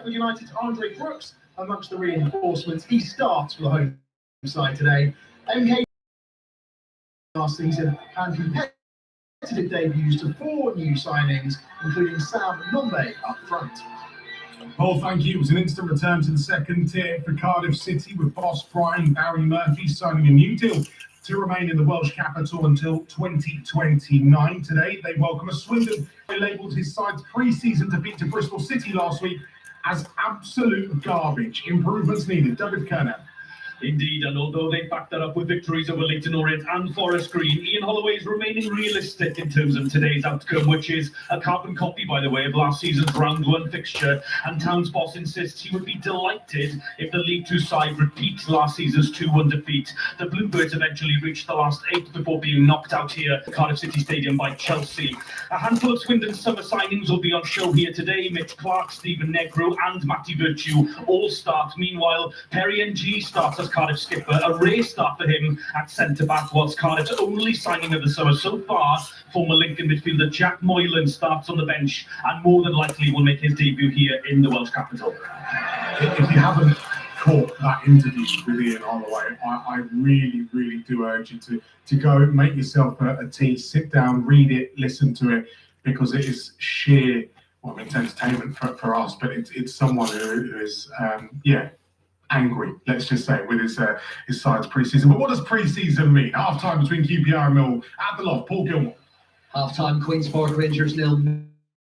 Sheffield United's Andre Brooks amongst the reinforcements. He starts for the home side today. MK last season and competitive debuts to 4 new signings, including Sam Nombe up front. Paul, thank you. It was an instant return to the second tier for Cardiff City, with boss Brian Barry Murphy signing a new deal to remain in the Welsh capital until 2029. Today, they welcome a Swindon. They labelled his side's pre-season defeat to Bristol City last week as absolute garbage. Improvements needed. David Kerner. Indeed, and although they backed that up with victories over Leyton Orient and Forest Green, Ian Holloway is remaining realistic in terms of today's outcome, which is a carbon copy, by the way, of last season's round 1 fixture. And Town's boss insists he would be delighted if the League Two side repeats last season's 2-1 defeat. The Bluebirds eventually reached the last 8 before being knocked out here at Cardiff City Stadium by Chelsea. A handful of Swindon's summer signings will be on show here today. Mitch Clark, Stephen Negro and Matty Virtue all start. Meanwhile, Perry Ng starts as Cardiff skipper, a rare start for him at centre-back, whilst Cardiff's only signing of the summer so far, former Lincoln midfielder Jack Moylan, starts on the bench and more than likely will make his debut here in the Welsh capital. If you haven't caught that interview with Ian Holloway, I really, really do urge you to go make yourself a tea, sit down, read it, listen to it, because it is sheer, it's entertainment for us, but it's someone who is, angry, let's just say, with his side's pre-season. But what does pre-season mean? Half-time between QPR and Millwall at the Loft. Paul Gilmore. Half-time, Queen's Park Rangers 0,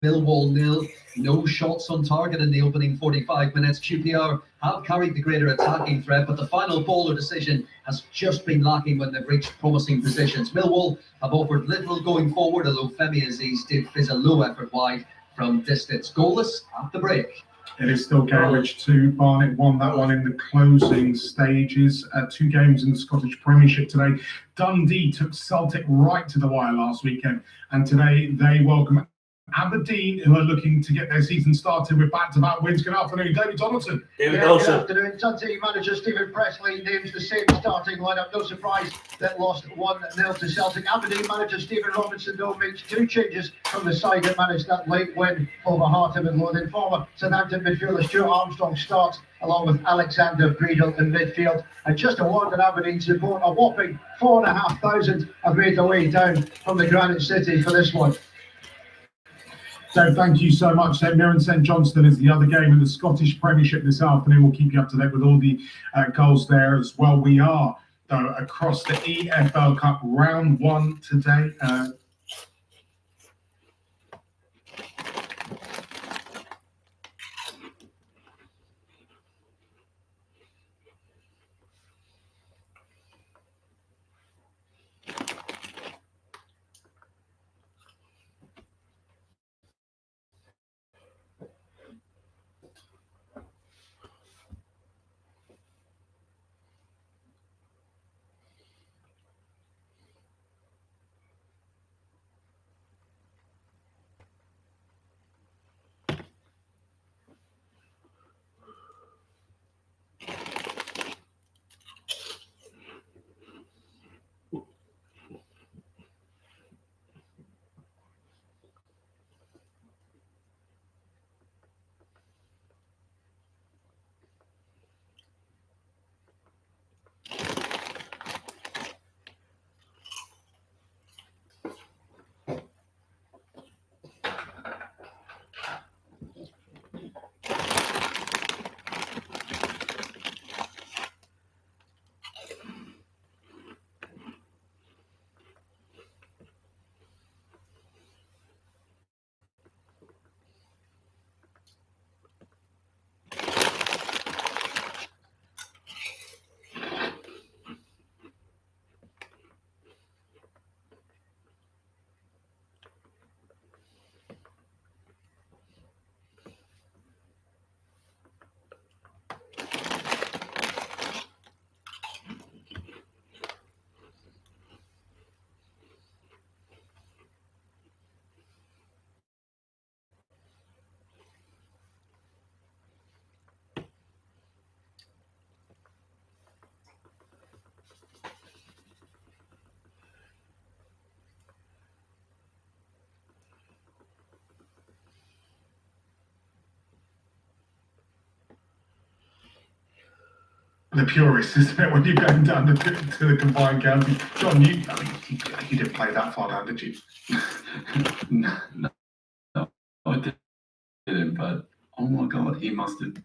Millwall 0. No shots on target in the opening 45 minutes. QPR have carried the greater attacking threat, but the final ball or decision has just been lacking when they've reached promising positions. Millwall have offered little going forward, although Femi Aziz did fizz a low effort wide from distance. Goalless at the break. It is still Cambridge 2. Barnet won that one in the closing stages. 2 games in the Scottish Premiership today. Dundee took Celtic right to the wire last weekend, and today they welcome Aberdeen, who are looking to get their season started with back-to-back wins. Good afternoon, David Donaldson. Good afternoon. Dundee manager Stephen Pressley names the same starting lineup. No surprise that lost 1-0 to Celtic. Aberdeen manager Stephen Robinson, though, makes 2 changes from the side that managed that late win over Hearts and Lothian. Former Southampton midfielder Stuart Armstrong starts along with Alexander Breedle in midfield. And just a word on Aberdeen support, a whopping 4,500 have made their way down from the Granite City for this one. So thank you so much. St Mirren St Johnstone is the other game in the Scottish Premiership this afternoon. We'll keep you up to date with all the goals there as well. We are, though, across the EFL Cup round 1 today. the purists, isn't it? When you're going down to the combined counties. John, you didn't play that far down, did you? No, I didn't. But oh my God, he must have.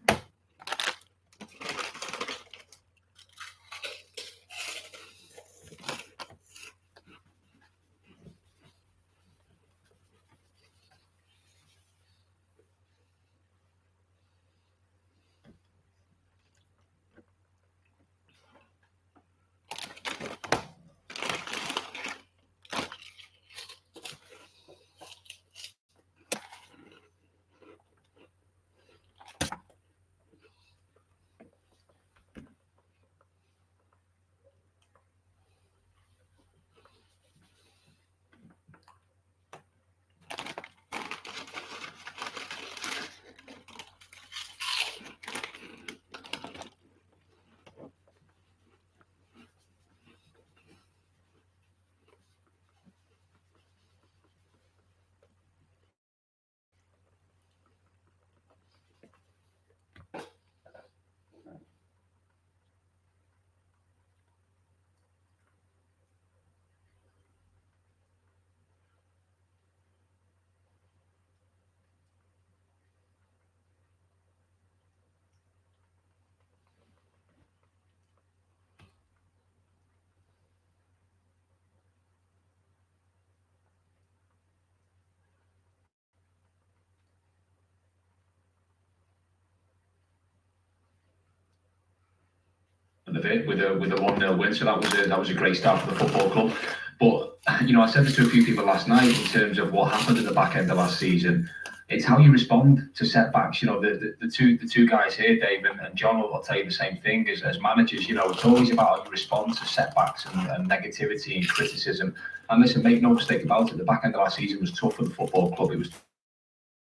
Of it with a 1-0 win, so that was a great start for the football club. But I said this to a few people last night in terms of what happened at the back end of last season. It's how you respond to setbacks. The two guys here, Dave and John, will tell you the same thing as managers. It's always about how you respond to setbacks and negativity and criticism. And listen, make no mistake about it, the back end of last season was tough for the football club. It was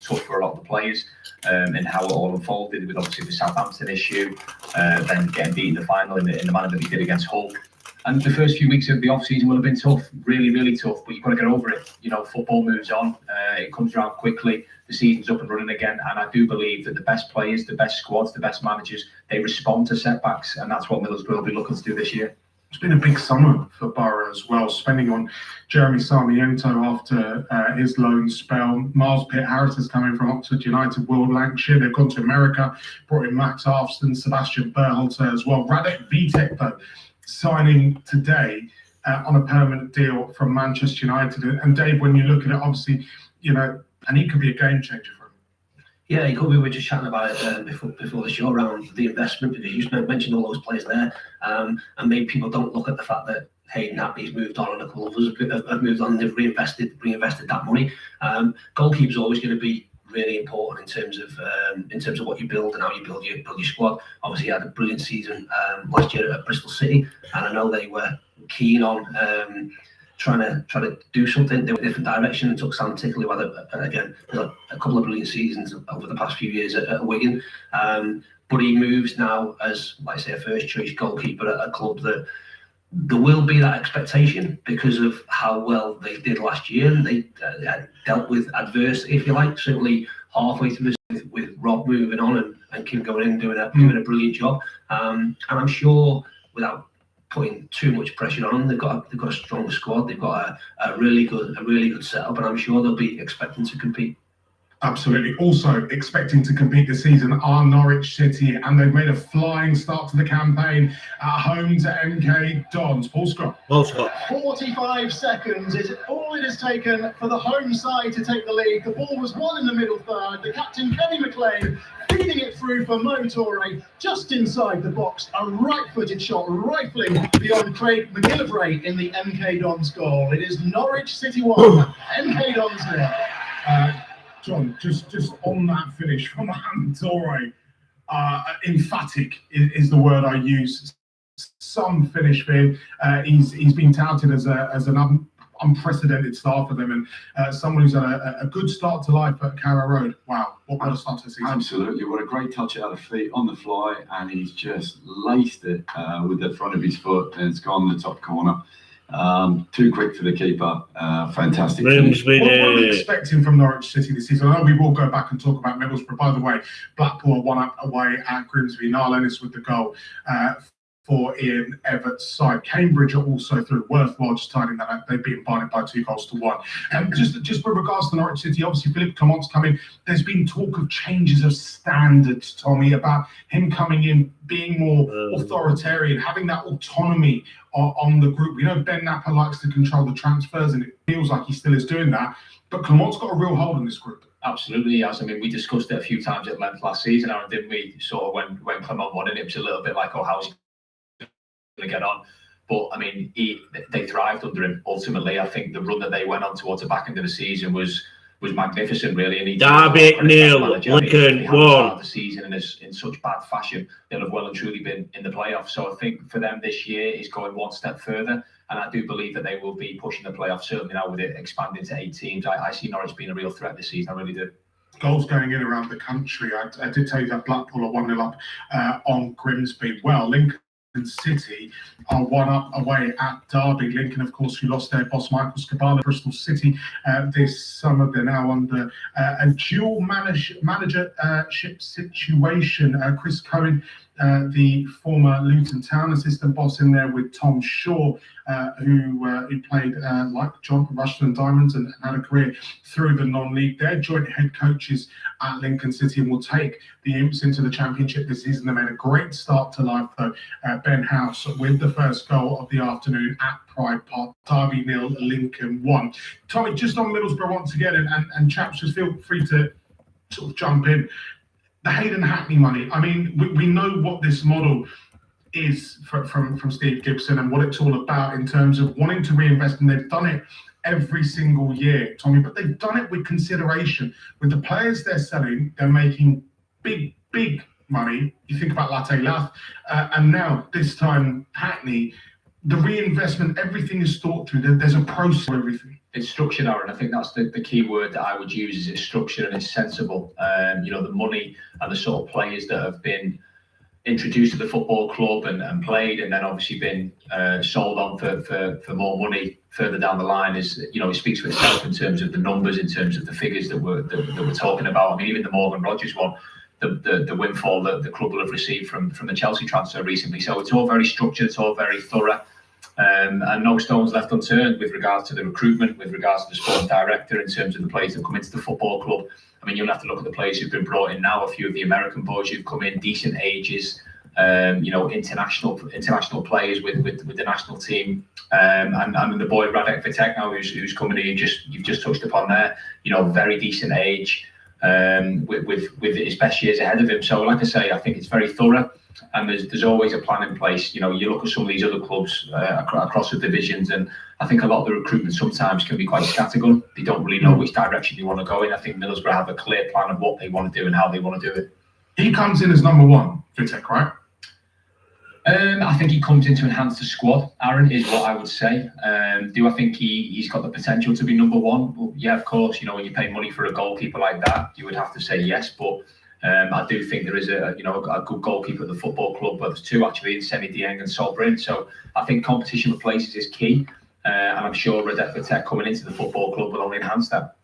tough for a lot of the players, and how it all unfolded with obviously the Southampton issue, then getting beat in the final in the manner that he did against Hull. And the first few weeks of the off-season will have been tough, really, really tough, but you've got to get over it. Football moves on, it comes around quickly, the season's up and running again, and I do believe that the best players, the best squads, the best managers, they respond to setbacks, and that's what Middlesbrough will be looking to do this year. It's been a big summer for Borough as well, spending on Jeremy Sarmiento after his loan spell. Miles Pitt-Harris is coming from Oxford United, Will Lancashire. They've gone to America, brought in Max Arfston, Sebastian Berhalter as well. Radek Vitek, though, signing today on a permanent deal from Manchester United. And Dave, when you look at it, obviously, and he could be a game changer for him. Yeah, he could. We were just chatting about it before the show around the investment, because you mentioned all those players there, and maybe people don't look at the fact that Hayden Happy's moved on and a couple of others have moved on and they've reinvested that money. Goalkeeper's always going to be really important in terms of what you build and how you build your squad. Obviously, he had a brilliant season last year at Bristol City, and I know they were keen on trying to do something. They were in a different direction and took Sam Tickle, who had a couple of brilliant seasons over the past few years at Wigan. But he moves now as, like I say, a first choice goalkeeper at a club that there will be that expectation because of how well they did last year. And they dealt with adversity, if you like, certainly halfway through this, with Rob moving on and Kim going in and doing a brilliant job. And I'm sure, without putting too much pressure on them, they've got a strong squad. They've got a really good setup, and I'm sure they'll be expecting to compete. Absolutely. Also expecting to compete this season are Norwich City, and they've made a flying start to the campaign at home to MK Dons. Paul Scott. 45 seconds is all it has taken for the home side to take the lead. The ball was won in the middle third. The captain, Kenny McLean, feeding it through for Mo Torre, just inside the box. A right-footed shot rifling beyond Craig McGillivray in the MK Dons goal. It is Norwich City 1, MK Dons 0. John, just on that finish from Torre, emphatic is the word I use. Some finish for him. He's been touted as an unprecedented start for them, and someone who's had a good start to life at Carrow Road. Wow, what a start to the season. Absolutely, what a great touch out of feet on the fly, and he's just laced it with the front of his foot, and it's gone the top corner. Too quick for the keeper. Fantastic. What are we expecting from Norwich City this season? I know we will go back and talk about Middlesbrough. By the way, Blackpool are 1-up away at Grimsby. Niall Ennis with the goal for Ian Everett's side. Cambridge are also through. Worthwhile just tidying that up. They've been beaten by 2-1. And just with regards to Norwich City, obviously Philippe Clement's come in. There's been talk of changes of standards, Tommy, about him coming in, being more authoritarian, having that autonomy on the group. We know Ben Napper likes to control the transfers, and it feels like he still is doing that. But Clement's got a real hold on this group. Absolutely, he has. I mean, we discussed it a few times at length last season, Aaron, didn't we? Sort of when Clement won it, it was a little bit like, oh, how's he going to get on? But I mean, they thrived under him. Ultimately, I think the run that they went on towards the back end of the season was magnificent, really. And Derby 0, Lincoln 1. The season in such bad fashion, they'll have well and truly been in the playoffs. So I think for them this year is going one step further, and I do believe that they will be pushing the playoffs. Certainly now with it expanding to 8 teams, I see Norwich being a real threat this season. I really do. Goals going in around the country. I did tell you that Blackpool are 1-0 up on Grimsby. Well, Lincoln City are 1-up away at Derby. Lincoln, of course, who lost their boss Michael Scabala, Bristol City this summer. They're now under a dual managership situation. Chris Cohen, the former Luton Town assistant boss, in there with Tom Shaw, who played like John Rushden Diamonds and had a career through the non-league. They're joint head coaches at Lincoln City and will take the Imps into the Championship this season. They made a great start to life, though. Ben House with the first goal of the afternoon at Pride Park. Derby 0, Lincoln 1. Tommy, just on Middlesbrough once again, and chaps, just feel free to sort of jump in. The Hayden Hackney money. I mean, we know what this model is from Steve Gibson and what it's all about in terms of wanting to reinvest, and they've done it every single year, Tommy, but they've done it with consideration. With the players they're selling, they're making big money. You think about Latte Lath, and now this time Hackney, the reinvestment, everything is thought through. There's a process for everything. It's structured, Aaron. I think that's the key word that I would use, is it's structured and it's sensible. The money and the sort of players that have been introduced to the football club and played, and then obviously been sold on for more money further down the line, is, it speaks for itself in terms of the numbers, in terms of the figures that we're talking about. I mean, even the Morgan Rogers one, the windfall that the club will have received from the Chelsea transfer recently. So it's all very structured, it's all very thorough. And no stones left unturned with regards to the recruitment, with regards to the sporting director, in terms of the players that come into the football club. I mean, you'll have to look at the players who've been brought in now. A few of the American boys who've come in, decent ages, international players with the national team, and the boy Radek Vitek now, who's coming in. You've just touched upon there. Very decent age, with his best years ahead of him. So, like I say, I think it's very thorough. And there's always a plan in place. You look at some of these other clubs across the divisions, and I think a lot of the recruitment sometimes can be quite scattergun. They don't really know which direction they want to go in. I think Middlesbrough have a clear plan of what they want to do and how they want to do it. He comes in as number one, Vitek, right? I think he comes in to enhance the squad, Aaron, is what I would say. Do I think he's got the potential to be number one? Well, yeah, of course. When you pay money for a goalkeeper like that, you would have to say yes. But I do think there is a good goalkeeper at the football club. But there's two actually, in Semi Dieng and Sol Bryn. So I think competition for places is key, and I'm sure Radek Vitek coming into the football club will only enhance that.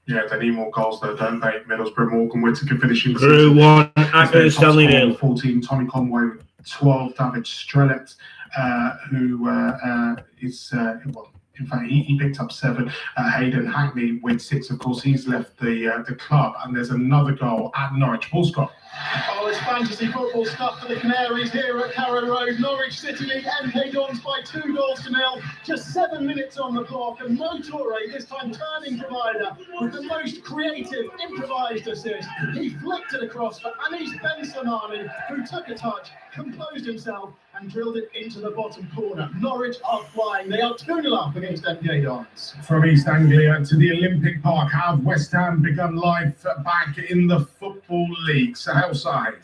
Yeah, they need more goals though, don't they? Middlesbrough, Morgan Whittaker finishing. Crew 1, Hackney Stanley 0. 14, Tommy Conway with 12, David Strellet, who is, in fact, he picked up 7. Hayden Hackney with 6. Of course, he's left the club, and there's another goal at Norwich. Paul Scott. Oh, it's fantasy football stuff for the Canaries here at Carrow Road. Norwich City lead MK Dons by 2-0. Just 7 minutes on the clock, and Mo Toure, this time turning provider, with the most creative improvised assist. He flicked it across for Anis Ben-Samani, who took a touch, composed himself, and drilled it into the bottom corner. Norwich are flying. They are 2-0 up against MK Dons. From East Anglia to the Olympic Park, have West Ham begun life back in the Football League? Sahel side.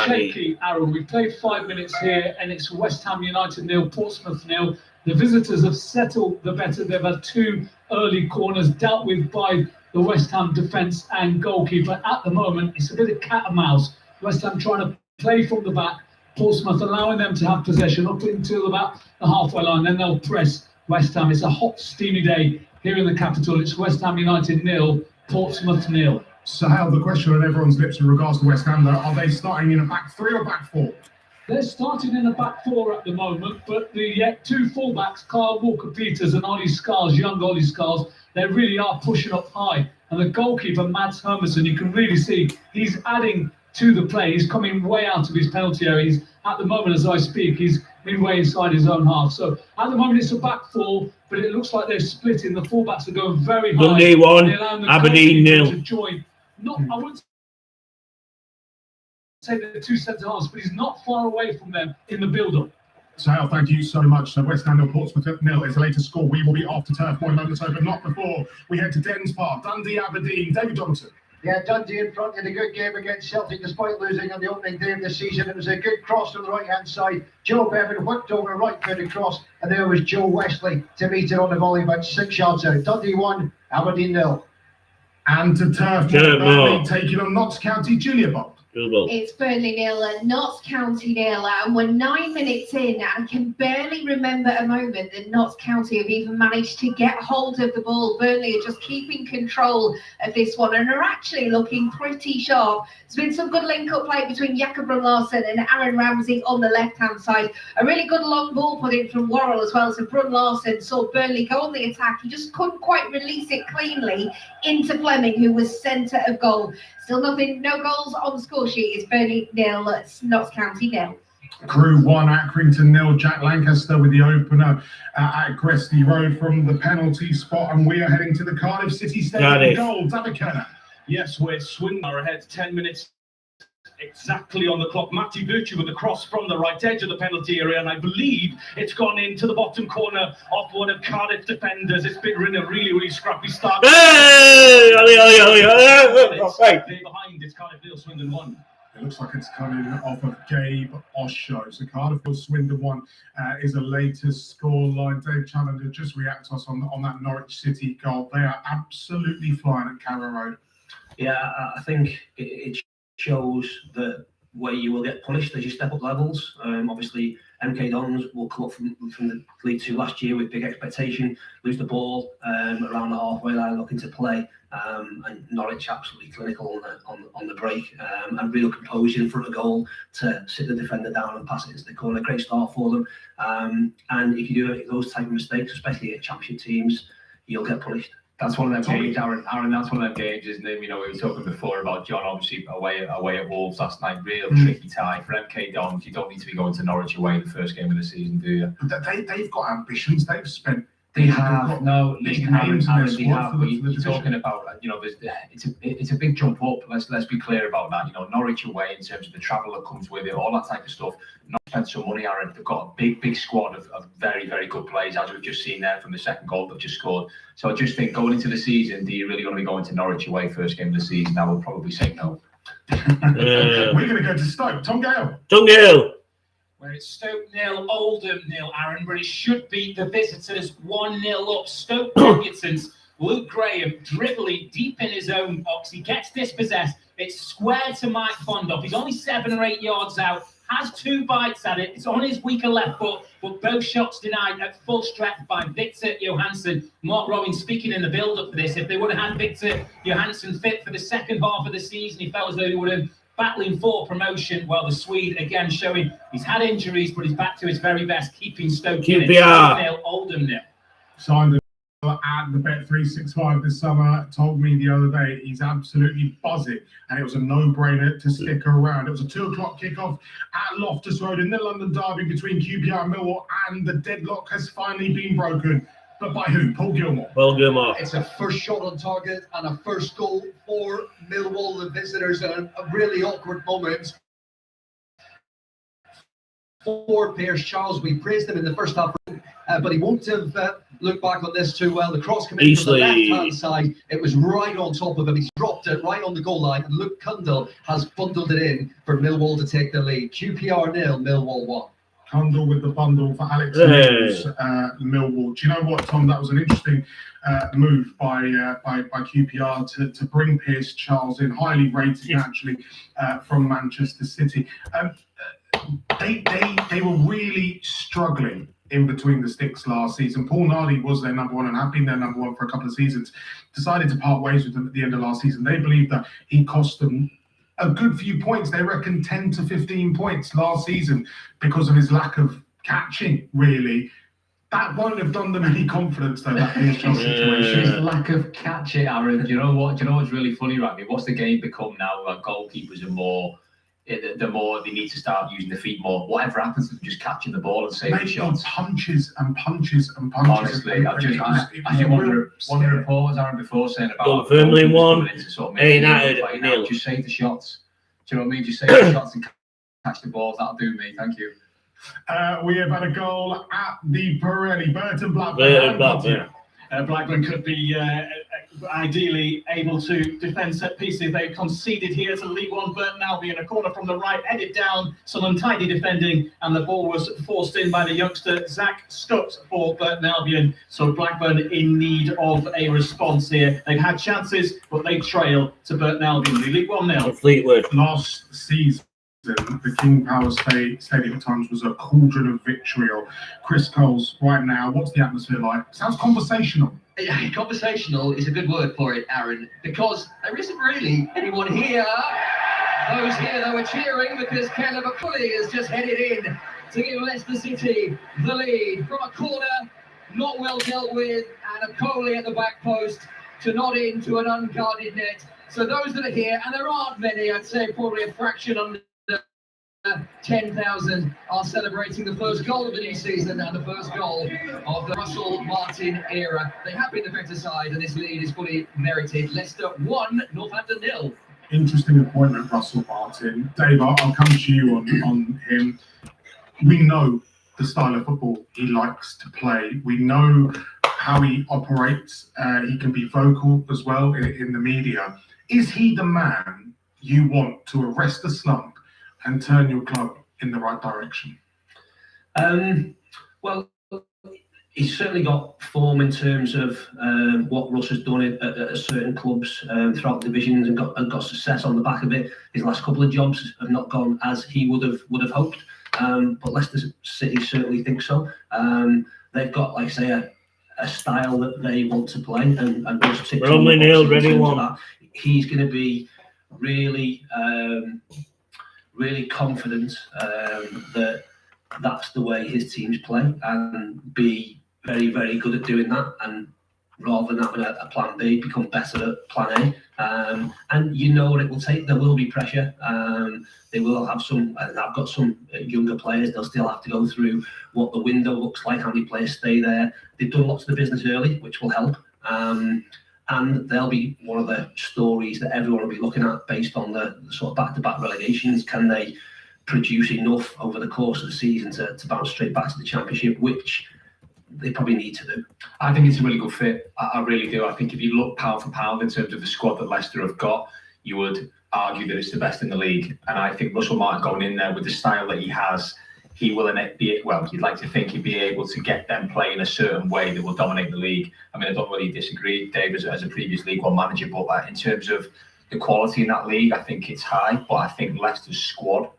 Shaky, Aaron. We've played 5 minutes here, and it's West Ham United 0, Portsmouth 0. The visitors have settled the better. They've had 2 early corners dealt with by the West Ham defence and goalkeeper. At the moment, it's a bit of cat and mouse. West Ham trying to play from the back, Portsmouth allowing them to have possession up until about the halfway line. Then they'll press West Ham. It's a hot, steamy day here in the capital. It's West Ham United 0, Portsmouth 0. Sahel, the question on everyone's lips in regards to West Ham, though, are they starting in a back 3 or back 4? They're starting in the back four at the moment, but the two fullbacks, Kyle Walker-Peters and Ollie Scars, young Ollie Scars, they really are pushing up high. And the goalkeeper, Mads Hermansen, you can really see he's adding to the play. He's coming way out of his penalty area. He's, at the moment, as I speak, he's midway inside his own half. So at the moment, it's a back four, but it looks like they're splitting. The fullbacks are going very high. Dundee 1, They're allowing the Aberdeen goalkeeper 0. to join. I wouldn't say the two centre halves, but he's not far away from them in the build-up. Sale, thank you so much. So West Ham 0, Portsmouth 0 is the latest score. We will be off to turf one moment, but not before we head to Dens Park. Dundee, Aberdeen. David Johnson. Yeah, Dundee in front in a good game against Celtic despite losing on the opening day of the season. It was a good cross on the right-hand side. Joe Bevan whipped over right foot across, and there was Joe Wesley to meet it on the volley about 6 yards out. Dundee 1, Aberdeen 0. And to turf one, Burnley taking on Notts County. Julia Bob. It's Burnley 0 and Notts County 0, and we're 9 minutes in and can barely remember a moment that Notts County have even managed to get hold of the ball. Burnley are just keeping control of this one and are actually looking pretty sharp. There's been some good link-up play between Jakob Brun Larsen and Aaron Ramsey on the left-hand side. A really good long ball put in from Worrell as well, so Brun Larsen saw Burnley go on the attack. He just couldn't quite release it cleanly into Fleming, who was centre of goal. Still nothing, no goals on the score sheet. It's Burnley 0, Notts County 0. Crew 1, Accrington 0. Jack Lancaster with the opener at Gresty Road from the penalty spot, and we are heading to the Cardiff City Stadium. Goal, David Kerner. Yes, we're swinging our ahead 10 minutes exactly on the clock. Matty Virtue with the cross from the right edge of the penalty area, and I believe it's gone into the bottom corner of one of Cardiff defenders. It's been in a really scrappy start. Hey! Behind, it's Cardiff 0, Swindon 1. It looks like it's coming off of Gabe Osho. So Cardiff Swindon 1 is the latest scoreline. Dave Challenger just react to us on that Norwich City goal. They are absolutely flying at Carrow Road. Yeah, I think it shows that where you will get punished as you step up levels. Obviously, MK Dons will come up from the League 2 last year with big expectation, lose the ball around the halfway line, looking to play, and Norwich absolutely clinical on the break, and real composure in front of goal to sit the defender down and pass it into the corner. Great start for them, and if you do those type of mistakes, especially at championship teams, you'll get punished. That's one of them games, Aaron. That's one of them games, isn't it? You know, we were talking before about John, obviously away at Wolves last night. Real tricky tie for MK Dons. You don't need to be going to Norwich away the first game of the season, do you? But they've got ambitions. They've spent. They have. No, listen, Aaron, they have. You're division. talking about, you know, it's a big jump up. Let's be clear about that. You know, Norwich away in terms of the travel that comes with it, all that type of stuff. Not spent some money, Aaron. They've got a big squad of very good players, as we've just seen there from the second goal they've just scored. So I just think going into the season, do you really want to be going to Norwich away first game of the season? I would probably say no. We're going to go to Stoke. Tom Gale. Where it's Stoke 0, Oldham 0, Aaron, but it should be the visitors 1-0 up. Stoke Parkinson's Luke Graham dribbling deep in his own box. He gets dispossessed. It's square to Mike Fondop. He's only 7 or 8 yards out. Has 2 bites at it. It's on his weaker left foot, but both shots denied at full strength by Victor Johansson. Mark Rowan speaking in the build-up for this. If they would have had Victor Johansson fit for the second half of the season, he felt as though he would have battling for promotion. Well, the Swede again showing he's had injuries, but he's back to his very best, keeping Stoke in it. 0, Oldham 0. Signed at the Bet365 this summer, told me the other day he's absolutely buzzing, and it was a no-brainer to stick around. It was a 2 o'clock kickoff at Loftus Road in the London derby between QPR and Millwall, and the deadlock has finally been broken. But by who? Paul Gilmore. It's a first shot on target and a first goal for Millwall, the visitors, and a really awkward moment for Pierce Charles. We praised him in the first half, but he won't have looked back on this too well. The cross coming from the left-hand side, it was right on top of him. He's dropped it right on the goal line, and Luke Cundle has bundled it in for Millwall to take the lead. QPR 0, Millwall 1. Cundle with the bundle for Alex Mills, Millwall. Do you know what, Tom? That was an interesting move by QPR to bring Pierce Charles in, highly rated actually from Manchester City. They were really struggling in between the sticks last season. Paul Nardi was their number one and had been their number one for a couple of seasons. Decided to part ways with them at the end of last season. They believe that he cost them a good few points. They reckon 10 to 15 points last season because of his lack of catching, really. That won't have done them any confidence, though, that PSL situation. His lack of catching, Aaron. Do you know what? Do you know what's really funny, Randy? What's the game become now? Like goalkeepers are more. The more they need to start using the feet more. Whatever happens to them just catching the ball and saving shots. Punches and punches and punches. Honestly, I think one of the reporters, Aaron, before saying about Dunfermline won, United nil. Just save the shots. Do you know what I mean? Just save the shots and catch the balls. That'll do me. Thank you. We have had a goal at the Pirelli. Burton Blackburn. Blackburn could be ideally able to defend set pieces. They conceded here to League One Burton Albion. A corner from the right, headed down, some untidy defending, and the ball was forced in by the youngster Zach Stutt for Burton Albion. So Blackburn in need of a response here. They've had chances, but they trail to Burton Albion. League 1-0. Fleetwood. Last season, the King Power Stadium at times was a cauldron of vitriol. Chris Coles, right now, what's the atmosphere like? Sounds conversational. Yeah, conversational is a good word for it, Aaron, because there isn't really anyone here. Those here that were cheering because Caleb Akulli has just headed in to give Leicester City the lead from a corner, not well dealt with, and Akulli at the back post to nod into an unguarded net. So those that are here, and there aren't many, I'd say probably a fraction under 10,000 are celebrating the first goal of the new season and the first goal of the Russell Martin era. They have been the better side, and this lead is fully merited. Leicester 1, Northampton 0. Interesting appointment, Russell Martin. Dave, I'll come to you on him. We know the style of football he likes to play. We know how he operates. He can be vocal as well in the media. Is he the man you want to arrest the slump and turn your club in the right direction? Well, he's certainly got form in terms of what Russ has done at certain clubs throughout the divisions and got success on the back of it. His last couple of jobs have not gone as he would have hoped, but Leicester City certainly think so. They've got, like I say, a style that they want to play, and Russ ticks on the boxes in terms of that. He's going to be really confident that that's the way his teams play, and be very, very good at doing that. And rather than having a plan B, become better at plan A. And you know what it will take. There will be pressure. They will have some. I've got some younger players. They'll still have to go through what the window looks like, how many players stay there. They've done lots of the business early, which will help. And they'll be one of the stories that everyone will be looking at based on the sort of back-to-back relegations. Can they produce enough over the course of the season to bounce straight back to the Championship, which they probably need to do? I think it's a really good fit. I really do. I think if you look pound for pound in terms of the squad that Leicester have got, you would argue that it's the best in the league. And I think Russell Martin going in there with the style that he has, he will be, well, you'd like to think he'd be able to get them playing a certain way that will dominate the league. I mean, I don't really disagree, Dave, as a previous League One manager, but in terms of the quality in that league, I think it's high. But I think Leicester's squad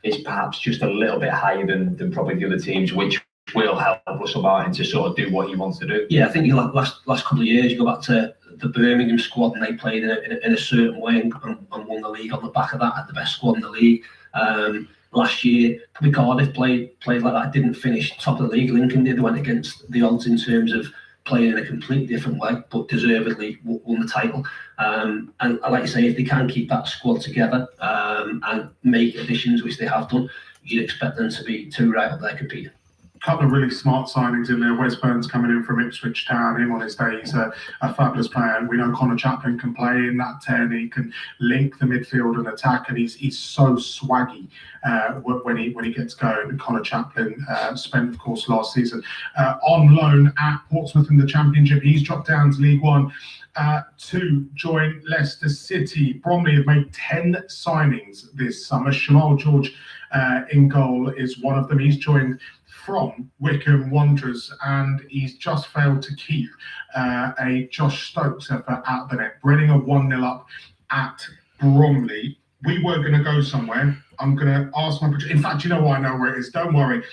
is perhaps just a little bit higher than probably the other teams, which will help Russell Martin to sort of do what he wants to do. Yeah, I think the last couple of years, you go back to the Birmingham squad, and they played in a certain way and won the league on the back of that, at the best squad in the league. Last year, probably Cardiff played like that, didn't finish top of the league. Lincoln did, went against the odds in terms of playing in a completely different way, but deservedly won the title. And like you say, if they can keep that squad together and make additions, which they have done, you'd expect them to be right up there competing. Couple of really smart signings in there. Wes Burns coming in from Ipswich Town. Him on his day, he's a fabulous player. And we know Connor Chaplin can play in that 10. He can link the midfield and attack, and he's so swaggy when he gets going. Connor Chaplin spent, of course, last season on loan at Portsmouth in the Championship. He's dropped down to League One to join Leicester City. Bromley have made 10 signings this summer. Shamal George in goal is one of them. He's joined from Wycombe Wanderers, and he's just failed to keep a Josh Stokes effort at the net. Reading are 1-0 up at Bromley. We were going to go somewhere. I'm going to ask my producer. In fact, you know what? I know where it is. Don't worry.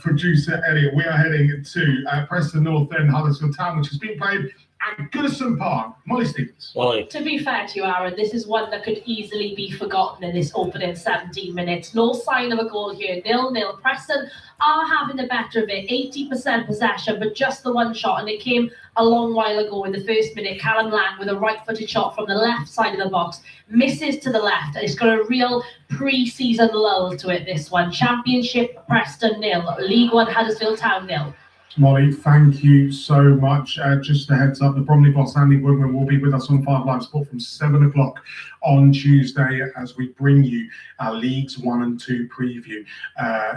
Producer Elliot, we are heading to Preston North End, Huddersfield Town, which has been played at Goodison Park. Molly Stevens. Molly. To be fair to you, Aaron, this is one that could easily be forgotten in this opening 17 minutes. No sign of a goal here. 0-0. Preston are having the better of it. 80% possession, but just the one shot. And it came a long while ago in the first minute. Callum Lang with a right-footed shot from the left side of the box. Misses to the left. It's got a real pre-season lull to it, this one. Championship Preston 0. League One Huddersfield Town 0. Molly, thank you so much. Just a heads up, the Bromley boss, Andy Woodman, will be with us on 5 Live Sport from 7 o'clock on Tuesday as we bring you our Leagues 1 and 2 preview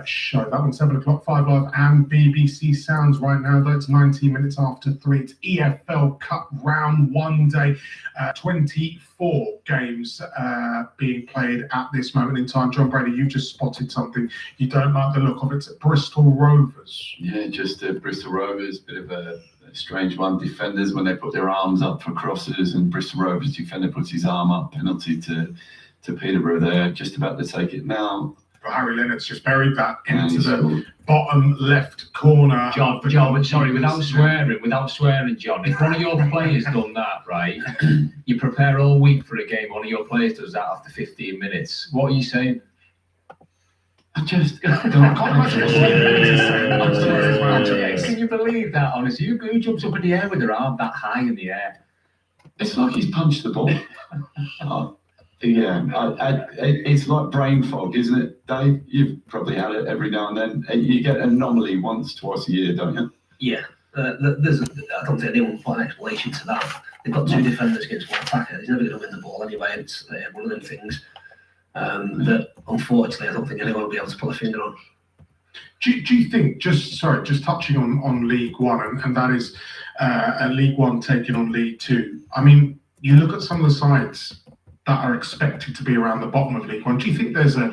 show. That one's 7 o'clock, 5 Live and BBC Sounds right now, though it's 19 minutes after 3. It's EFL Cup Round 1 day, 24 games being played at this moment in time. John Brady, you've just spotted something you don't like the look of. It's at Bristol Rovers. Yeah, just Bristol Rovers, bit of a strange one. Defenders, when they put their arms up for crosses, and Bristol Rovers defender puts his arm up, penalty to Peterborough there, just about to take it now. But Harry Leonard's just buried that into the bottom left corner. John, sorry, without swearing, John, if one of your players done that, right, you prepare all week for a game, one of your players does that after 15 minutes, what are you saying? I just I can't imagine. Can you believe that, honestly? Who jumps up in the air with their arm that high in the air? It's like he's punched the ball. Yeah, it's like brain fog, isn't it, Dave? You've probably had it every now and then. You get an anomaly once, twice a year, don't you? Yeah, I don't think anyone put an explanation to that. They've got 2 defenders against 1 attacker. He's never going to win the ball anyway. It's one of them things that, unfortunately, I don't think anyone will be able to put a finger on. Do you think, just touching on League One, and that is League One taking on League Two. I mean, you look at some of the sides that are expected to be around the bottom of League One. Do you think there's a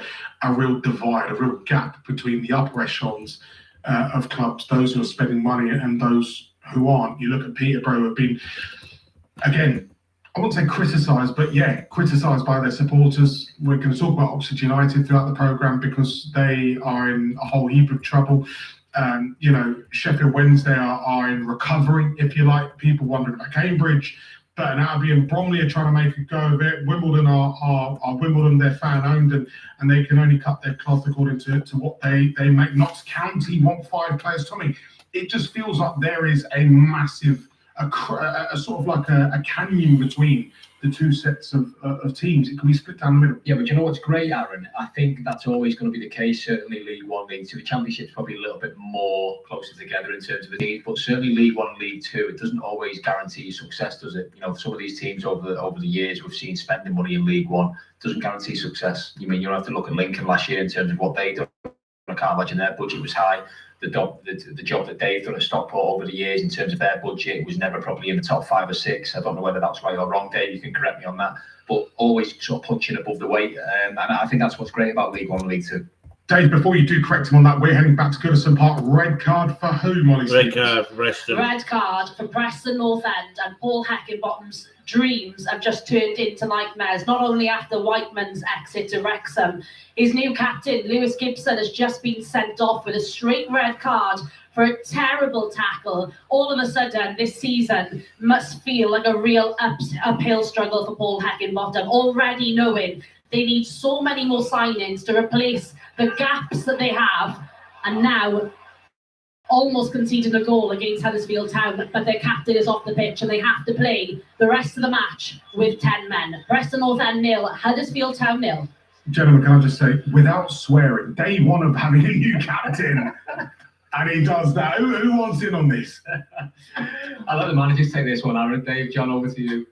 real divide, a real gap between the upper echelons of clubs, those who are spending money and those who aren't? You look at Peterborough, who have been, again, I won't say criticised, but yeah, criticised by their supporters. We're going to talk about Oxford United throughout the programme because they are in a whole heap of trouble. Sheffield Wednesday are in recovery, if you like. People wondering about Cambridge, Burton Albion, Bromley are trying to make a go of it. Wimbledon are Wimbledon, they're fan owned, and they can only cut their cloth according to what they make. Notts County want 5 players. Tommy, it just feels like there is a massive, a sort of like a canyon between the 2 sets of teams. It can be split down the middle. Yeah, but you know what's great, Aaron? I think that's always going to be the case, certainly League One, League Two. The Championship's probably a little bit more closer together in terms of the teams, but certainly League One, League Two, it doesn't always guarantee success, does it? You know, some of these teams over the years we've seen spending money in League One doesn't guarantee success. You mean, you have to look at Lincoln last year in terms of what they done. I can't imagine their budget was high. The job that they've done at Stockport over the years in terms of their budget was never probably in the top 5 or 6. I don't know whether that's right or wrong, Dave. You can correct me on that. But always sort of punching above the weight. And I think that's what's great about League One and League Two. Dave, before you do correct him on that, we're heading back to Goodison Park. Red card for who, Molly? Red card for Preston. Red card for Preston North End, and Paul Heckingbottom's dreams have just turned into nightmares, not only after Whiteman's exit to Wrexham. His new captain, Lewis Gibson, has just been sent off with a straight red card for a terrible tackle. All of a sudden, this season must feel like a real uphill struggle for Paul Heckingbottom, already knowing they need so many more signings to replace the gaps that they have, and now almost conceded a goal against Huddersfield Town, but their captain is off the pitch and they have to play the rest of the match with 10 men. Preston North End 0, Huddersfield Town 0. Gentlemen, can I just say, without swearing, day one of having a new captain, and he does that. Who wants in on this? I'll let the managers take this one, Aaron. Dave, John, over to you.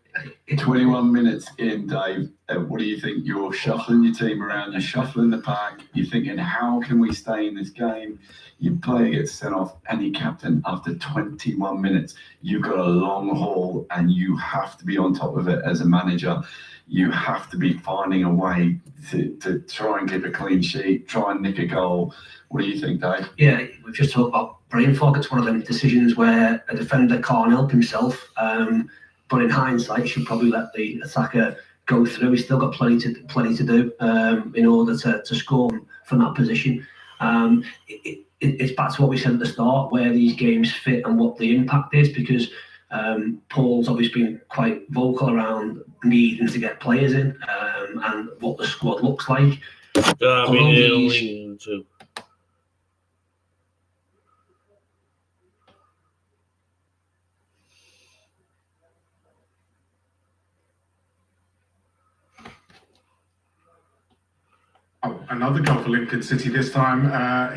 21 minutes in, Dave. What do you think? You're shuffling your team around, you're shuffling the pack, you're thinking, how can we stay in this game? Your player gets sent off, and your captain, after 21 minutes, you've got a long haul, and you have to be on top of it as a manager. You have to be finding a way to try and keep a clean sheet, try and nick a goal. What do you think, Dave? Yeah, we've just talked about brain fog. It's one of them decisions where a defender can't help himself. But in hindsight, should probably let the attacker go through. He's still got plenty to do in order to score from that position. It's back to what we said at the start, where these games fit and what the impact is, because Paul's obviously been quite vocal around needing to get players in and what the squad looks like. Derby Although nil, these- Lincoln 2. Oh, another goal for Lincoln City this time.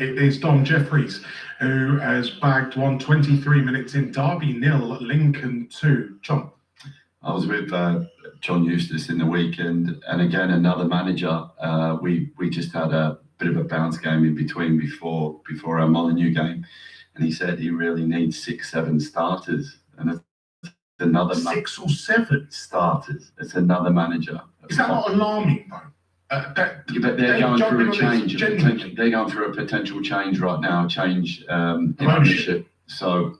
It is Dom Jeffries, who has bagged one 23 minutes in. Derby nil, Lincoln 2. John. I was with John Eustace in the weekend, and again another manager. We just had a bit of a bounce game in between before our Molineux game, and he said he really needs 6-7 starters, and it's another 6 or 7 starters. It's another manager. Is that not alarming though? But they're going through a change. They're going through a potential change right now. Change in ownership. So.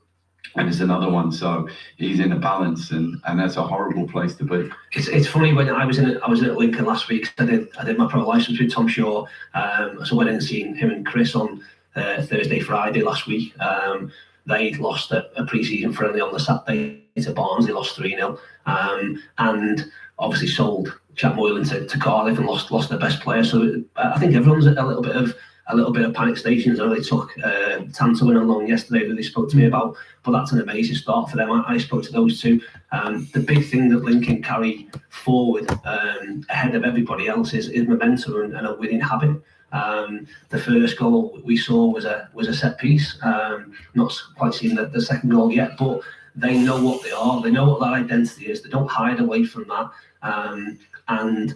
And it's another one, so he's in a balance, and that's a horrible place to be. It's funny, when I was at Lincoln last week. I did my pro license with Tom Shaw, so I went in and seen him and Chris on Thursday, Friday last week. They lost a pre-season friendly on the Saturday to Barnes. They lost 3-0, and obviously sold Jack Moylan to Cardiff and lost their best player. So I think everyone's at a little bit of panic stations. I know they took Tanto on loan yesterday that they spoke to me about, but that's an amazing start for them. I spoke to those two. The big thing that Lincoln carry forward ahead of everybody else is momentum and a winning habit. The first goal we saw was a set piece. Not quite seen the second goal yet, but they know what they are. They know what that identity is. They don't hide away from that, and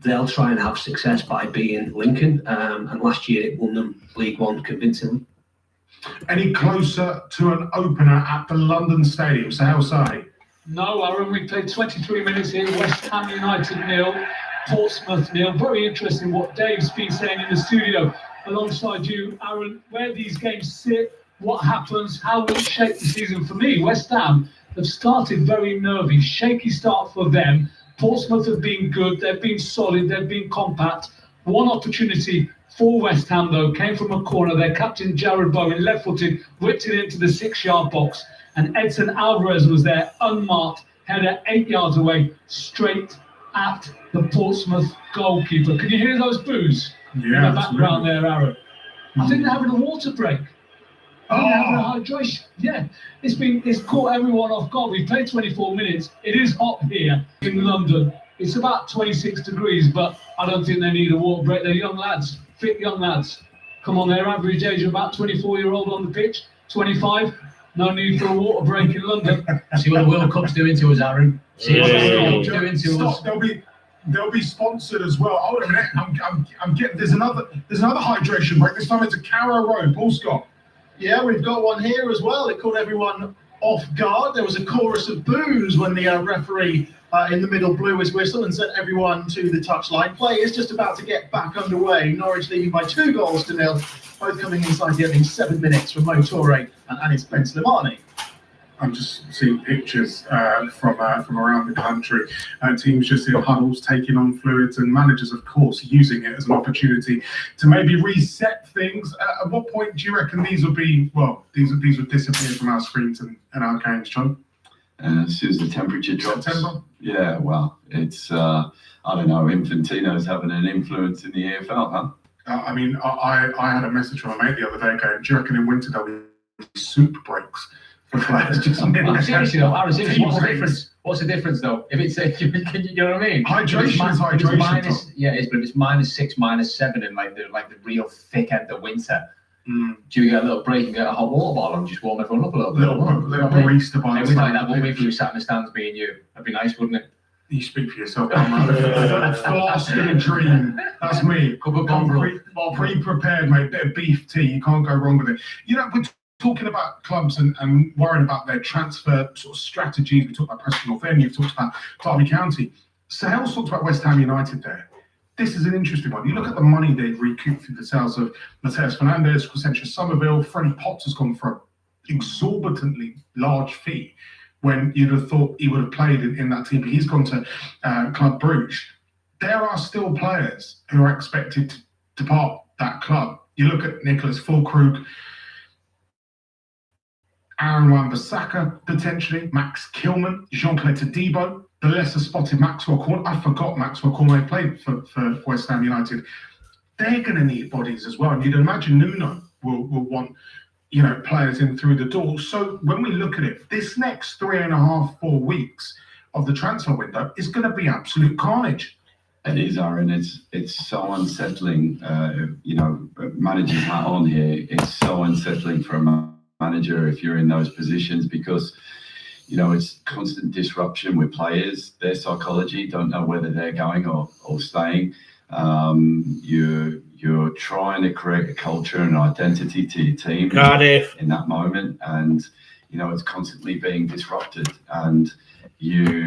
they'll try and have success by being Lincoln. And last year it won them League One convincingly. Any closer to an opener at the London Stadium? So how say? No, Aaron, we played 23 minutes here. West Ham United 0, Portsmouth 0. Very interesting what Dave's been saying in the studio alongside you, Aaron, where these games sit, what happens, how will it shape the season. For me, West Ham have started very nervy, shaky start for them. Portsmouth have been good, they've been solid, they've been compact. One opportunity for West Ham, though, came from a corner. Their captain, Jared Bowen, left-footed, whipped it into the 6-yard box. And Edson Alvarez was there, unmarked, header 8 yards away, straight at the Portsmouth goalkeeper. Can you hear those boos in the background there, Aaron? I think they're having a water break. They're having a hydration. Yeah, it's caught everyone off guard. We've played 24 minutes. It is hot here in London. It's about 26 degrees, but I don't think they need a water break. They're young lads, fit young lads. Come on, their average age of about 24-year-old on the pitch, 25. No need for a water break in London. See what the World Cup's doing to us, Aaron. See what the World Cup's doing to us. They'll be sponsored as well. Oh, wait a minute. I'm getting. There's another hydration break. This time it's a Carrow Road. Paul Scott. Yeah, we've got one here as well. It caught everyone off guard. There was a chorus of boos when the referee in the middle blew his whistle and sent everyone to the touchline. Play is just about to get back underway. Norwich leading by 2-0, both coming inside the opening 7 minutes from Mo Toure and Anis Ben Slimani. I'm just seeing pictures from around the country. Teams just in huddles, taking on fluids, and managers, of course, using it as an opportunity to maybe reset things. At what point do you reckon these will be? Well, these would disappear from our screens and our games, John. As soon as the temperature drops. September. Yeah, well, it's I don't know. Infantino's having an influence in the EFL, huh? I mean, I had a message from a mate the other day going, do you reckon in winter there'll be soup breaks for players? Seriously though, Aaron, what's the difference though? If it's you know what I mean? Hydration is hydration. Yeah, it is, but if it's -6, -7 in like the real thick end of winter, do you get a little break and get a hot water bottle and just warm everyone up a little bit? Little barista by the we'd like that, wouldn't we, if we sat in the stands, me and you? That'd be nice, wouldn't it? You speak for yourself, fasting dream. That's me. Pre-prepared, mate. Bit of beef tea. You can't go wrong with it. You know, we're talking about clubs and worrying about their transfer sort of strategies. We talked about Preston North End. You've talked about Derby County. Sales talked about West Ham United there. This is an interesting one. You look at the money they've recouped through the sales of Mateus Fernandes, Crescencio Somerville. Freddie Potts has gone for an exorbitantly large fee, when you'd have thought he would have played in that team. But he's gone to Club Brugge. There are still players who are expected to depart that club. You look at Nicholas Füllkrug, Aaron Wan-Bissaka, potentially, Max Kilman, Jean-Claude Todibo, the lesser spotted Maxwell Cornet. I forgot Maxwell Cornet played for West Ham United. They're going to need bodies as well. And you'd imagine Nuno will want, players in through the door. So when we look at it, this next 3.5, 4 weeks of the transfer window is going to be absolute carnage. It is, Aaron. It's so unsettling. Managing hat on here, it's so unsettling for a manager if you're in those positions because, it's constant disruption with players. Their psychology, don't know whether they're going or staying. You're trying to create a culture and identity to your team in that moment, and it's constantly being disrupted. And you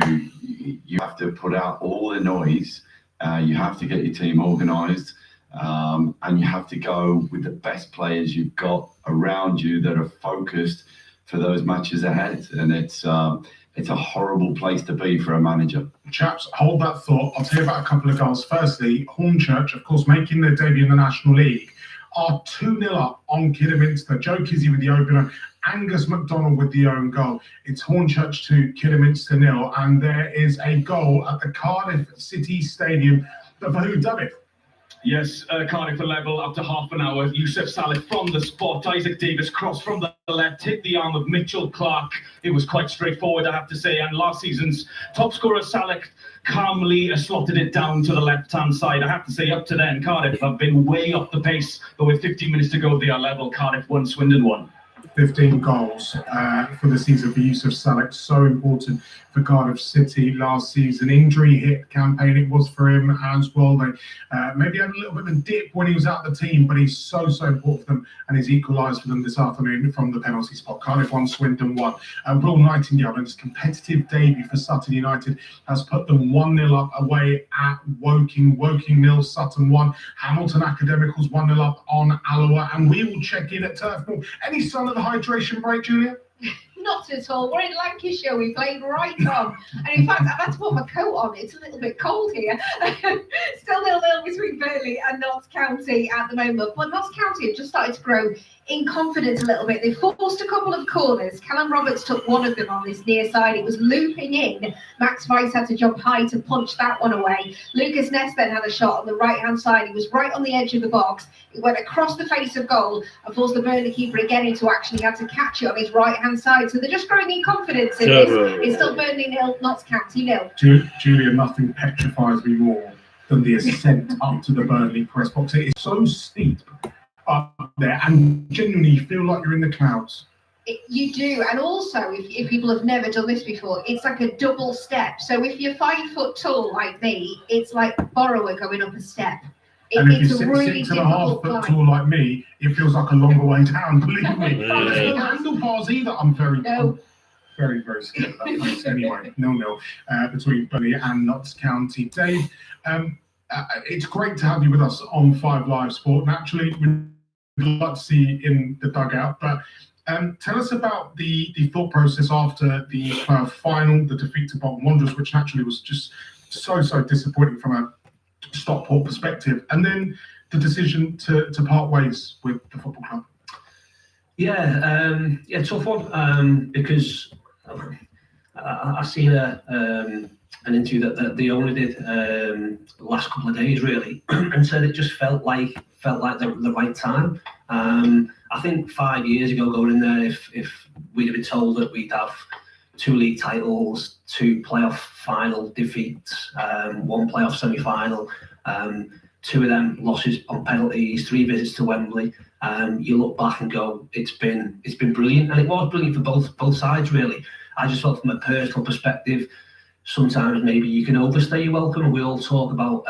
have to put out all the noise. You have to get your team organised, and you have to go with the best players you've got around you that are focused for those matches ahead. And it's a horrible place to be for a manager. Chaps, hold that thought. I'll tell you about a couple of goals. Firstly, Hornchurch, of course, making their debut in the National League, are 2-0 up on Kidderminster. Joe Kizzy with the opener, Angus MacDonald with the own goal. It's Hornchurch 2, Kidderminster 0, and there is a goal at the Cardiff City Stadium. For who done it? Yes, Cardiff level after half an hour. Yusuf Saleh from the spot. Isaac Davis cross from the left, hit the arm of Mitchell Clark. It was quite straightforward, I have to say. And last season's top scorer, Saleh, calmly slotted it down to the left-hand side. I have to say, up to then, Cardiff have been way off the pace. But with 15 minutes to go, they are level. Cardiff 1, Swindon 1. 15 goals for the season for Yusuf Saleh. So important for Cardiff City last season. Injury hit campaign it was for him as well. They maybe had a little bit of a dip when he was out the team, but he's so important for them, and he's equalised for them this afternoon from the penalty spot. Cardiff 1, Swindon 1. Will Nightingale, in his competitive debut for Sutton United, has put them 1-0 up away at Woking. Woking 0, Sutton 1. Hamilton Academicals 1-0 up on Alloa, and we will check in at Turf Moor. Any sign of the hydration break, Julia? Not at all. We're in Lancashire. We played right on. And in fact, I've had to put my coat on. It's a little bit cold here. Still 0-0 between Burnley and Notts County at the moment. But Notts County have just started to grow in confidence a little bit. They forced a couple of corners. Callum Roberts took one of them on this near side. It was looping in. Max Weiss had to jump high to punch that one away. Lucas Ness then had a shot on the right-hand side. He was right on the edge of the box. It went across the face of goal and forced the Burnley keeper again into action. He had to catch it on his right-hand side. So they're just growing in confidence in this. It's still Burnley 0, Notts County 0. Julia, nothing petrifies me more than the ascent up to the Burnley press box. It is so steep up there, and genuinely you feel like you're in the clouds. You do, and also if people have never done this before, it's like a double step. So if you're 5 foot tall like me, it's like Borrower going up a step. And if It's you're a really 6.5 difficult foot climb. tall like me, it feels like a longer way down, believe me. There's no handlebars either. I'm very, very scared of that place. Anyway, 0-0 between Burnley and Notts County. Dave, it's great to have you with us on 5 Live Sport. Naturally, we'd like to see you in the dugout, but tell us about the thought process after the final, the defeat to Bolton Wanderers, which naturally was just so disappointing from a Stockport perspective, and then the decision to part ways with the football club. Yeah, tough one, because I seen an interview that the owner did last couple of days really, and said it just felt like the right time. I think 5 years ago, going in there, if we'd have been told that we'd have 2 league titles, 2 playoff final defeats, 1 playoff semi-final, 2 of them losses on penalties, 3 visits to Wembley. You look back and go, it's been brilliant, and it was brilliant for both sides really. I just thought from a personal perspective, sometimes maybe you can overstay your welcome. We all talk about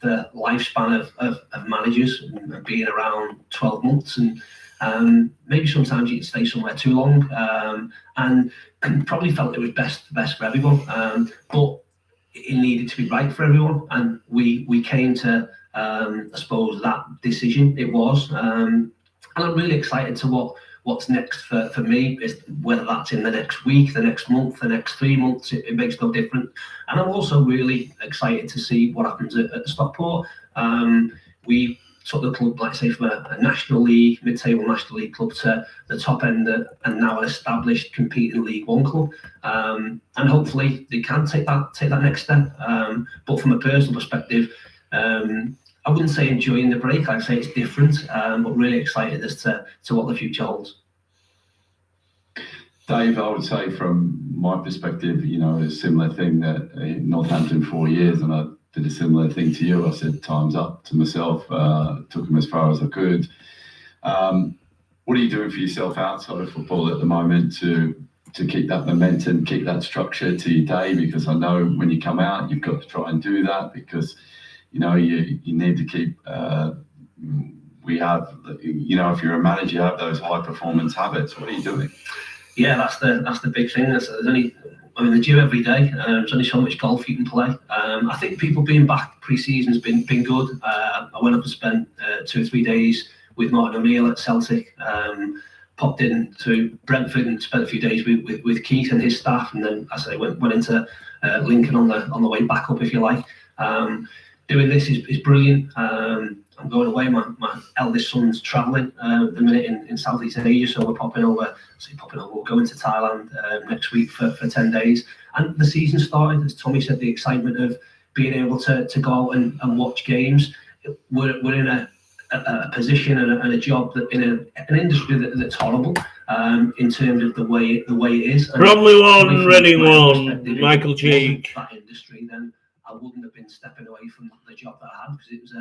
the lifespan of managers and being around 12 months, and maybe sometimes you can stay somewhere too long, and probably felt it was best for everyone, but it needed to be right for everyone, and we came to I suppose that decision. It was, and I'm really excited to what's next for me, is whether that's in the next week, the next month, the next 3 months, it makes no difference. And I'm also really excited to see what happens at Stockport. We took the club, like I say, from a National League, mid-table National League club to the top end and now an established competing League One club. And hopefully they can take that next step. But from a personal perspective, I wouldn't say enjoying the break. I'd say it's different, but really excited as to what the future holds. Dave, I would say from my perspective, you know, a similar thing that in Northampton 4 years, and I did a similar thing to you. I said time's up to myself, took them as far as I could. What are you doing for yourself outside of football at the moment to keep that momentum, keep that structure to your day? Because I know when you come out, you've got to try and do that because, you know, you need to keep, we have, you know, if you're a manager, you have those high performance habits. What are you doing? Yeah, that's the big thing. There's only, I'm in the gym every day. There's only so much golf you can play. I think people being back pre-season has been good. I went up and spent 2 or 3 days with Martin O'Neill at Celtic. Popped in to Brentford and spent a few days with Keith and his staff, and then as I say went into Lincoln on the way back up, if you like. Doing this is brilliant. I'm going away. My eldest son's travelling at the minute in Southeast Asia, so we're popping over. We're going to Thailand next week for 10 days. And the season started, as Tommy said, the excitement of being able to go out and watch games. We're in a position and a job that in an industry that's horrible in terms of the way it is. Bromley 1, Reading 1, Michael Cheek. That industry, then I wouldn't have been stepping away from the job that I had because it was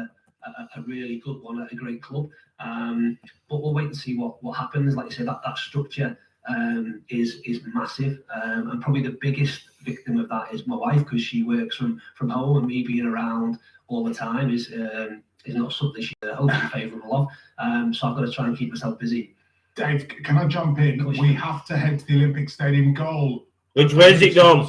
a really good one at a great club. But we'll wait and see what happens. Like I say, that structure is massive, and probably the biggest victim of that is my wife because she works from home, and me being around all the time is not something she's hopefully favourable of. So I've got to try and keep myself busy. Dave, can I jump in? We have to head to the Olympic Stadium. Goal. Which way's it gone?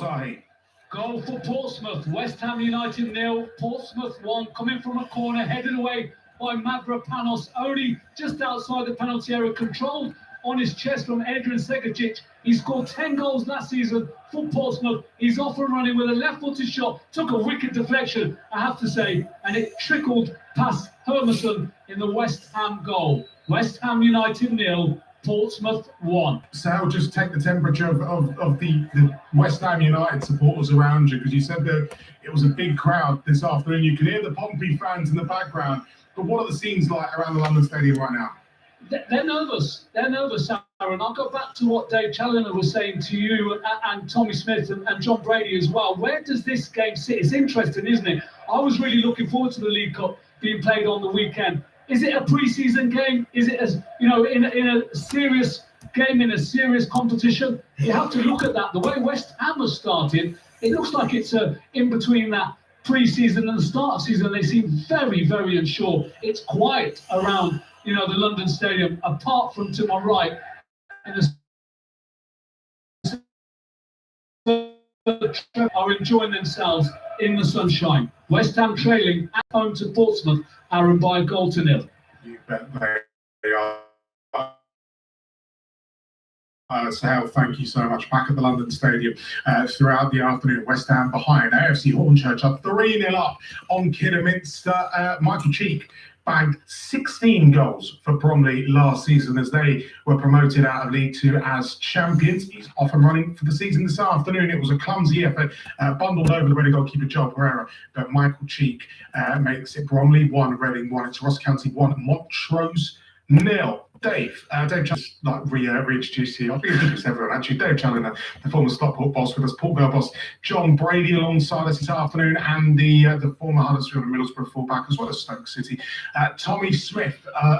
Goal for Portsmouth. West Ham United 0, Portsmouth 1. Coming from a corner, headed away by Mavropanos, only just outside the penalty area, controlled on his chest from Adrian Segacic. He scored 10 goals last season for Portsmouth. He's off and running with a left-footed shot. Took a wicked deflection, I have to say, and it trickled past Hermanson in the West Ham goal. West Ham United 0, Portsmouth 1. Sal, just take the temperature of the West Ham United supporters around you, because you said that it was a big crowd this afternoon. You can hear the Pompey fans in the background. But what are the scenes like around the London Stadium right now? They're nervous. They're nervous, Aaron. I'll go back to what Dave Challoner was saying to you and Tommy Smith and John Brady as well. Where does this game sit? It's interesting, isn't it? I was really looking forward to the League Cup being played on the weekend. Is it a pre-season game? Is it as in a serious game, in a serious competition? You have to look at that. The way West Ham has started, it looks like it's in between that pre-season and the start of season. They seem very, very unsure. It's quiet around the London Stadium, apart from to my right are enjoying themselves in the sunshine. West Ham trailing at home to Portsmouth, Aaron, by a goal to 0. You bet they are. Sal, thank you so much. Back at the London Stadium throughout the afternoon. West Ham behind. AFC Hornchurch up 3-0 up on Kidderminster. Michael Cheek bagged 16 goals for Bromley last season as they were promoted out of League Two as champions. He's off and running for the season this afternoon. It was a clumsy effort, bundled over the Reading goalkeeper Joel Pereira, but Michael Cheek makes it Bromley 1, Reading 1. It's Ross County 1, Montrose 0. Dave Challoner, reintroduced you. I'll reintroduce everyone actually. Dave Challoner, the former Stockport boss with us, Port Vale boss John Brady alongside us this afternoon, and the former Huddersfield and Middlesbrough fullback as well as Stoke City, Tommy Smith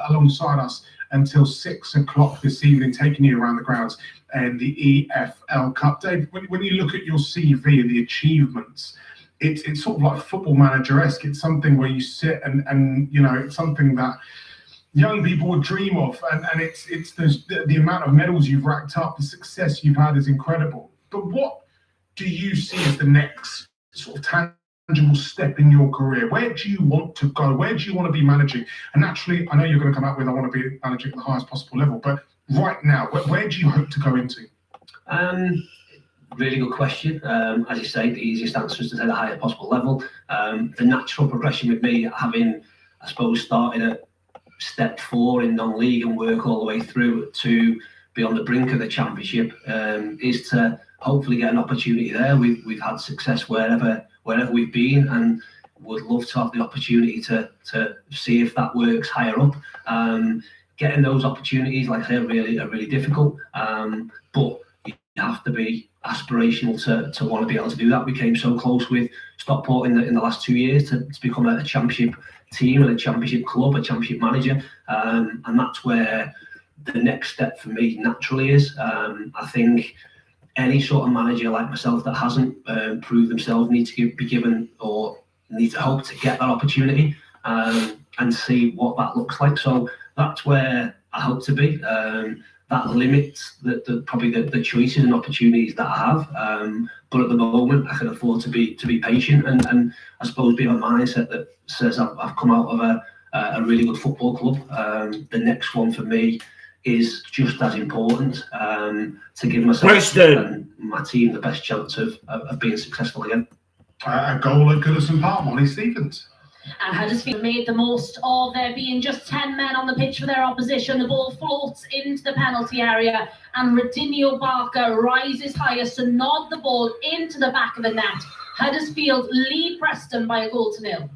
alongside us until 6 o'clock this evening, taking you around the grounds in the EFL Cup. Dave, when you look at your CV and the achievements, it's sort of like Football Manager-esque. It's something where you sit and it's something that young people would dream of, and it's the amount of medals you've racked up, the success you've had is incredible. But what do you see as the next sort of tangible step in your career? Where do you want to go? Where do you want to be managing? And naturally, I know you're going to come out with I want to be managing at the highest possible level, but right now, where do you hope to go into? Really good question. As you say, the easiest answer is to say the highest possible level. The natural progression with me, having I suppose, starting at step 4 in non-league and work all the way through to be on the brink of the championship, is to hopefully get an opportunity there. We've had success wherever we've been, and would love to have the opportunity to see if that works higher up. Getting those opportunities, like I say, are really difficult, but you have to be aspirational to want to be able to do that. We came so close with Stockport in the last 2 years to become a championship team and a championship club, a championship manager, and that's where the next step for me naturally is. I think any sort of manager like myself that hasn't proved themselves need to be given, or need to hope to get that opportunity, and see what that looks like. So that's where I hope to be. That limits probably the choices and opportunities that I have. But at the moment, I can afford to be patient, and I suppose be of a mindset that says I've come out of a really good football club. The next one for me is just as important, to give myself and my team the best chance of being successful again. A goal at Goodison Park, Molly Stevens. And Huddersfield made the most of there being just 10 men on the pitch for their opposition. The ball floats into the penalty area, and Radinho Barker rises highest to nod the ball into the back of the net. Huddersfield lead Preston by 1-0.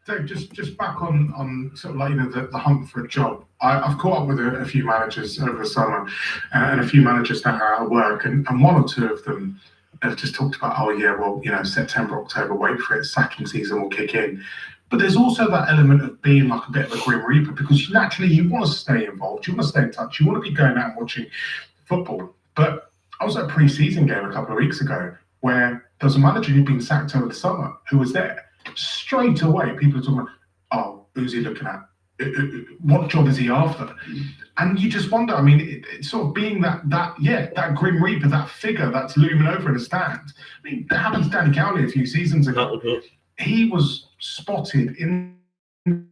Dave, just back on sort of like, you know, the hunt for a job. I've caught up with a few managers over the summer, and a few managers that are at work, and one or two of them have just talked about, oh yeah, well, you know, September, October, wait for it, sacking season will kick in. But there's also that element of being like a bit of a grim reaper, because naturally you want to stay involved, you want to stay in touch, you want to be going out and watching football. But I was at a pre-season game a couple of weeks ago where there was a manager who'd been sacked over the summer who was there. Straight away, people are talking about, oh, who's he looking at? What job is he after? And you just wonder, I mean, it's sort of being that grim reaper, that figure that's looming over in the stand. I mean, that happened to Danny Cowley a few seasons ago. He was spotted in the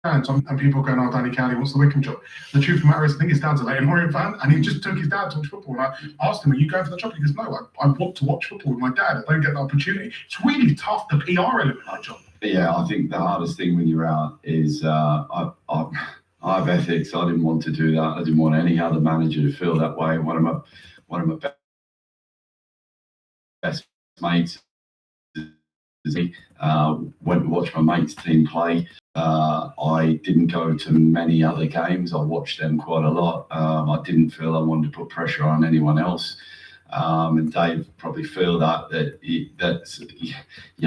stands, and people going, oh, Danny Cowley wants the Wickham job. The truth of the matter is, I think his dad's a Leyton Orient fan, and he just took his dad to watch football. And I asked him, are you going for the job? He goes, no, I want to watch football with my dad. I don't get the opportunity. It's really tough, the PR element of that job. Yeah, I think the hardest thing when you're out is I have ethics. I didn't want to do that. I didn't want any other manager to feel that way. One of my best mates went to watch my mate's team play. I didn't go to many other games. I watched them quite a lot. I didn't feel I wanted to put pressure on anyone else. And Dave probably feel that you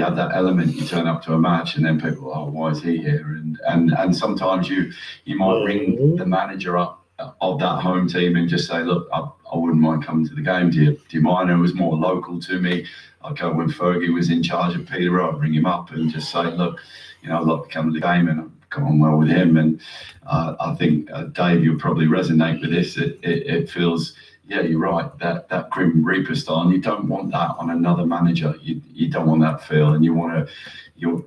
have that element. You turn up to a match, and then people, oh, why is he here? And sometimes you might ring the manager up of that home team and just say, look, I wouldn't mind coming to the game. Do you mind? It was more local to me. I'd go when Fergie was in charge of Peterborough, I'd ring him up and just say, look, you know, I'd like to come to the game, and I've come on well with him. And I think Dave, you'll probably resonate with this. It feels, yeah, you're right. That grim reaper style, and you don't want that on another manager. You don't want that feel, and you want to.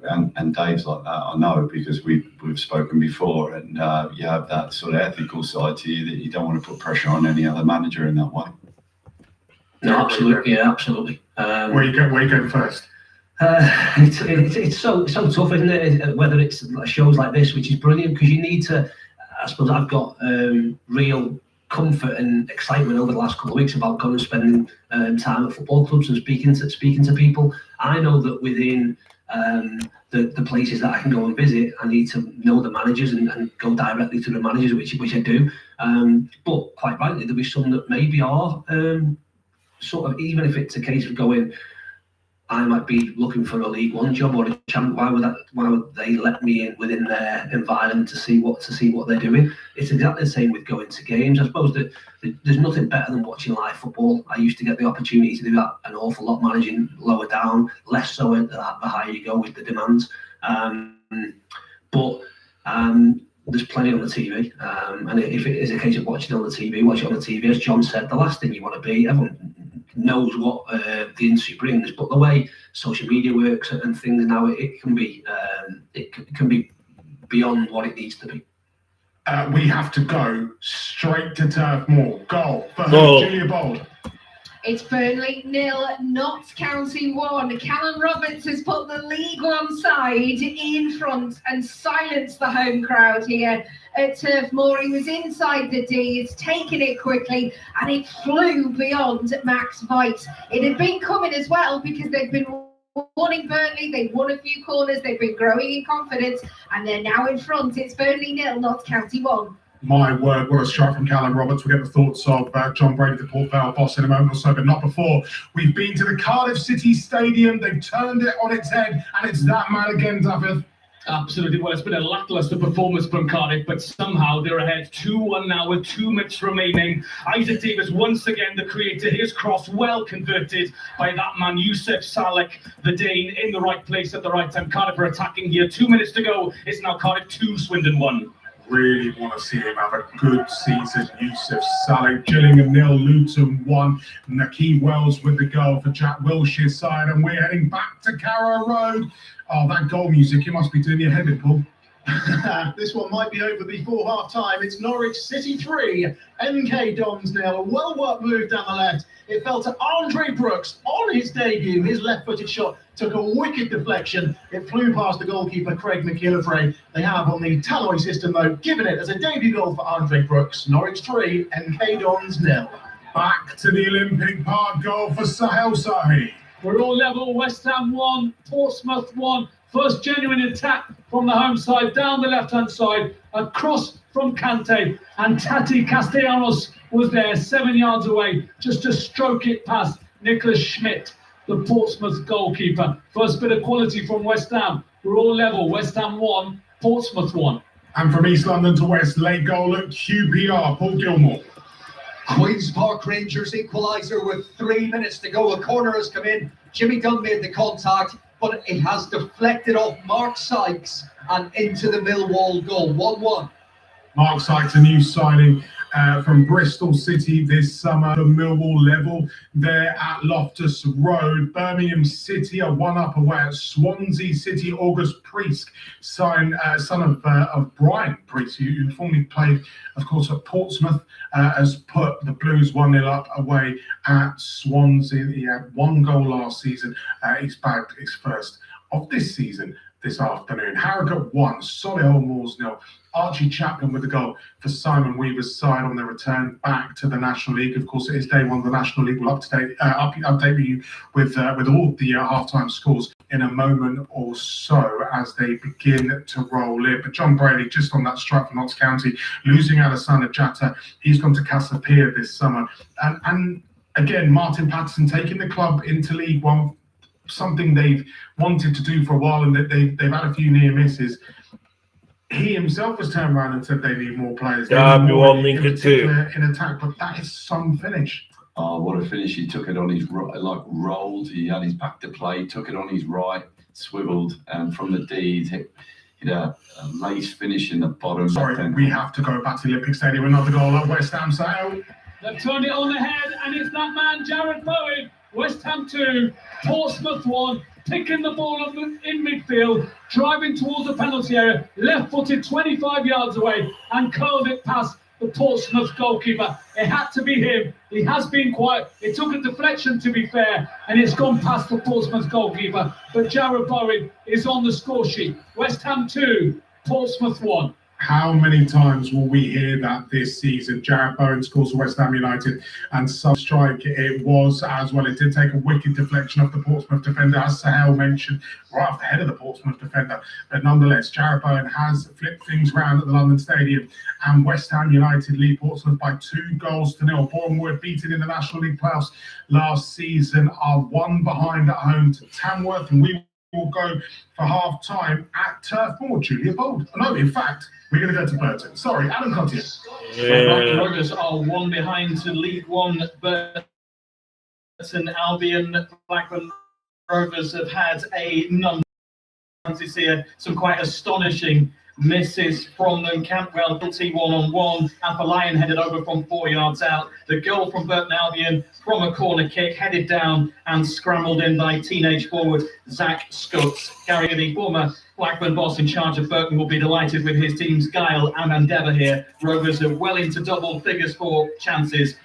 And Dave's like that, I know, because we've spoken before, and you have that sort of ethical side to you that you don't want to put pressure on any other manager in that way. No, absolutely, yeah, absolutely. Where you going first? It's so tough, isn't it? Whether it's shows like this, which is brilliant, because you need to. I suppose I've got real comfort and excitement over the last couple of weeks about going and spending time at football clubs and speaking to people. I know that within the places that I can go and visit, I need to know the managers and go directly to the managers, which I do. But quite rightly, there'll be some that maybe are sort of, even if it's a case of going, I might be looking for a League One job or a champ. Why would they let me in within their environment to see what they're doing? It's exactly the same with going to games. I suppose that there's nothing better than watching live football. I used to get the opportunity to do that an awful lot, managing lower down, less so the higher you go with the demands. But there's plenty on the TV, and if it is a case of watching on the TV, watch it on the TV. As John said, the last thing you want to be, everyone knows what the industry brings, but the way social media works and things now, it can be beyond what it needs to be. We have to go straight to Turf Moor. Goal for Goal. Julia Bold. It's Burnley 0, Notts County 1. Callum Roberts has put the League One side in front and silenced the home crowd here at Turf Moor. He was inside the D, it's taken it quickly, and it flew beyond Max Veit. It had been coming as well because they've been warning Burnley, they've won a few corners, they've been growing in confidence, and they're now in front. It's Burnley 0, Notts County 1. My word, what a strike from Callum Roberts. We'll get the thoughts of John Brady, the Port Vale boss, in a moment or so, but not before. We've been to the Cardiff City Stadium. They've turned it on its head, and it's that man again, David. Absolutely. Well, it's been a lackluster performance from Cardiff, but somehow they're ahead 2-1 now with 2 minutes remaining. Isaac Davis, once again, the creator. His cross well converted by that man, Youssef Salek, the Dane, in the right place at the right time. Cardiff are attacking here. 2 minutes to go. It's now Cardiff 2, Swindon 1. Really want to see him have a good season. Youssef Salek, Gillingham 0, Luton 1. Nakeem Wells with the goal for Jack Wilshire's side, and we're heading back to Carrow Road. Oh, that goal music, you must be doing your head in, Paul. This one might be over before half time. It's Norwich City 3, MK Dons 0. A well-worked move down the left. It fell to Andre Brooks on his debut. His left-footed shot took a wicked deflection. It flew past the goalkeeper, Craig McIllivray. They have on the Talloy system, though, given it as a debut goal for Andre Brooks. Norwich 3, MK Dons 0. Back to the Olympic Park goal for Sahel Sahi. We're all level. West Ham 1, Portsmouth 1. First genuine attack from the home side, down the left-hand side, a cross from Kante, and Tati Castellanos was there 7 yards away, just to stroke it past Nicholas Schmidt, the Portsmouth goalkeeper. First bit of quality from West Ham. We're all level. West Ham 1, Portsmouth 1. And from East London to West, late goal at QPR, Paul Gilmore. Queen's Park Rangers equaliser with 3 minutes to go. A corner has come in. Jimmy Dunn made the contact, but it has deflected off Mark Sykes and into the Millwall goal. 1-1. Mark Sykes, a new signing from Bristol City this summer. The Millwall level there at Loftus Road. Birmingham City are 1-up away at Swansea City. August Priest, son of Brian Priest, who formerly played, of course, at Portsmouth, has put the Blues 1-0 up away at Swansea. He had 1 goal last season. He's bagged his first of this season this afternoon. Harrogate 1, Solihull Moors 0. Archie Chaplin with the goal for Simon Weaver's side on their return back to the National League. Of course, it is day 1 of the National League. We'll update you with all the half-time scores in a moment or so as they begin to roll in. But John Brady, just on that strike for Notts County, losing Alassane Jatta, he's gone to Casapia this summer. And again, Martin Patterson taking the club into League One, something they've wanted to do for a while, and that they've had a few near misses. He himself has turned around and said they need more players. They need more, in particular in attack, but that is some finish. Oh, what a finish. He took it on his right, like rolled. He had his back to play, took it on his right, swiveled, and from the D, he hit a lace finish in the bottom. Sorry, we have to go back to the Olympic Stadium. Another goal at West Ham Sale. They've turned it on the head, and it's that man, Jared Bowen. West Ham 2, Portsmouth 1. Picking the ball up in midfield, driving towards the penalty area, left-footed 25 yards away, and curled it past the Portsmouth goalkeeper. It had to be him. He has been quiet. It took a deflection, to be fair, and it's gone past the Portsmouth goalkeeper. But Jared Bowen is on the score sheet. West Ham 2, Portsmouth 1. How many times will we hear that this season? Jared Bowen scores for West Ham United, and some strike it was as well. It did take a wicked deflection off the Portsmouth defender, as Sahel mentioned, right off the head of the Portsmouth defender. But nonetheless, Jared Bowen has flipped things round at the London Stadium, and West Ham United lead Portsmouth by 2-0. Bournemouth, beaten in the National League playoffs last season, are 1 behind at home to Tamworth, and we will go for half-time at Turf Moor. Julia Bold. No, in fact, we're going to go to Burton. Sorry, Adam Cottier. Blackburn Rovers are 1 behind to League One. Burton Albion. Blackburn Rovers have had a number this year, some quite astonishing misses from them. Cantwell guilty 1-on-1. Appolion headed over from 4 yards out. The goal from Burton Albion from a corner kick, headed down and scrambled in by teenage forward Zach Scutts. Gary, the former Blackburn boss in charge of Burton, will be delighted with his team's guile and endeavour here. Rovers are well into double figures for chances.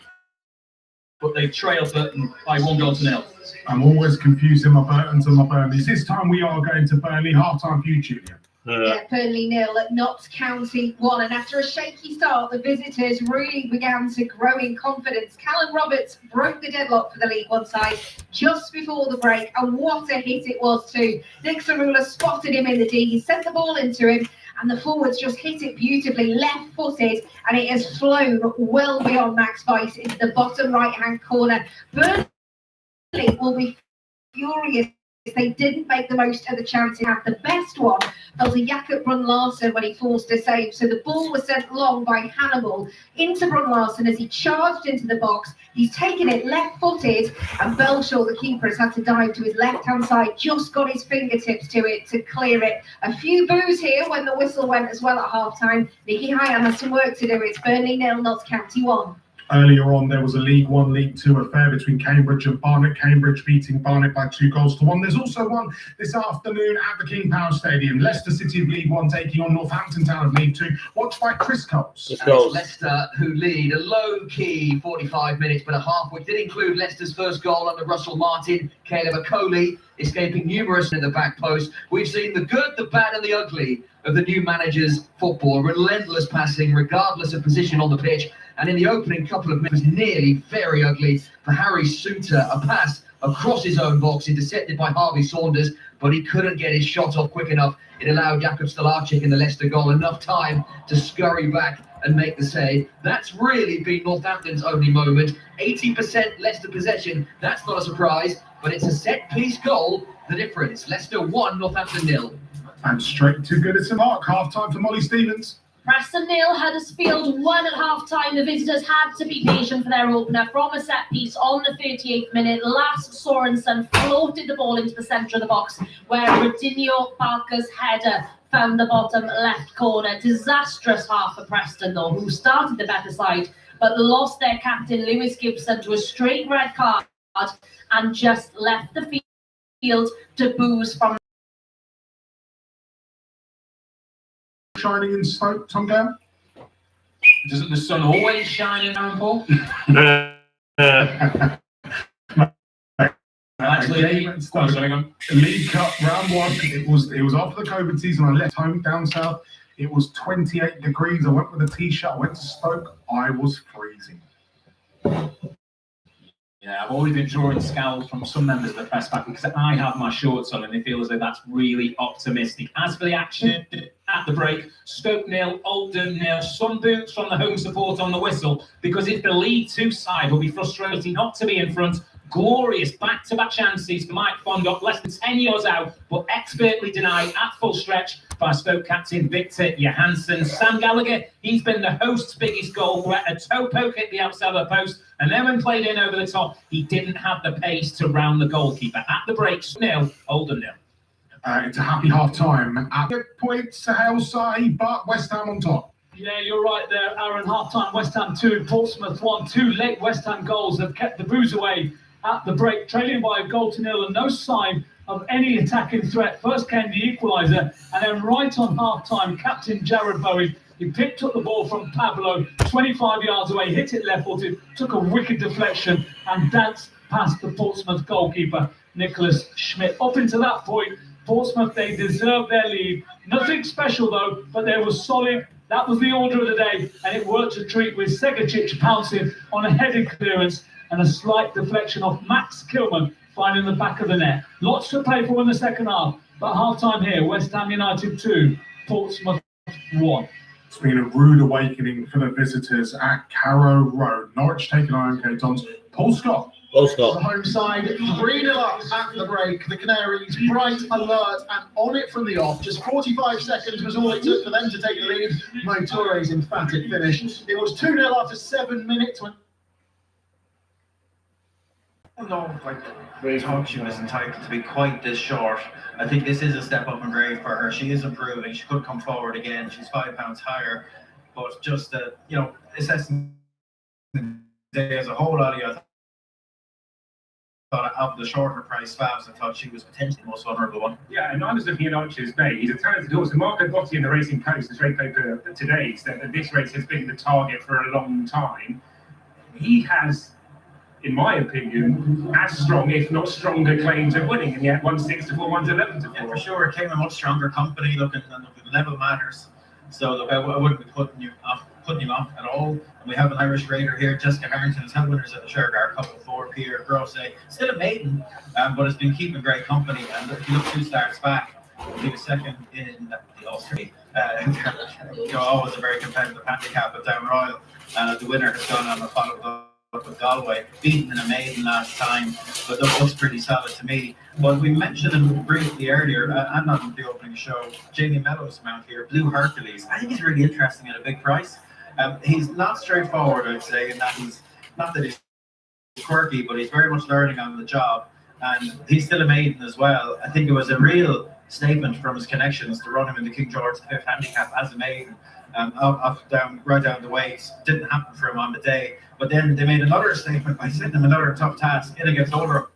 but they've trailed Burton by 1-0. I'm always confusing my Burtons and my Burnleys. This time we are going to Burnley. Half-time for you, Julia. Yeah, Burnley 0 at Notts County 1. And after a shaky start, the visitors really began to grow in confidence. Callum Roberts broke the deadlock for the League One side just before the break. And what a hit it was too. Nick Cerula spotted him in the D. He sent the ball into him. And the forwards just hit it beautifully, left-footed. And it has flown well beyond Max Weiss into the bottom right-hand corner. Burnley will be furious. They didn't make the most of the chance. They had the best one fell to Jakob Brun-Larsen when he forced a save. So the ball was sent long by Hannibal into Brun-Larsen as he charged into the box. He's taken it left-footed, and Belshaw, the keeper, has had to dive to his left-hand side. Just got his fingertips to it to clear it. A few boos here when the whistle went as well at half-time. Nicky Hyan has some work to do. It's Burnley 0, Notts County 1. Earlier on, there was a League One, League Two affair between Cambridge and Barnet. Cambridge beating Barnet by 2-1. There's also one this afternoon at the King Power Stadium. Leicester City of League One taking on Northampton Town of League Two, watched by Chris Coles. It's Leicester who lead a low-key 45 minutes, but a half, which did include Leicester's first goal under Russell Martin. Caleb Okoli escaping numerous in the back post. We've seen the good, the bad and the ugly of the new manager's football. Relentless passing, regardless of position on the pitch. And in the opening couple of minutes, nearly very ugly for Harry Suter. A pass across his own box, intercepted by Harvey Saunders, but he couldn't get his shot off quick enough. It allowed Jakub Stolarczyk in the Leicester goal enough time to scurry back and make the save. That's really been Northampton's only moment. 80% Leicester possession, that's not a surprise, but it's a set-piece goal, the difference. Leicester 1, Northampton 0. And straight to Goodison Park, half-time for Molly Stevens. Preston 0, Huddersfield 1 at half-time. The visitors had to be patient for their opener from a set-piece on the 38th minute. Lasse Sorensen floated the ball into the centre of the box where Rodinho Barker's header found the bottom left corner. Disastrous half for Preston, though, who started the better side, but lost their captain, Lewis Gibson, to a straight red card and just left the field to boos from shining in Stoke, Tom Gale? Doesn't the sun always shine in Aaron Paul? Actually, League Cup round 1. It was after the COVID season. I left home down south. It was 28 degrees. I went with a t-shirt. I went to Stoke. I was freezing. Yeah, I've always been drawing scowls from some members of the press back because I have my shorts on and they feel as though that's really optimistic. As for the action at the break, Stoke 0, Oldham 0, some boots from the home support on the whistle because if the League Two side will be frustrated not to be in front. Glorious back-to-back chances for Mike Fondop, less than 10 yards out, but expertly denied at full stretch by Stoke captain Victor Johansson. Sam Gallagher, he's been the host's biggest goal threat. A toe poke hit the outside of the post, and then when played in over the top, he didn't have the pace to round the goalkeeper. At the break, 0, Oldham 0. It's a happy half-time. At the point, Sahel Sahi, but West Ham on top. Yeah, you're right there, Aaron. Half-time, West Ham 2, Portsmouth 1. 2 late West Ham goals have kept the boos away at the break, trailing by 1-0 and no sign of any attacking threat. First came the equaliser, and then right on half-time, captain Jared Bowie, he picked up the ball from Pablo, 25 yards away, hit it left-footed, took a wicked deflection and danced past the Portsmouth goalkeeper, Nicholas Schmidt. Up until that point, Portsmouth, they deserved their lead. Nothing special though, but they were solid. That was the order of the day, and it worked a treat with Segacic pouncing on a heading clearance and a slight deflection off Max Kilman finding the back of the net. Lots to play for in the second half, but half-time here, West Ham United 2, Portsmouth 1. It's been a rude awakening for the visitors at Carrow Road. Norwich taking on MK Dons. Paul Scott. Paul Scott. The home side 3-0 up at the break. The Canaries bright, alert and on it from the off. Just 45 seconds was all it took for them to take the lead. Mo Touré's emphatic finish. It was 2-0 after 7 minutes when No, like Ray thought she was entitled to be quite this short. I think this is a step up in grade for her. She is improving. She could come forward again. She's 5 pounds higher, but just assessing the day as a whole, Ali, I thought of the shorter price Fabs, I thought she was potentially the most vulnerable one. Yeah, and I'm just looking at Archer's Bay. He's a talented horse. The Marco Botti in the Racing Post, the straight paper today, said that this race has been the target for a long time. He has in my opinion, as strong, if not stronger, claims of winning, and yet 1-6 to 4, 1-11 to 4. Yeah, for sure, it came a much stronger company. Looking, level matters. So look, I wouldn't be putting you off at all. And we have an Irish raider here, Jessica Harrington, is head winners at the Shergar Cup before. Peter Grosse, still a maiden, but has been keeping great company. And if you look 2 starts back, he was second in the Ulster. Always a very competitive handicap at Down Royal. The winner has gone on a follow up with Galway, beaten in a maiden last time, but that looks pretty solid to me. But we mentioned him briefly earlier, I'm not in the opening show, Jamie Mellows mount here, Blue Hercules. I think he's really interesting at a big price. He's not straightforward, I'd say, in that he's quirky, but he's very much learning on the job, and he's still a maiden as well. I think it was a real statement from his connections to run him in the King George V handicap as a maiden. Right down the weight. Didn't happen for him on the day, but then they made another statement by setting him another tough task in against Oldham.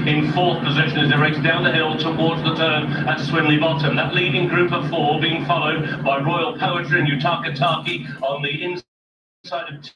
In 4th position as they race down the hill towards the turn at Swinley Bottom. That leading group of 4 being followed by Royal Poetry and Utaka Taki on the inside of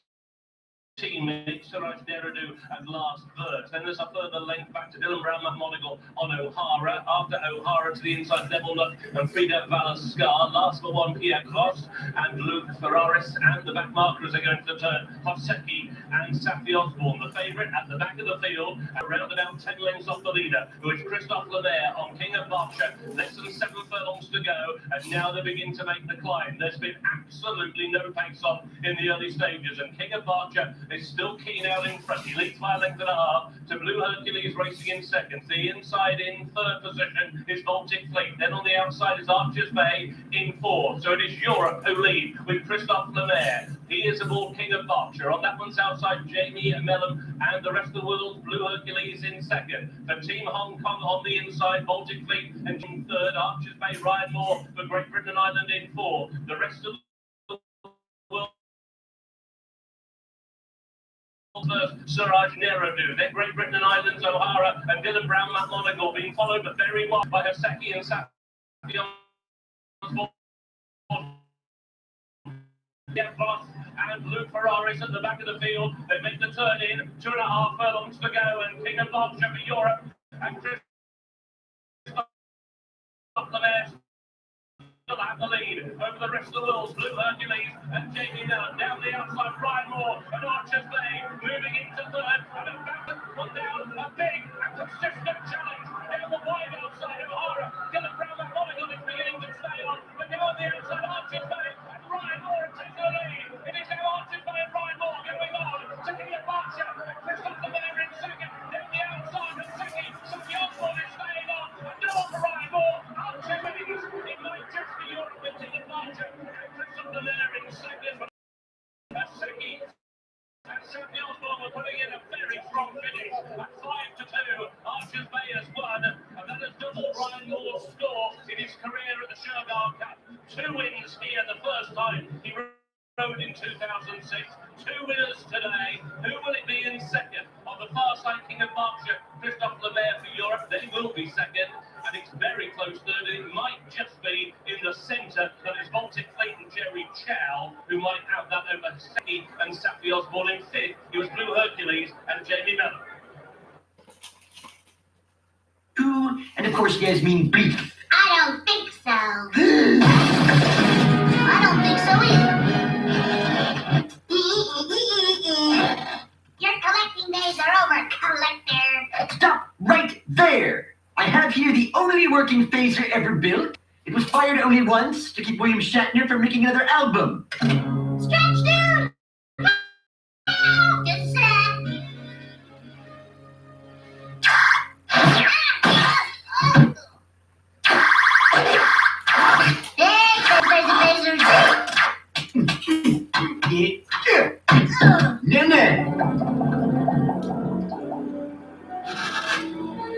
team Suraj Deradu and last verse. Then there's a further length back to Dylan Brown McMonigal on O'Hara. After O'Hara to the inside Level Nut and Frida Valascar. Last for 1 Pierre Cross and Luke Ferraris, and the back markers are going to the turn. Hoseki and Safi Osborne, the favourite at the back of the field, around about 10 lengths off the leader, who is Christophe Lemaire on King of Berkshire. Less than 7 furlongs to go, and now they begin to make the climb. There's been absolutely no pace off in the early stages, and King of Berkshire is still keen out in front. He leads by a length and a half to Blue Hercules racing in 2nd. The inside in 3rd position is Baltic Fleet. Then on the outside is Archers Bay in 4th. So it is Europe who lead with Christophe Lemaire. He is aboard King of Berkshire. On that one's outside Jamie Mellon, and the rest of the world Blue Hercules in 2nd. For Team Hong Kong on the inside, Baltic Fleet, and in 3rd, Archers Bay, Ryan Moore for Great Britain and Ireland in 4th. The rest of the world first, Suraj Neradu, then Great Britain and Ireland's O'Hara and Dylan Brown McMonigal being followed but very wide by Hoseki and Safi Cross and Luke Ferraris at the back of the field. They make the turn in, 2.5 furlongs to go, and King of Berkshire for Europe and Christophe Lemaire still have the lead over the rest of the world. Blue Hercules and Jamie Mellon down the outside. Ryan Moore and Archers Bay moving into 3rd, and about to put down a big and consistent challenge down the wide outside of O'Hara. Dylan Brown McMonigal is beginning to stay on, but now on the outside Archers Bay and Ryan Moore takes the lead. It is now Archers Bay and Ryan Moore going on, taking a Berkshire. Christophe Lemaire in 2nd, down the outside of Safi Osborne is staying on, and no one for Ryan Moore. Archers Bay, it might just be Europe with King of Berkshire and Christophe Lemaire in 2nd, but Hoseki and Safi Osborne were putting in a very strong finish at 5-2. Archers Bay has won, and that has doubled Ryan Moore's score in his career at the Shergar Cup. 2 wins here the first time he rode in 2006. 6. 2 winners today. Who will it be in second? On the far side, King of Berkshire, Christophe Lemaire for Europe. They will be second. And it's very close third, and it might just be in the centre that is Baltic Clayton Jerry Chow, who might have that over Seki and Safi Osborne in fifth. It was Blue Hercules and Jamie Mellor. Ooh, and of course Yasmin Beef. I don't think so. I don't think so either. Your collecting days are over, collector. Stop right there! I have here the only working phaser ever built. It was fired only once to keep William Shatner from making another album. Stretch, dude! Just sad.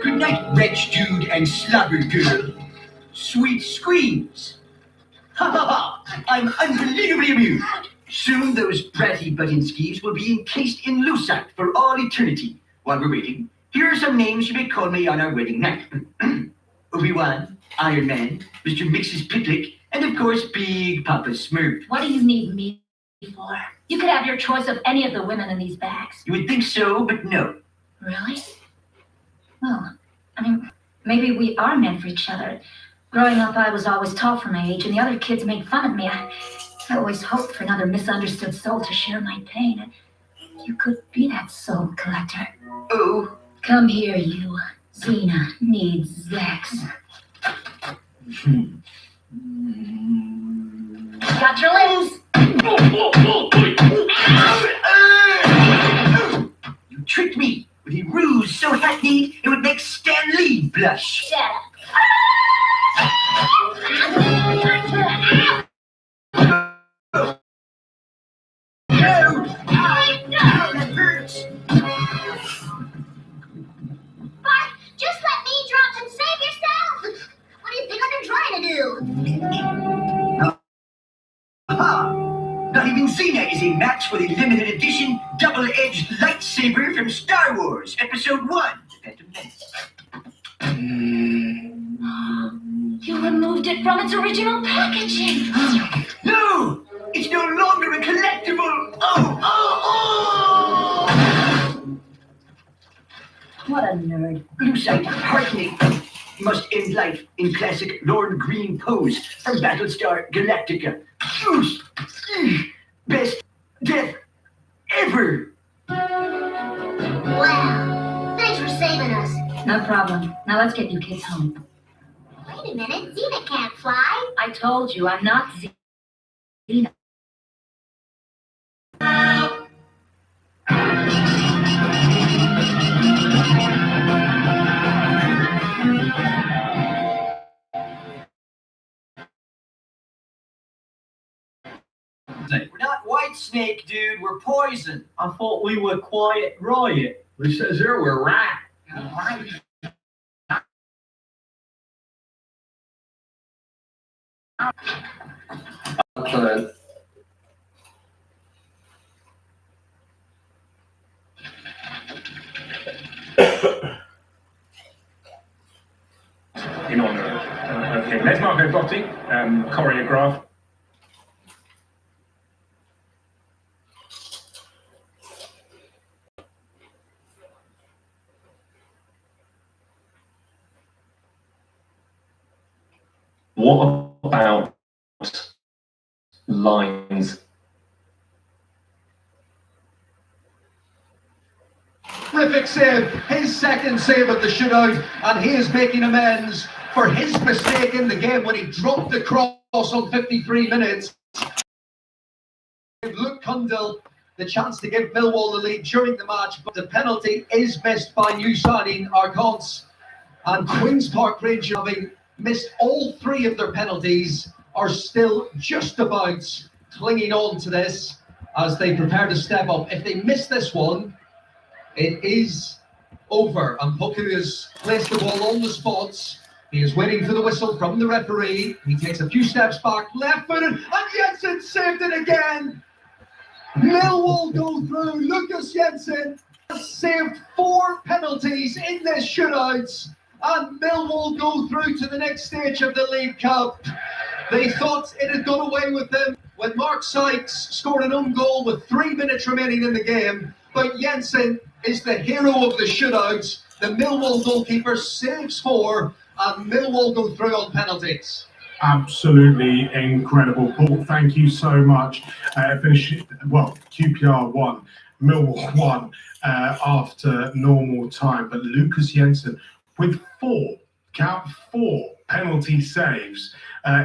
Good night, Wretch Dude and Slobber Girl. Sweet screams. Ha ha ha! I'm unbelievably amused. Soon those bratty Butinskis will be encased in lucite for all eternity. While we're waiting, here are some names you may call me on our wedding night. Obi-Wan, Iron Man, Mr. Mixes Pitlick, and of course Big Papa Smurf. What do you need me for? You could have your choice of any of the women in these bags. You would think so, but no. Really? Well, I mean, maybe we are meant for each other. Growing up, I was always tall for my age, and the other kids made fun of me. I always hoped for another misunderstood soul to share my pain. And you could be that soul, Collector. Oh. Come here, you. Xena needs Zex. Got your limbs. You tricked me with a ruse so hackneyed it would make Stan Lee blush. Shut up. No! That hurts! Bart, just let me drop and save yourself! What do you think I've been trying to do? Aha! Not even Xena is a match for the limited edition double-edged lightsaber from Star Wars Episode 1, The Phantom Menace. You removed it from its original packaging. No! It's no longer a collectible! Oh! What a nerd. Lucite heartening. Must end life in classic Lorne Green pose from Battlestar Galactica. Best death ever! Wow, thanks for saving us. No problem. Now let's get you kids home. Wait a minute, Xena can't fly. I told you, I'm not Xena. We're not White Snake, dude. We're Poison. I thought we were Quiet Riot. Who says here we're Rat? In honour of him. There's Marco Botti, choreograph. What about lines? Terrific save, his second save of the shootout, and he is making amends for his mistake in the game when he dropped the cross on 53 minutes. Luke Cundle the chance to give Millwall the lead during the match, but the penalty is missed by new signing Arconce, and Queen's Park Rangers, having missed all three of their penalties, are still just about clinging on to this as they prepare to step up. If they miss this one, it is over, and Poku has placed the ball on the spots. He is waiting for the whistle from the referee. He takes a few steps back, left-footed, and Jensen saved it again. Millwall go through. Lucas Jensen has saved 4 penalties in this shootout, and Millwall go through to the next stage of the League Cup. They thought it had gone away with them when Mark Sykes scored an own goal with 3 minutes remaining in the game, but Jensen is the hero of the shootout. The Millwall goalkeeper saves 4, and Millwall go through on penalties. Absolutely incredible, Paul. Thank you so much. QPR won, Millwall won after normal time, but Lucas Jensen with 4 penalty saves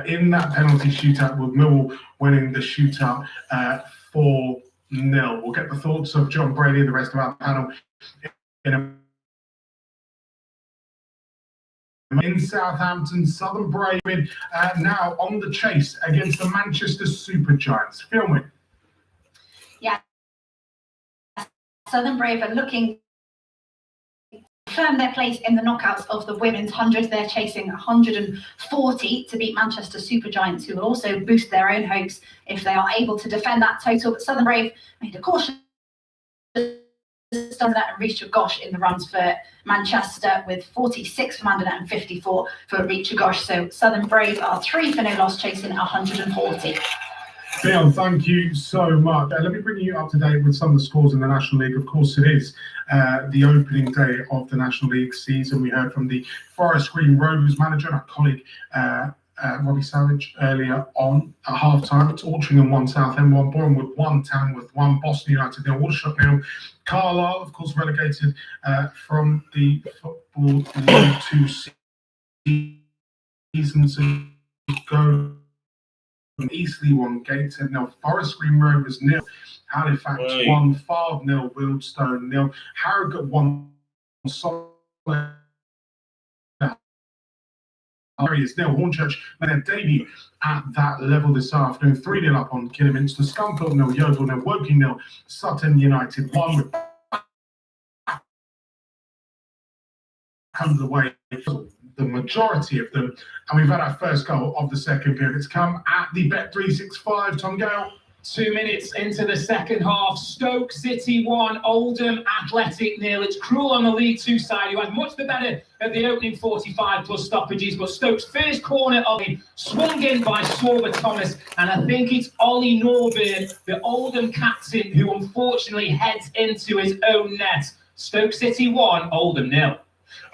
in that penalty shootout, with Millwall winning the shootout 4-0. We'll get the thoughts of John Brady and the rest of our panel in a in Southampton. Southern Brave now on the chase against the Manchester Supergiants. Filming. Yeah, Southern Brave are looking to firm their place in the knockouts of the women's 100. They're chasing 140 to beat Manchester Supergiants, who will also boost their own hopes if they are able to defend that total. But Southern Brave made a cautious start that and reached Gosh in the runs for Manchester, with 46 for Mandana and 54 for Reach Gosh. So Southern Brave are 3 for no loss, chasing 140. Leon, thank you so much. Let me bring you up to date with some of the scores in the National League. Of course, it is the opening day of the National League season. We heard from the Forest Green Rovers manager and our colleague Robbie Savage earlier on at half-time. It's Altrincham 1, Southend 1, Bournemouth 1, Tamworth 1, Boston United 0, Aldershot 0. Carlisle, of course, relegated from the Football League 2 seasons ago. Eastleigh 1, Gateshead 0, Forest Green Rovers 0, Halifax 1, Farb 0, Wildstone 0, Harrogate 1, Solid Areas 0, Hornchurch made their debut at that level this afternoon, 3-0 up on Kidderminster, Scunthorpe 0, Yeovil 0, Woking 0, Sutton United 1 with comes away the majority of them, and we've had our first goal of the second period. It's come at the Bet365. Tom Gale. 2 minutes into the second half, Stoke City 1, Oldham Athletic 0. It's cruel on the League 2 side, who had much the better at the opening 45 plus stoppages, but Stoke's first corner of it swung in by Swarber Thomas, and I think it's Ollie Norburn, the Oldham captain, who unfortunately heads into his own net. Stoke City 1, Oldham 0.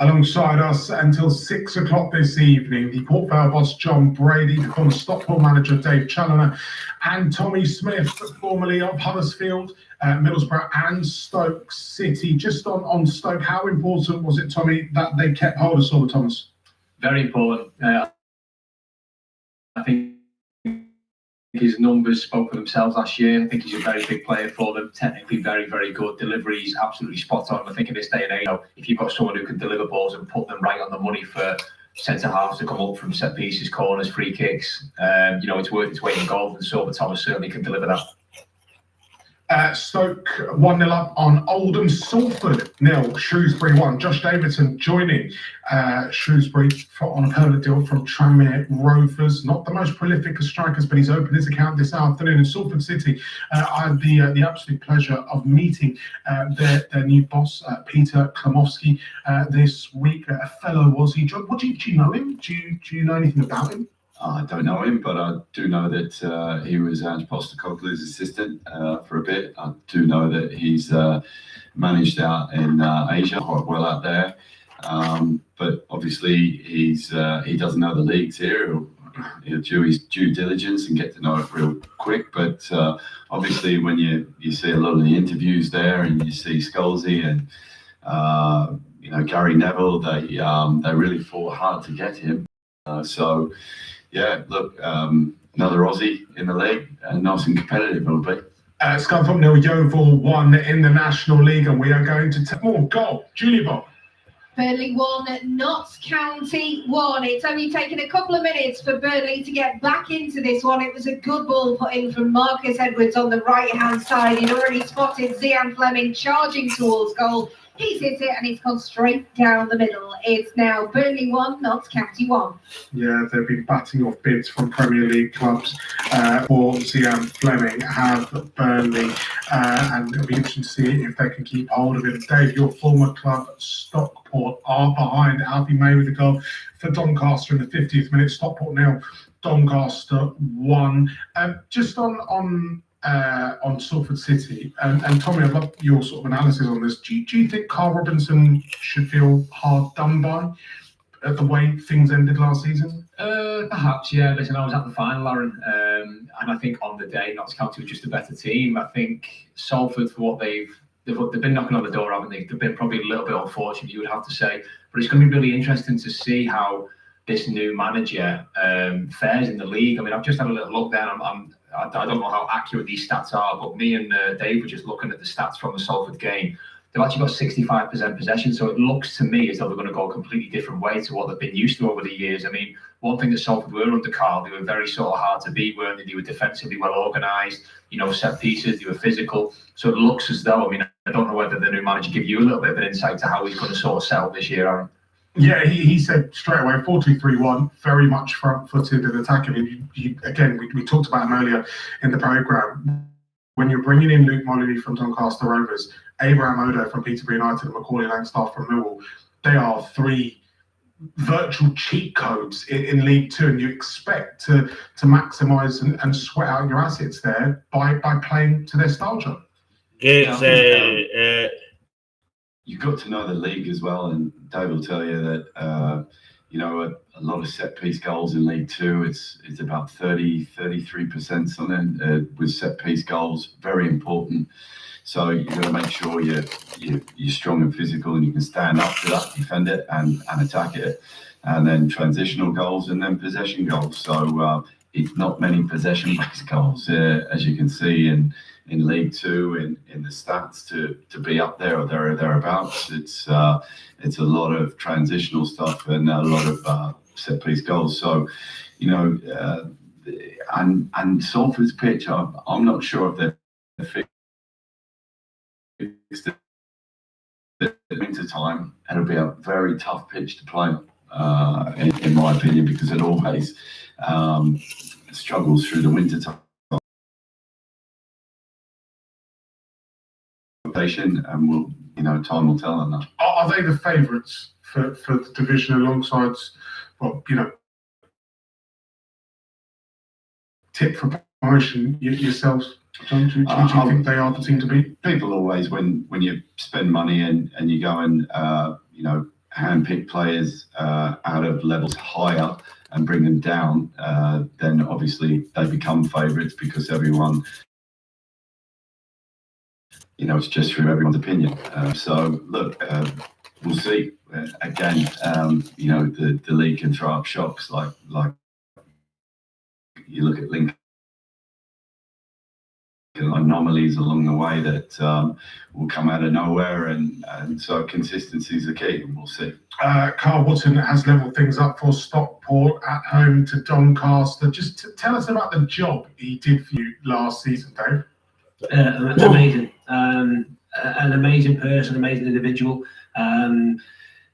Alongside us until 6 o'clock this evening, the Port Vale boss John Brady, the former Stockport manager Dave Challoner, and Tommy Smith, formerly of Huddersfield, Middlesbrough and Stoke City. Just on Stoke, how important was it, Tommy, that they kept hold of Swarber Thomas? Very important. I think his numbers spoke for themselves last year. I think he's a very big player for them. Technically very, very good. Delivery's absolutely spot on. I think in this day and age, if you've got someone who can deliver balls and put them right on the money for centre halves to come up from set pieces, corners, free kicks, it's worth its weight in gold, and Swarber Thomas certainly can deliver that. Stoke 1-0 up on Oldham, Salford 0, Shrewsbury 1. Josh Davidson joining Shrewsbury on a permanent deal from Tranmere Rovers. Not the most prolific of strikers, but he's opened his account this afternoon. In Salford City, I had the absolute pleasure of meeting their new boss, Peter Klimowski, this week. A fellow Aussie. John, do you know him? Do you know anything about him? I don't know him, but I do know that he was Ange Postecoglou's assistant for a bit. I do know that he's managed out in Asia quite well out there. But obviously he doesn't know the leagues here. He'll do his due diligence and get to know it real quick. But obviously when you see a lot of the interviews there and you see Scholesy and Gary Neville, they really fought hard to get him. Yeah, look, another Aussie in the league, and nice and competitive, it'll be. Scunthorpe 0, Yeovil 1 in the National League, and we are going to take more goal. Julie Bob. Burnley 1, Notts County 1. It's only taken a couple of minutes for Burnley to get back into this one. It was a good ball put in from Marcus Edwards on the right-hand side. He'd already spotted Zian Fleming charging towards goal. He's hit it and it's gone straight down the middle. It's now Burnley 1, Notts County 1. Yeah, they've been batting off bids from Premier League clubs for Zian Fleming, have Burnley, and it'll be interesting to see if they can keep hold of him. Dave, your former club, Stockport, are behind Alfie May with a goal for Doncaster in the 50th minute. Stockport 0, Doncaster 1. Just on Salford City, and Tommy, I'd love your sort of analysis on this. Do you think Carl Robinson should feel hard done by at the way things ended last season? Perhaps, yeah. Listen, I was at the final, Aaron, and I think on the day, Notts County was just a better team. I think Salford, for what they've been knocking on the door, haven't they? They've been probably a little bit unfortunate, you would have to say. But it's going to be really interesting to see how this new manager fares in the league. I mean, I've just had a little look there. I don't know how accurate these stats are, but me and Dave were just looking at the stats from the Salford game. They've actually got 65% possession, so it looks to me as though they're going to go a completely different way to what they've been used to over the years. I mean, one thing that Salford were under Carl, they were very sort of hard to beat, weren't they? They were defensively well organised, set pieces, they were physical. So it looks as though, I mean, I don't know whether the new manager give you a little bit of an insight to how he's going to sort of settle this year, Aaron. Yeah, he said straight away 4-2-3-1, very much front-footed and attacking. Again, we talked about him earlier in the programme. When you're bringing in Luke Molyneux from Doncaster Rovers, Abraham Odo from Peterborough United, and Macaulay Langstaff from Millwall, they are three virtual cheat codes in League Two, and you expect to maximise and sweat out your assets there by playing to their style, John. You've got to know the league as well, and Dave will tell you that a lot of set piece goals in League Two. It's about 33% something with set piece goals. Very important. So you've got to make sure you're strong and physical, and you can stand up to that, defend it, and attack it. And then transitional goals, and then possession goals. So it's not many possession-based goals, as you can see in League Two, in the stats to be up there or thereabouts. It's a lot of transitional stuff and a lot of set piece goals. So, and Salford's pitch, I'm not sure if they're fixed at winter time. It'll be a very tough pitch to play, in my opinion, because it always struggles through the winter time. And time will tell on that. Are they the favourites for the division alongside, tip for promotion yourselves? John, do you think they are the team to beat? People always, when you spend money and you go and handpick players out of levels higher and bring them down, then obviously they become favourites because everyone. It's just through everyone's opinion. So look, we'll see. Again, the league can throw up shocks like you look at Lincoln, anomalies along the way that will come out of nowhere, and so consistency is the key, and we'll see. Carl Wootton has levelled things up for Stockport at home to Doncaster. Just tell us about the job he did for you last season, Dave. Amazing. An amazing person, amazing individual.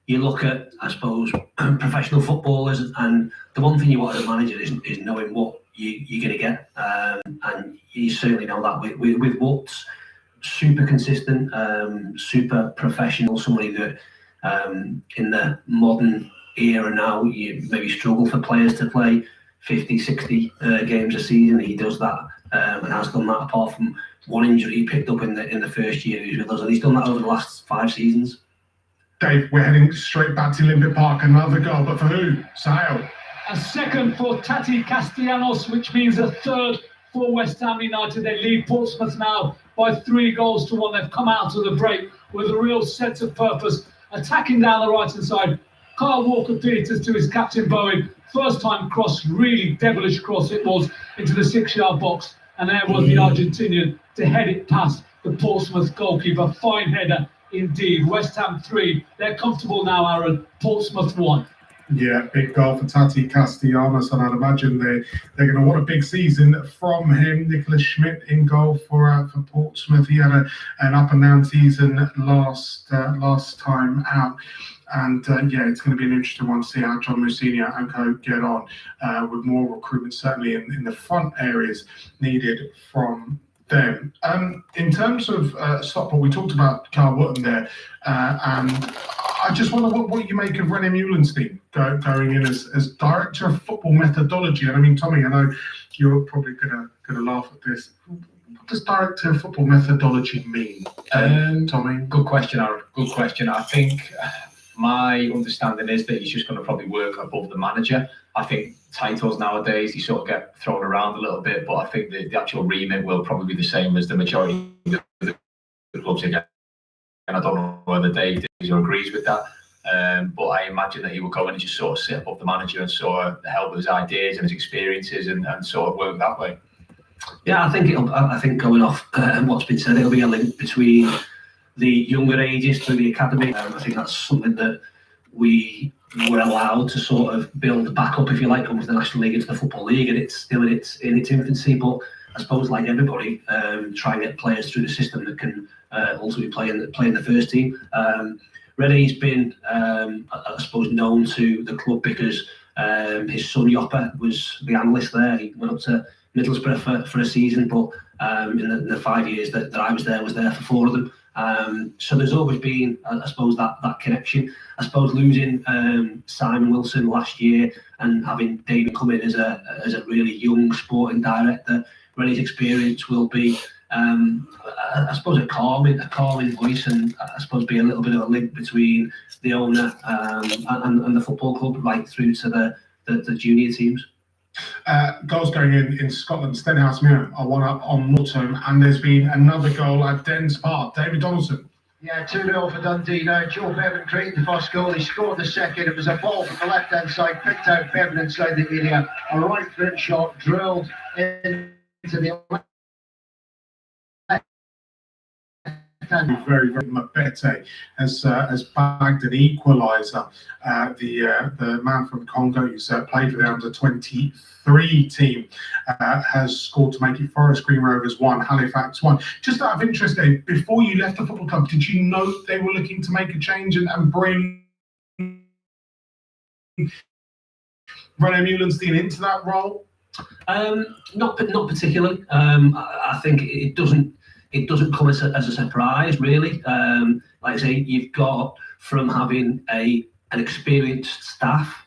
You look at, I suppose, professional footballers, and the one thing you want as a manager is knowing what you're going to get. And you certainly know that with Woods. Super consistent, super professional, somebody that in the modern era now, you maybe struggle for players to play 50, 60 games a season. He does that and has done that, apart from one injury he picked up in the first year he was with us, and he's done that over the last 5 seasons. Dave, we're heading straight back to Olympic Park. Another goal, but for who? Sale. A second for Tati Castellanos, which means a third for West Ham United. They lead Portsmouth now by 3-1. They've come out of the break with a real sense of purpose, attacking down the right-hand side. Kyle Walker-Peters to his captain Bowen. First time cross, really devilish cross it was, into the 6-yard box. And there was the Argentinian to head it past the Portsmouth goalkeeper. Fine header indeed. West Ham 3. They're comfortable now, Aaron. Portsmouth 1. Yeah, big goal for Tati Castellanos, and I'd imagine they're going to want a big season from him. Nicholas Schmidt in goal for Portsmouth. He had an up and down season last time out. And yeah, it's going to be an interesting one to see how John Mousinho and co get on with more recruitment, certainly in the front areas needed from them. In terms of Stockport, we talked about Carl Wootton there, and I just wonder what you make of René Meulenstein going in as Director of Football Methodology. And I mean, Tommy, I know you're probably gonna laugh at this. What does Director of Football Methodology mean, Tommy? Good question, Aaron. Good question. I think my understanding is that he's just going to probably work above the manager. I think titles nowadays, they sort of get thrown around a little bit, but I think the actual remit will probably be the same as the majority of the clubs again. And I don't know whether Dave agrees with that, but I imagine that he will go in and just sort of sit above the manager and sort of help with his ideas and his experiences and sort of work that way. Yeah, I think going off what's been said, it'll be a link between the younger ages through the academy. I think that's something that we were allowed to sort of build back up, if you like, come to the National League, into the Football League, and it's still in its infancy. But I suppose, like everybody, try and get players through the system that can ultimately play in the first team. René's been, I suppose, known to the club because his son Joppa was the analyst there. He went up to Middlesbrough for a season, but in the 5 years that I was there for 4 of them. So there's always been, I suppose, that connection. I suppose losing Simon Wilson last year and having David come in as a really young sporting director, René's experience will be, I suppose, a calming voice, and I suppose be a little bit of a link between the owner and the football club, right through to the junior teams. Goals going in Scotland. Stenhousemuir are one up on Morecambe, and there's been another goal at Dens Park. David Donaldson. Yeah, 2-0 for Dundee now. Joe Bevan created the first goal. He scored the second. It was a ball from the left-hand side, picked out Bevan inside the area. A right foot shot drilled into the very Mabete has bagged an equaliser. The man from Congo, who's played for the under-23 team, has scored to make it Forest Green Rovers 1, Halifax 1. Just out of interest, Dave, before you left the football club, did you know they were looking to make a change and bring René Meulenstein into that role? Not particularly. I think it doesn't come as a surprise, really. Like I say, you've got from having an experienced staff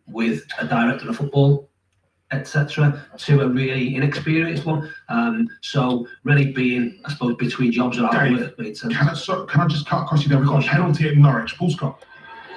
with a director of football, etc., to a really inexperienced one. So René being, I suppose, between jobs and out of made sense. Can I just cut across you there? We've got a penalty at Norwich. Paul Scott.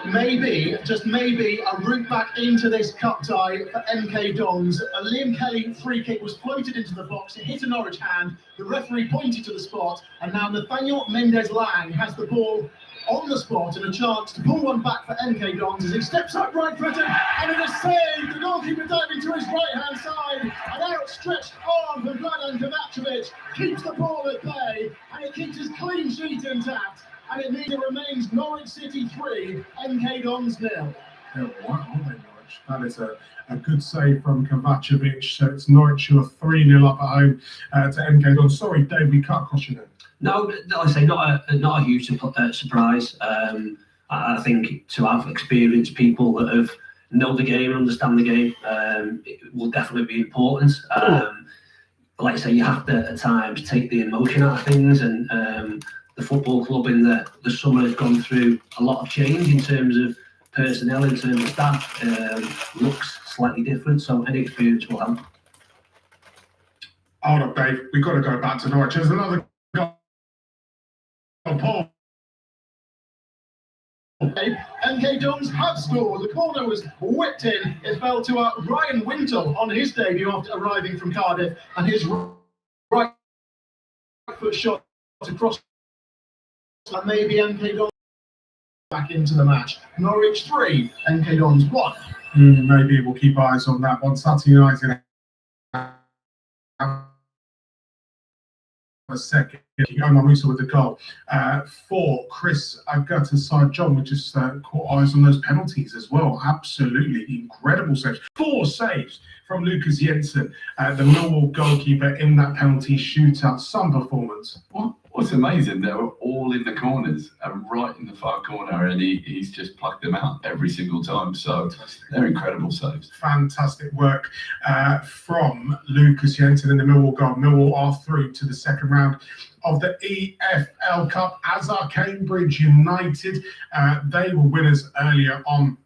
Maybe, just maybe, a route back into this cup tie for MK Dons. A Liam Kelly free kick was floated into the box. It hit a Norwich hand. The referee pointed to the spot, and now Nathaniel Mendez-Lang has the ball on the spot and a chance to pull one back for MK Dons as he steps up right-footed, and it is saved. The goalkeeper diving to his right-hand side. An outstretched arm from Vladan Kovacevic keeps the ball at bay, and it keeps his clean sheet intact. And it means it remains Norwich City 3, MK Dons 0. Yeah, why aren't they Norwich? That is a good save from Kovacevic. So it's Norwich who are 3-0 up at home to MK Dons. Sorry, Dave, we cut across you there. No, like I say, not a huge surprise. I think to have experienced people that have know the game and understand the game, it will definitely be important. Like I say, you have to at times take the emotion out of things, and the football club in the summer has gone through a lot of change in terms of personnel, in terms of staff. Looks slightly different, so any experience will help. Hold up, Dave. We've got to go back to Norwich. There's another goal. Paul. MK Dons have scored. The corner was whipped in. It fell to Ryan Wintle on his debut after arriving from Cardiff, and his right foot shot across. And maybe MK Dons back into the match. Norwich 3, MK Dons 1. Maybe we'll keep eyes on that one. Saturday United a second. Omar Musa with the goal. For Chris Aguta's side, John, we just caught eyes on those penalties as well. Absolutely incredible saves. 4 saves from Lucas Jensen, the Millwall goalkeeper in that penalty shootout. Some performance. What's amazing, they were all in the corners and right in the far corner, and he's just plucked them out every single time. So they're incredible saves. Fantastic work from Lucas Jensen in the Millwall goal. Millwall are through to the second round of the EFL Cup, as are Cambridge United. They were winners earlier on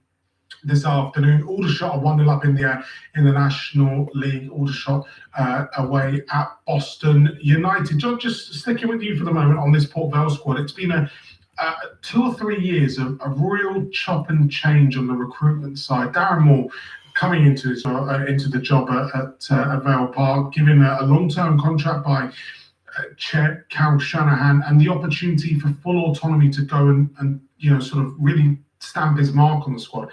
this afternoon. Aldershot are 1-0 up in the National League. Aldershot away at Boston United. John, just sticking with you for the moment on this Port Vale squad. It's been 2 or 3 years of real chop and change on the recruitment side. Darren Moore coming into the job at Vale Park, given a long-term contract by Chair Cal Shanahan, and the opportunity for full autonomy to go and sort of really stamp his mark on the squad.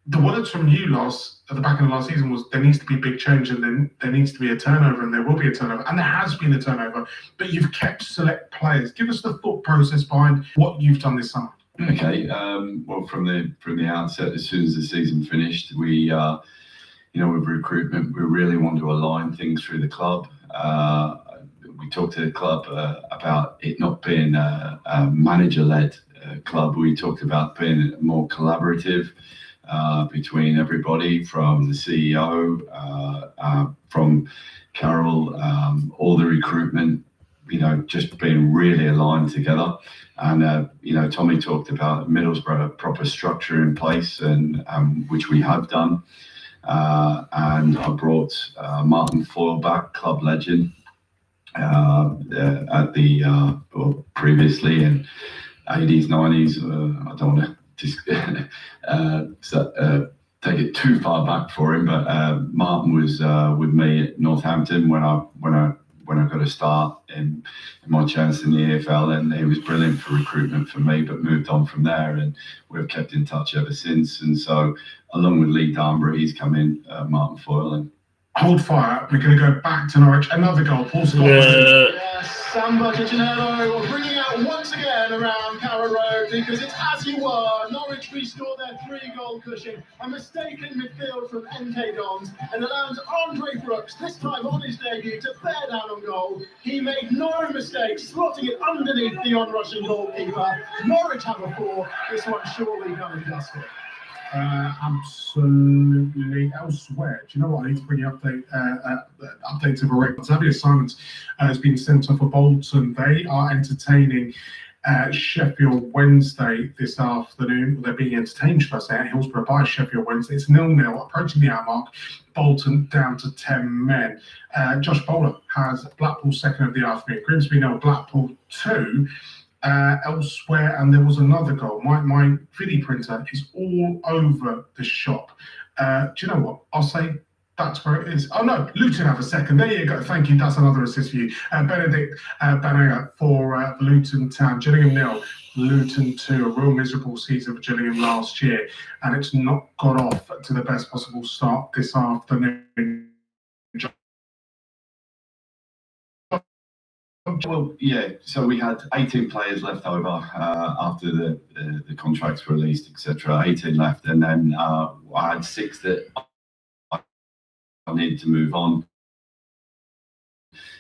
The words from you at the back end of last season was there needs to be a big change, and then there needs to be a turnover, and there will be a turnover, and there has been a turnover, but you've kept select players. Give us the thought process behind what you've done this summer. Okay, well, from the outset, as soon as the season finished, we, with recruitment, we really want to align things through the club. We talked to the club about it not being a manager-led club. We talked about being more collaborative between everybody, from the CEO, from Carol, all the recruitment, just being really aligned together. And, Tommy talked about Middlesbrough proper structure in place, and which we have done. And I brought Martin Foyle back, club legend, at the previously in 80s, 90s. I don't want to take it too far back for him, but Martin was with me at Northampton when I got a start in my chance in the EFL, and he was brilliant for recruitment for me, but moved on from there, and we've kept in touch ever since. And so, along with Lee Darnborough, he's come in, Martin Foyle, and hold fire. We're going to go back to Norwich. Another goal. Paul Scott. Yes, Samba Cicinello bringing out once again around Carrow Road, because it's as you were. Norwich restore their 3-goal cushion. A mistaken midfield from MK Dons, and allows Andre Brooks, this time on his debut, to bear down on goal. He made no mistakes, slotting it underneath the on-rushing goalkeeper. Norwich have a 4. This one surely done and dusted. Absolutely. Elsewhere, do you know what? I need to bring you updates of a record. Xavier Simons has been sent off for Bolton. They are entertaining Sheffield Wednesday this afternoon. They're being entertained, should I say, at Hillsborough by Sheffield Wednesday. It's 0-0, approaching the hour mark. Bolton down to 10 men. Josh Bowler has Blackpool second of the afternoon. Grimsby 0, Blackpool 2. Elsewhere, and there was another goal. My video printer is all over the shop. Do you know what? I'll say that's where it is. Oh no, Luton have a second. There you go. Thank you. That's another assist for you. Benedict Banega for Luton Town. Gillingham 0, Luton 2. A real miserable season for Gillingham last year, and it's not got off to the best possible start this afternoon. Well, yeah. So we had 18 players left over after the contracts were released, etc. 18 left, and then I had 6 that I needed to move on.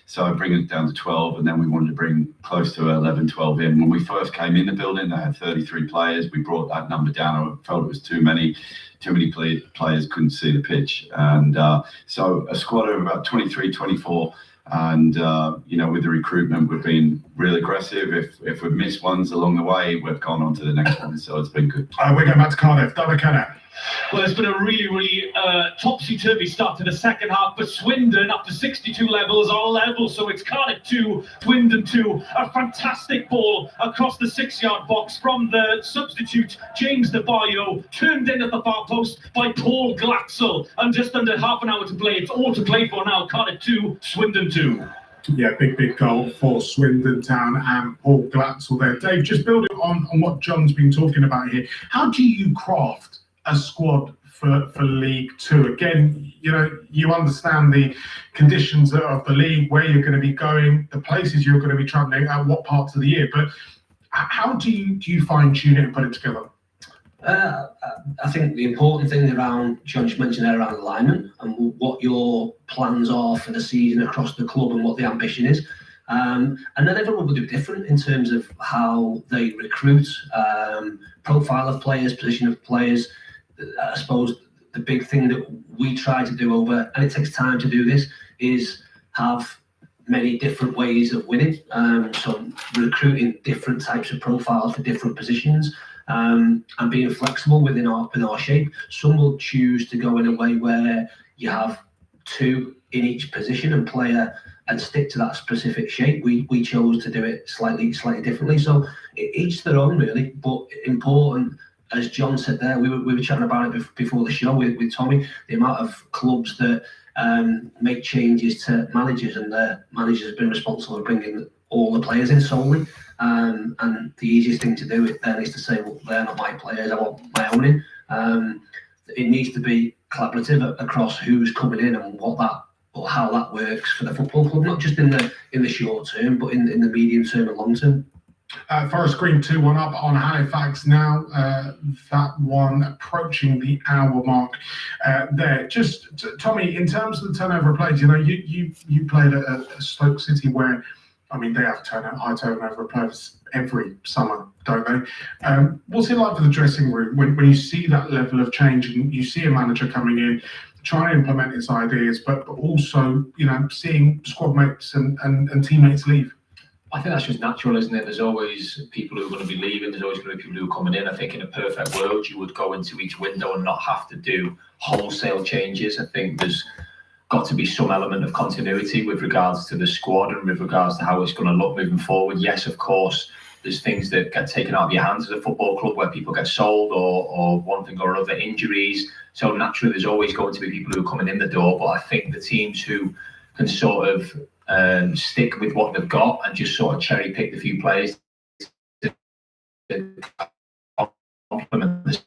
So I bring it down to 12, and then we wanted to bring close to 11, 12 in. When we first came in the building, they had 33 players. We brought that number down. I felt it was too many players couldn't see the pitch, and so a squad of about 23, 24. And with the recruitment, we've been really aggressive. If we've missed ones along the way, we've gone on to the next one. So it's been good. We're going back to Cardiff. David Kenner. Well, it's been a really topsy-turvy start to the second half, but Swindon, after 62 levels, are level. So it's Cardiff 2, Swindon 2. A fantastic ball across the 6-yard box from the substitute, James De Bayo, turned in at the far post by Paul Glatzel. And just under half an hour to play. It's all to play for now. Cardiff 2, Swindon 2. Yeah, big goal for Swindon Town and Paul Glatzel there. Dave, just building on what John's been talking about here, how do you craft a squad for League Two. Again, you understand the conditions of the league, where you're going to be going, the places you're going to be travelling at what parts of the year. But how do you fine tune it and put it together? I think the important thing around, John just mentioned there, around alignment and what your plans are for the season across the club and what the ambition is. And then everyone will do different in terms of how they recruit, profile of players, position of players. I suppose the big thing that we try to do over, and it takes time to do this, is have many different ways of winning. So recruiting different types of profiles for different positions. And being flexible within our shape. Some will choose to go in a way where you have two in each position and player and stick to that specific shape. We chose to do it slightly differently. So each their own, really, but important. As John said there, we were chatting about it before the show with Tommy, the amount of clubs that make changes to managers, and the managers have been responsible for bringing all the players in solely. And the easiest thing to do then is to say, well, they're not my players, I want my own in. It needs to be collaborative across who's coming in and what that or how that works for the football club, not just in the short term, but in the medium term and long term. Forest Green 2-1 up on Halifax now. That one approaching the hour mark there. Just Tommy, in terms of the turnover of players, you played at Stoke City where, I mean, they have high turnover of players every summer, don't they? What's it like for the dressing room when you see that level of change and you see a manager coming in, trying to implement his ideas, but also, seeing squad mates and teammates leave? I think that's just natural, isn't it? There's always people who are going to be leaving. There's always going to be people who are coming in. I think in a perfect world, you would go into each window and not have to do wholesale changes. I think there's got to be some element of continuity with regards to the squad and with regards to how it's going to look moving forward. Yes, of course, there's things that get taken out of your hands as a football club where people get sold or one thing or another, injuries. So naturally, there's always going to be people who are coming in the door. But I think the teams who can sort of stick with what they've got and just sort of cherry pick the few players to complement the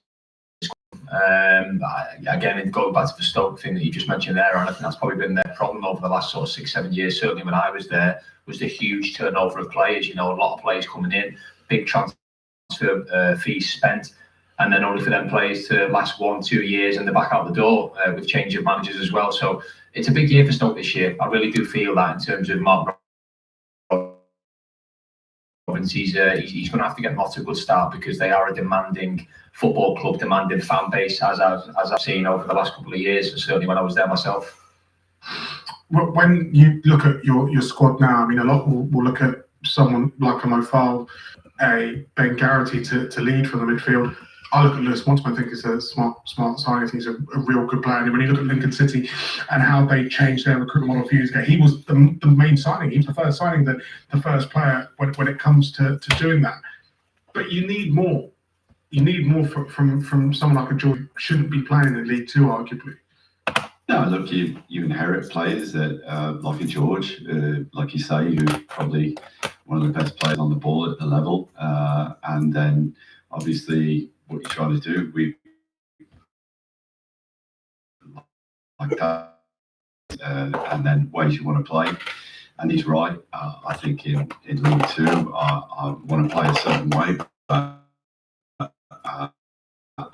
again, going back to the Stoke thing that you just mentioned there, and I think that's probably been their problem over the last sort of 6-7 years. Certainly when I was there, was the huge turnover of players. A lot of players coming in, big transfer fees spent, and then only for them players to last 1-2 years and they're back out the door with change of managers as well. So it's a big year for Stoke this year. I really do feel that in terms of Mark Robbins, he's going to have to get off to a good start because they are a demanding football club, demanding fan base, as I've seen over the last couple of years, and certainly when I was there myself. When you look at your squad now, I mean, a lot will look at someone like a Mo Farrell, a Ben Garrity to lead from the midfield. I look at Lewis Montsma, I think he's a smart signing. I think he's a real good player. And when you look at Lincoln City and how they changed their recruitment model a few years ago, he was the main signing. He was the first signing, the first player when it comes to doing that. But you need more. You need more from someone like a George who shouldn't be playing in League Two, arguably. No, look, you inherit players that like a George, like you say, who's probably one of the best players on the ball at the level, and then obviously what you're trying to do, we like that, and then ways you want to play. And he's right. I think in League Two, I want to play a certain way, but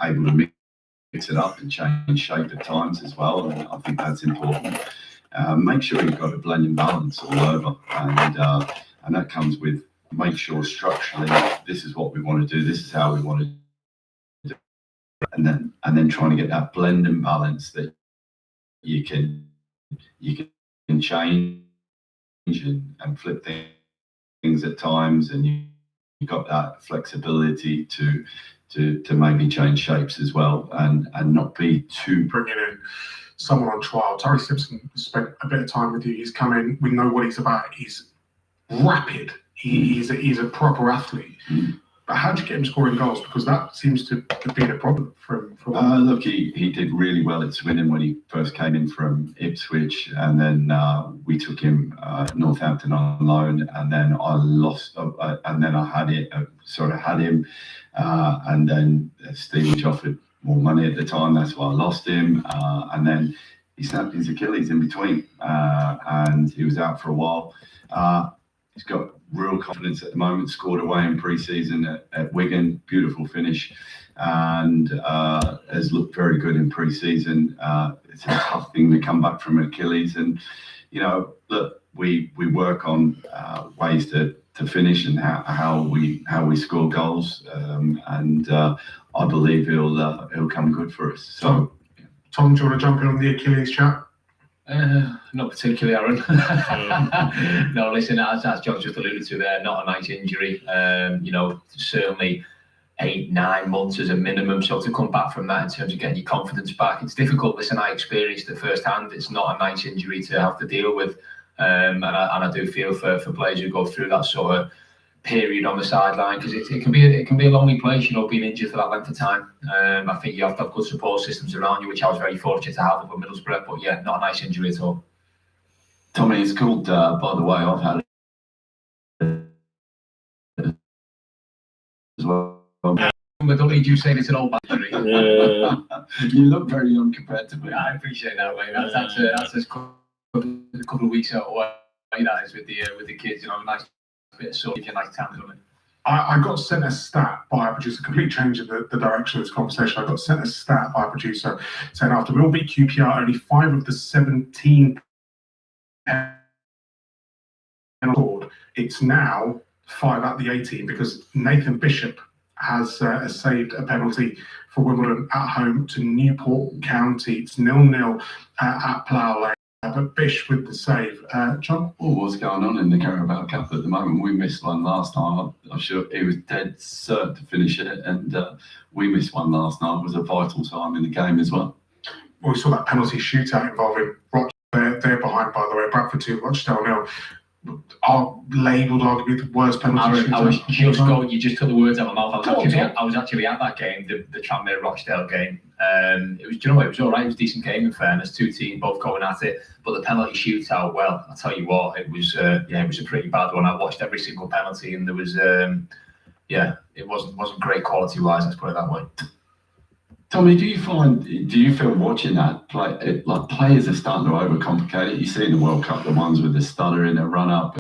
able to mix it up and change shape at times as well. And I think that's important. Make sure you've got a blending balance all over, and that comes with make sure structurally this is what we want to do. This is how we want to do. And then trying to get that blend and balance that you can change and flip things at times, and you've got that flexibility to maybe change shapes as well, and not be too bringing in someone on trial. Terry Simpson spent a bit of time with you. He's come in. We know what he's about. He's rapid. He's a proper athlete. But how do you get him scoring goals? Because that seems to be a problem from look, he did really well at Swindon when he first came in from Ipswich, and then we took him Northampton on loan, and then I lost, and then I had him, and then Stevenage offered more money at the time. That's why I lost him. And then he snapped his Achilles in between, and he was out for a while. He's got real confidence at the moment. Scored away in pre-season at Wigan, beautiful finish, and has looked very good in pre-season. It's a tough thing to come back from Achilles, and look, we work on ways to finish and how we score goals, and I believe he'll come good for us. So, Tom, do you want to jump in on the Achilles chat? Not particularly, Aaron. No, listen, as John just alluded to there, not a nice injury. Certainly 8-9 months as a minimum. So to come back from that in terms of getting your confidence back, it's difficult. Listen, I experienced it firsthand. It's not a nice injury to have to deal with. And I do feel for players who go through that sort of period on the sideline, because it can be a lonely place, being injured for that length of time. I think you have to have good support systems around you, which I was very fortunate to have up at Middlesbrough. But yeah, not a nice injury at all. Tommy, it's called, by the way, I've had it as well. But don't need you saying it's an old injury. You look very young compared to me. I appreciate that, mate. That's just a couple of weeks away. That is with the kids, a nice bit of sort of nice time, doesn't it? I got sent a stat by a producer, complete change of the direction of this conversation. I got sent a stat by a producer saying after we all beat QPR, only 5 of the 17 scored. It's now 5 out of the 18 because Nathan Bishop has saved a penalty for Wimbledon at home to Newport County. It's 0-0 at Plough Lane. But Bish with the save. John? Well, what's going on in the Carabao Cup at the moment? We missed one last time. I'm sure he was dead certain to finish it, and we missed one last night. It was a vital time in the game as well. Well, we saw that penalty shootout involving Rochdale. They're behind, by the way. Bradford 2, Rochdale 0. Are labelled arguably the worst penalty shootout. I was just going. You just took the words out of my mouth. I was actually at that game, the Tranmere Rochdale game. It was, it was all right. It was a decent game in fairness. 2 teams both going at it, but the penalty shootout. Well, I'll tell you what, it was it was a pretty bad one. I watched every single penalty, and there was it wasn't great quality wise. Let's put it that way. Tommy, do you feel watching that like players are starting to overcomplicate it? You see in the World Cup the ones with the stutter in their run up,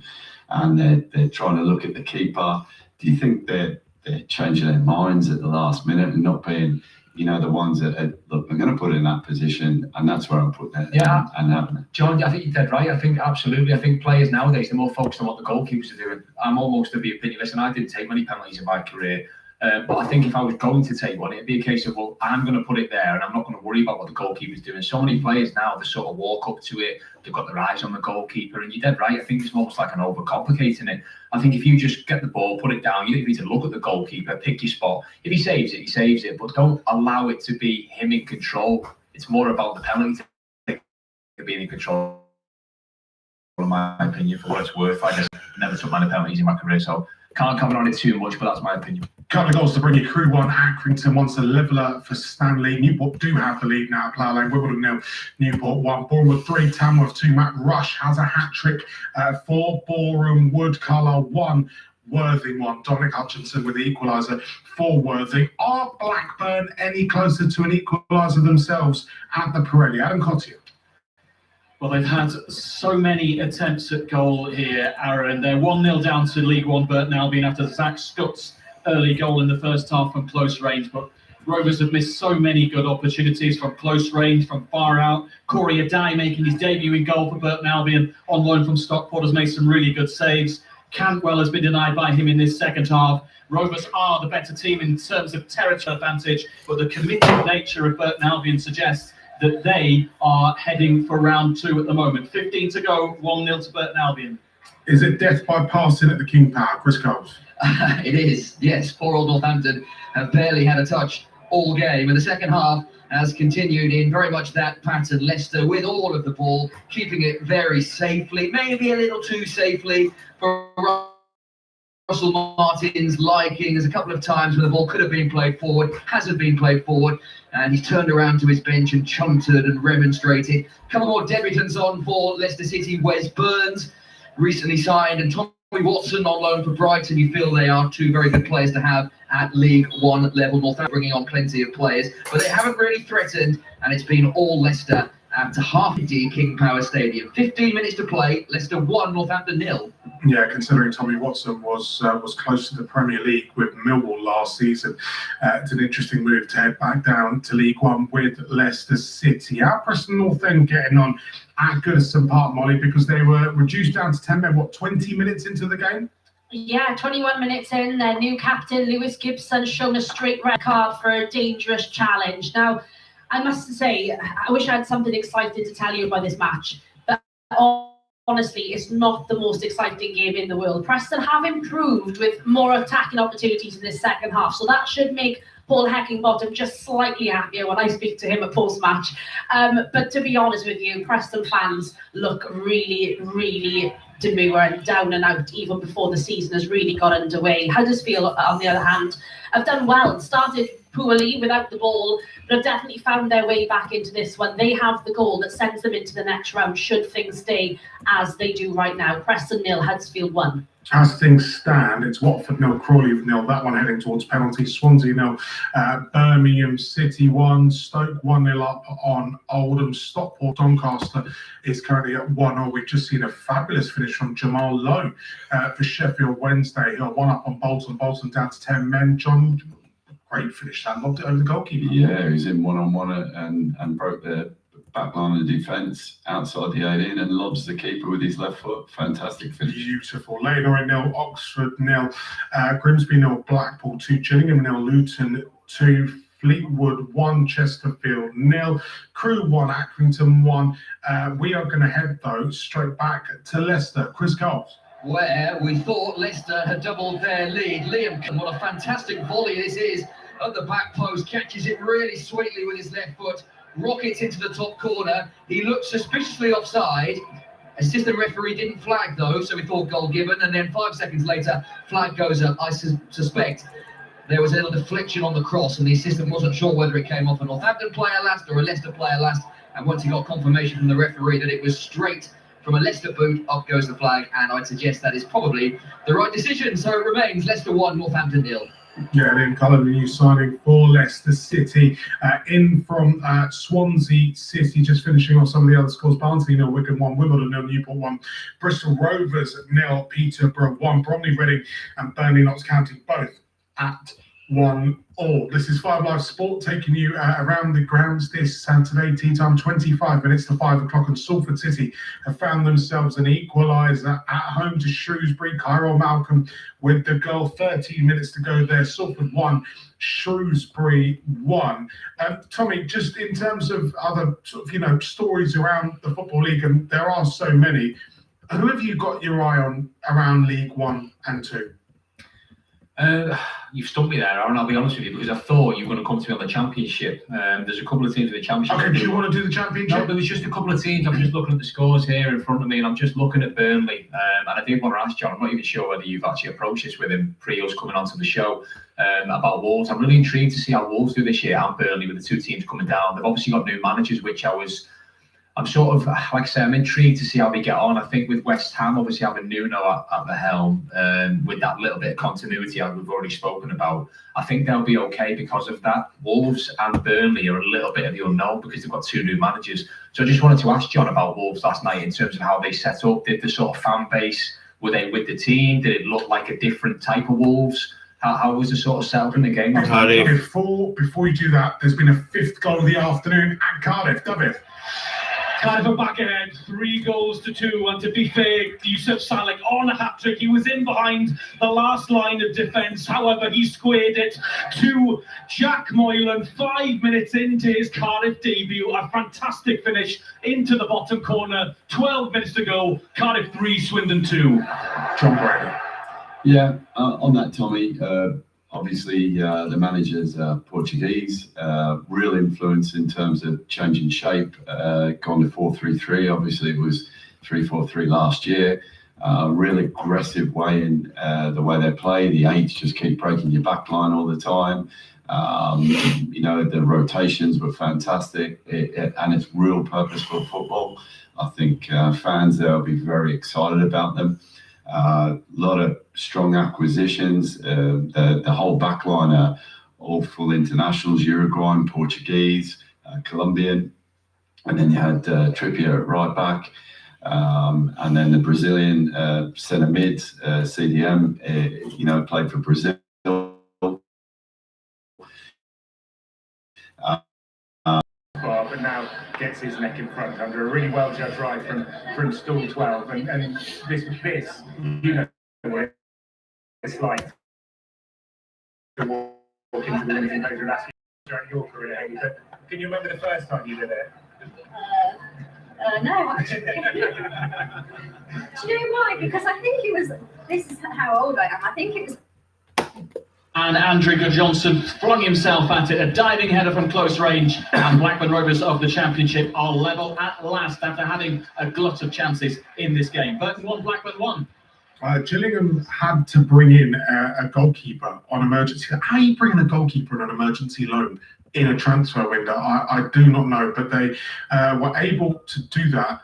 and they're trying to look at the keeper. Do you think they're changing their minds at the last minute and not being, the ones that look, I'm going to put it in that position, and that's where I'm putting it. Yeah, and having it. John, I think you're dead right. I think absolutely. I think players nowadays they're more focused on what the goalkeepers are doing. I'm almost of the opinion. Listen, I didn't take many penalties in my career. But I think if I was going to take one, it'd be a case of, well, I'm going to put it there and I'm not going to worry about what the goalkeeper's doing. So many players now, they sort of walk up to it, they've got their eyes on the goalkeeper, and you're dead right. I think it's almost like an overcomplicating it. I think if you just get the ball, put it down, you don't need to look at the goalkeeper, pick your spot. If he saves it, he saves it, but don't allow it to be him in control. It's more about the penalty being in control, in my opinion, for what it's worth. I just never took many penalties in my career, so can't comment on it too much, but that's my opinion. Couple of goals to bring you. Crew 1, Accrington wants a leveller for Stanley. Newport do have the lead now. Plough Lane, Wimbledon 0, Newport 1. Bournemouth 3, Tamworth 2. Matt Rush has a hat-trick for Boreham Wood. Carlisle 1, Worthing 1. Dominic Hutchinson with the equaliser for Worthing. Are Blackburn any closer to an equaliser themselves at the Pirelli? Adam Cottier. Well, they've had so many attempts at goal here, Aaron. They're 1-0 down to League One Burton Albion after Zach Scott's early goal in the first half from close range. But Rovers have missed so many good opportunities from close range, from far out. Corey Adai making his debut in goal for Burton Albion on loan from Stockport has made some really good saves. Cantwell has been denied by him in this second half. Rovers are the better team in terms of territory advantage, but the committed nature of Burton Albion suggests that they are heading for round 2 at the moment. 15 to go, 1-0 to Burton Albion. Is it death by passing at the King Power? Chris Coles. It is, yes. Poor old Northampton have barely had a touch all game, and the second half has continued in very much that pattern. Leicester with all of the ball, keeping it very safely, maybe a little too safely for Russell Martin's liking. There's a couple of times where the ball could have been played forward, hasn't been played forward, and he's turned around to his bench and chuntered and remonstrated. A couple more debutants on for Leicester City. Wes Burns, recently signed, and Tom Watson on loan for Brighton. You feel they are two very good players to have at League One level. Northampton bringing on plenty of players, but they haven't really threatened, and it's been all Leicester at half-empty King Power Stadium. 15 minutes to play. Leicester 1, Northampton 0. Yeah, considering Tommy Watson was close to the Premier League with Millwall last season, it's an interesting move to head back down to League One with Leicester City. How Preston North End getting on at Goodison Park, Molly, because they were reduced down to 10 men, 20 minutes into the game? Yeah, 21 minutes in, their new captain, Lewis Gibson, shown a straight red card for a dangerous challenge. Now, I must say, I wish I had something exciting to tell you about this match, but honestly, it's not the most exciting game in the world. Preston have improved with more attacking opportunities in this second half, so that should make Paul Heckingbottom just slightly happier when I speak to him at post-match. But to be honest with you, Preston fans look really, really demure and down and out even before the season has really got underway. Huddersfield, on the other hand, have done well, started poorly without the ball, but have definitely found their way back into this one. They have the goal that sends them into the next round should things stay as they do right now. Preston 0, Huddersfield 1. As things stand, it's Watford 0, Crawley 0. That one heading towards penalties. Swansea 0, Birmingham City 1, Stoke 1-0 up on Oldham. Stockport Doncaster is currently at 1-0. We've just seen a fabulous finish from Jamal Lowe for Sheffield Wednesday. 1 up on Bolton. Bolton down to 10 men. John, great finish that. Lobbed it over the goalkeeper. Yeah, he was in one-on-one and broke the back line of the defence outside the 18 and lobs the keeper with his left foot. Fantastic finish. Beautiful. Leyland 0, Oxford 0, Grimsby 0, Blackpool 2, Gillingham 0, Luton 2, Fleetwood 1, Chesterfield 0, Crewe 1, Accrington 1. We are going to head, though, straight back to Leicester. Chris Coles. Where we thought Leicester had doubled their lead. Liam, what a fantastic volley this is at the back post. Catches it really sweetly with his left foot. Rockets into the top corner. He looked suspiciously offside. Assistant referee didn't flag though, so we thought goal given. And then 5 seconds later, flag goes up. I suspect there was a little deflection on the cross, and the assistant wasn't sure whether it came off a Northampton player last or a Leicester player last. And once he got confirmation from the referee that it was straight from a Leicester boot, up goes the flag. And I'd suggest that is probably the right decision. So it remains Leicester 1, Northampton 0. Yeah, and then Cullen, the new signing for Leicester City, in from Swansea City, just finishing off some of the other scores. Barnsley 0, Wigan 1, Wimbledon 0, Newport 1, Bristol Rovers 0, Peterborough 1, Bromley, Reading and Burnley Notts County both at 1-1. This is 5 Live Sport taking you around the grounds this Saturday. Tea time 25 minutes to 5 o'clock, and Salford City have found themselves an equaliser at home to Shrewsbury. Kyril Malcolm with the goal. 13 minutes to go there. Salford 1, Shrewsbury 1. Tommy, just in terms of other stories around the Football League, and there are so many, who have you got your eye on around League 1 and 2? You've stumped me there, Aaron. I'll be honest with you, because I thought you were going to come to me on the Championship. There's a couple of teams in the Championship. Okay, do you want to do the Championship? No, there was just a couple of teams. I'm just looking at the scores here in front of me, and I'm just looking at Burnley. And I did want to ask John, I'm not even sure whether you've actually approached this with him pre us coming onto the show, about Wolves. I'm really intrigued to see how Wolves do this year, and Burnley, with the two teams coming down. They've obviously got new managers, which I'm sort of, like I say, I'm intrigued to see how they get on. I think with West Ham, obviously having Nuno at the helm, with that little bit of continuity as we've already spoken about, I think they'll be okay because of that. Wolves and Burnley are a little bit of the unknown because they've got two new managers. So I just wanted to ask John about Wolves last night in terms of how they set up. Did the sort of fan base, were they with the team? Did it look like a different type of Wolves? How was the sort of setup in the game? Before you do that, there's been a 5th goal of the afternoon at Cardiff. David. Cardiff are back ahead, 3-2, and to be fair, Yusuf Salek on a hat-trick. He was in behind the last line of defence, however, he squared it to Jack Moylan 5 minutes into his Cardiff debut. A fantastic finish into the bottom corner. 12 minutes to go, Cardiff 3, Swindon 2. John Brady. Yeah, on that, Tommy, obviously the manager's Portuguese, real influence in terms of changing shape, gone to 4-3-3. Obviously it was 3-4-3 last year. Real aggressive way in the way they play. The 8s just keep breaking your back line all the time. The rotations were fantastic, and it's real purposeful football. I think fans there will be very excited about them. A lot of strong acquisitions. The whole back line are all full internationals, Uruguayan, Portuguese, Colombian. And then you had Trippier at right back. And then the Brazilian centre mid, CDM, played for Brazil. But now gets his neck in front under a really well judged ride from stall 12, and this you know what it's like to walk into the winning page of that during your career, Hayley. But can you remember the first time you did it? No, actually. Do you know why? Because I think this is how old I am. I think it was. And Andrew Johnson flung himself at it, a diving header from close range, and Blackburn Rovers of the Championship are level at last after having a glut of chances in this game. Burton 1, Blackburn 1. Gillingham had to bring in a goalkeeper on emergency. How are you bringing a goalkeeper on an emergency loan in a transfer window? I do not know, but they were able to do that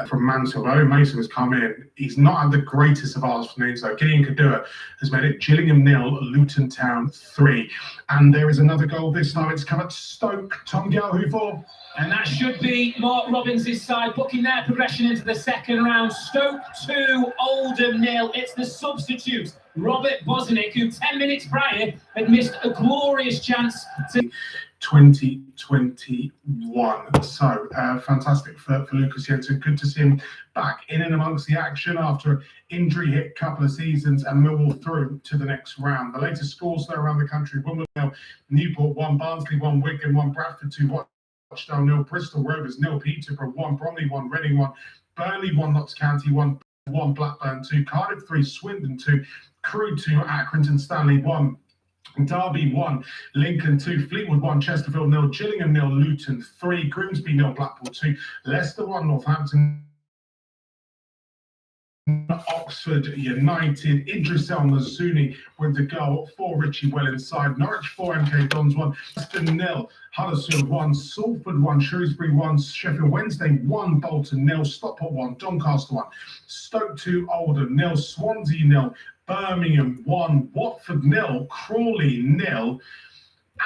from Mansfield. Owen Mason has come in. He's not had the greatest of afternoons, though. Gideon Kadua has made it Gillingham 0, Luton Town 3. And there is another goal this time. It's come at Stoke. Tom Gill, who for? And that should be Mark Robbins' side, booking their progression into the second round. Stoke 2, Oldham 0. It's the substitute, Robert Bosnick, who 10 minutes prior had missed a glorious chance to 2021. So fantastic for Lucas Jensen. Good to see him back in and amongst the action after an injury hit couple of seasons, and Millwall through to the next round. The latest scores though around the country: Wimbledon 0, Newport 1, Barnsley 1, Wigan 1, Bradford 2, Rochdale 0, Bristol Rovers 0, Peterborough 1, Bromley 1, Reading 1, Burnley 1, Notts County 1, Blackburn 2, Cardiff 3, Swindon 2, Crewe 2, Accrington Stanley 1, Derby 1, Lincoln 2, Fleetwood 1, Chesterfield 0, Gillingham 0, Luton 3, Grimsby 0, Blackpool 2, Leicester 1, Northampton, Oxford United, Idris El Mazzouni with the goal for Richie well inside, Norwich 4, MK Dons 1, Aston 0, Huddersfield 1, Salford 1, Shrewsbury 1, Sheffield Wednesday 1, Bolton 0, Stockport 1, Doncaster 1, Stoke 2, Oldham 0, Swansea 0, Birmingham 1, Watford 0, Crawley 0,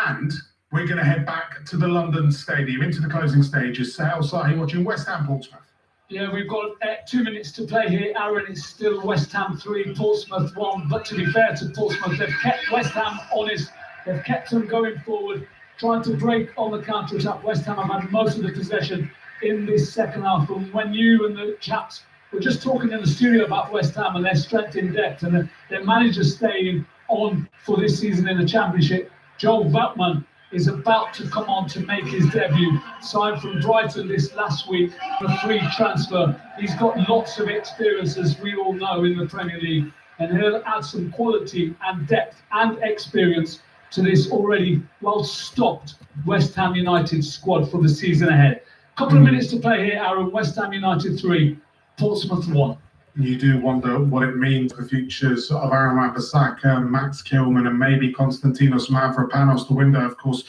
and we're going to head back to the London Stadium into the closing stages. Sahel Sahi watching West Ham Portsmouth. Yeah, we've got 2 minutes to play here. Aaron, it's still West Ham 3, Portsmouth 1. But to be fair to Portsmouth, they've kept West Ham honest. They've kept them going forward, trying to break on the counter-attack. West Ham have had most of the possession in this second half. And when you and the chaps were just talking in the studio about West Ham and their strength in depth and their manager staying on for this season in the Championship, Joel Veltman is about to come on to make his debut. Signed from Brighton this last week, a free transfer. He's got lots of experience, as we all know, in the Premier League, and he'll add some quality and depth and experience to this already well-stocked West Ham United squad for the season ahead. Couple of minutes to play here, Aaron. West Ham United 3, Portsmouth 1. You do wonder what it means for the futures of Aaron Wan-Bissaka, Max Kilman, and maybe Konstantinos Mavropanos. The window, of course,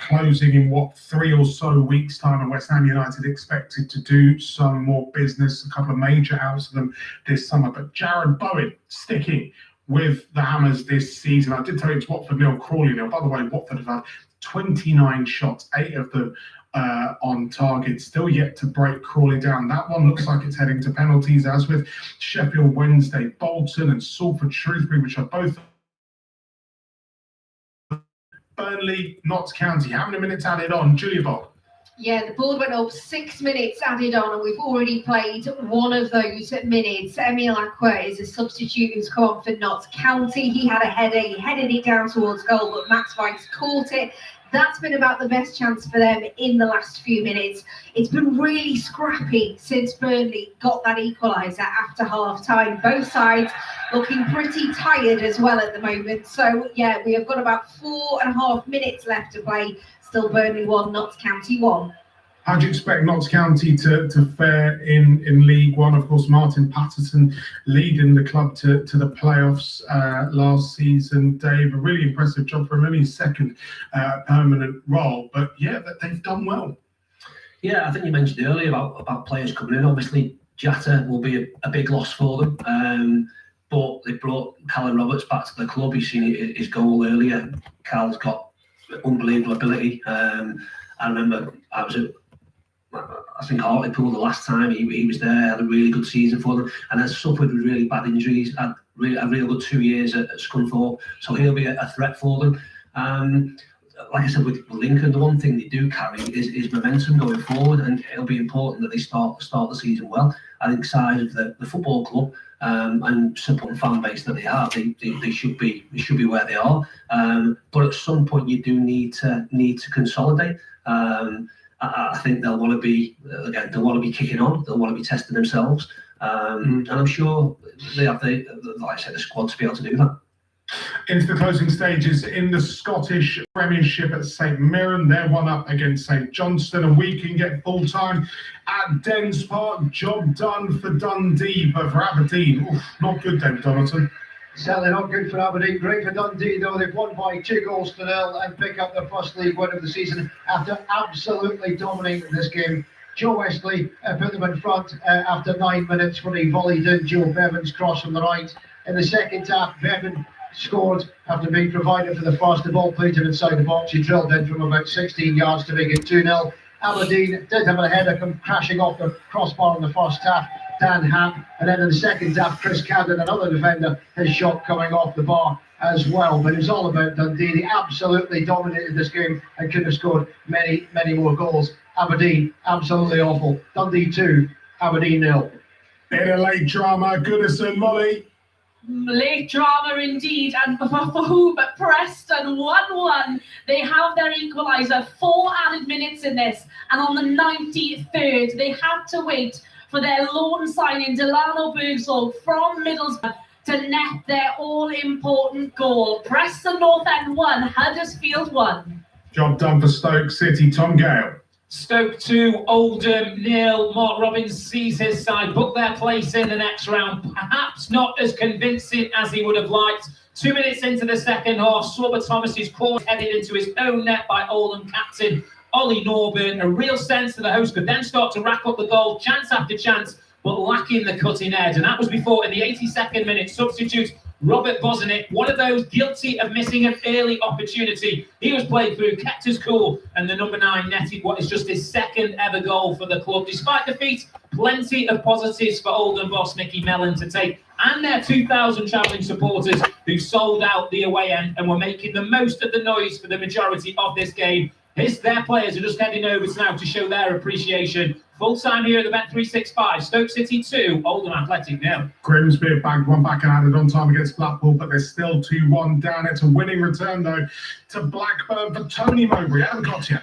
closing in 3 or so weeks' time, and West Ham United expected to do some more business. A couple of major outs of them this summer, but Jared Bowen sticking with the Hammers this season. I did tell you it's Watford 0, Crawley 0. By the way, Watford have had 29 shots, 8 of them on target, still yet to break Crawley down. That one looks like it's heading to penalties, as with Sheffield Wednesday, Bolton and Salford Shrewsbury, which are both Burnley, Notts County. How many minutes added on? Julia Bob. Yeah, the board went up, 6 minutes added on, and we've already played one of those minutes. Emil Aqua is a substitute who's come on for Notts County. He had a header, he headed it down towards goal, but Max Weiss caught it. That's been about the best chance for them in the last few minutes. It's been really scrappy since Burnley got that equaliser after half-time. Both sides looking pretty tired as well at the moment. So, yeah, we have got about 4.5 minutes left to play. Still Burnley 1, Notts County 1. How do you expect Notts County to fare in League One? Of course, Martin Patterson leading the club to the playoffs last season. Dave, a really impressive job for him, only his second permanent role. But yeah, they've done well. Yeah, I think you mentioned earlier about players coming in. Obviously, Jatta will be a big loss for them. But they brought Callum Roberts back to the club. You've seen his goal earlier. Cal's got unbelievable ability. I remember I think Hartlepool the last time he was there, had a really good season for them, and has suffered with really bad injuries. Had a real good 2 years at Scunthorpe, so he'll be a threat for them. Like I said, with Lincoln, the one thing they do carry is momentum going forward, and it'll be important that they start the season well. I think size of the football club and support fan base that they have, they should be where they are. But at some point, you do need to consolidate. I think they'll want to be kicking on. They'll want to be testing themselves, and I'm sure they have the squad to be able to do that. Into the closing stages in the Scottish Premiership at St Mirren. They're 1-up against St Johnstone, and we can get full time at Dens Park. Job done for Dundee, but for Aberdeen, not good, David Donaldson. Certainly not good for Aberdeen. Great for Dundee, though. They've won by 2-0 and pick up their first league win of the season after absolutely dominating this game. Joe Wesley put them in front after 9 minutes when he volleyed in Joe Bevan's cross from the right. In the second half, Bevan scored after being provided for the first. The ball played him inside the box. He drilled in from about 16 yards to make it 2-0. Aberdeen did have a header come crashing off the crossbar in the first half, Dan Hamm, and then in the second half, Chris Cadden, another defender, his shot coming off the bar as well. But it was all about Dundee. They absolutely dominated this game and could have scored many, many more goals. Aberdeen, absolutely awful. Dundee 2, Aberdeen 0. Bit of late drama, Goodison, Molly. Late drama indeed, and for whom? Preston 1-1. They have their equaliser. 4 added minutes in this, and on the 93rd, they had to wait for their loan signing Delano Bergsvall from Middlesbrough to net their all-important goal. Preston North End 1, Huddersfield 1. Job done for Stoke City, Tom Gale. Stoke 2, Oldham 0. Mark Robbins sees his side book their place in the next round. Perhaps not as convincing as he would have liked. 2 minutes into the second half, Swabber Thomas's cross headed into his own net by Oldham captain Ollie Norburn. A real sense that the host could then start to rack up the goal, chance after chance, but lacking the cutting edge. And that was before, in the 82nd minute, substitute Robert Bozanic, one of those guilty of missing an early opportunity. He was played through, kept his cool, and the number 9 netted what is just his second ever goal for the club. Despite defeat, plenty of positives for Oldham boss Mickey Mellon to take, and their 2,000 travelling supporters who sold out the away end and were making the most of the noise for the majority of this game. Their players are just heading over now to show their appreciation. Full time here at the Bet365. Stoke City 2, Oldham Athletic 0. Grimsby bagged one back and added on time against Blackpool, but they're still 2-1 down. It's a winning return, though, to Blackburn for Tony Mowbray. Adam got you.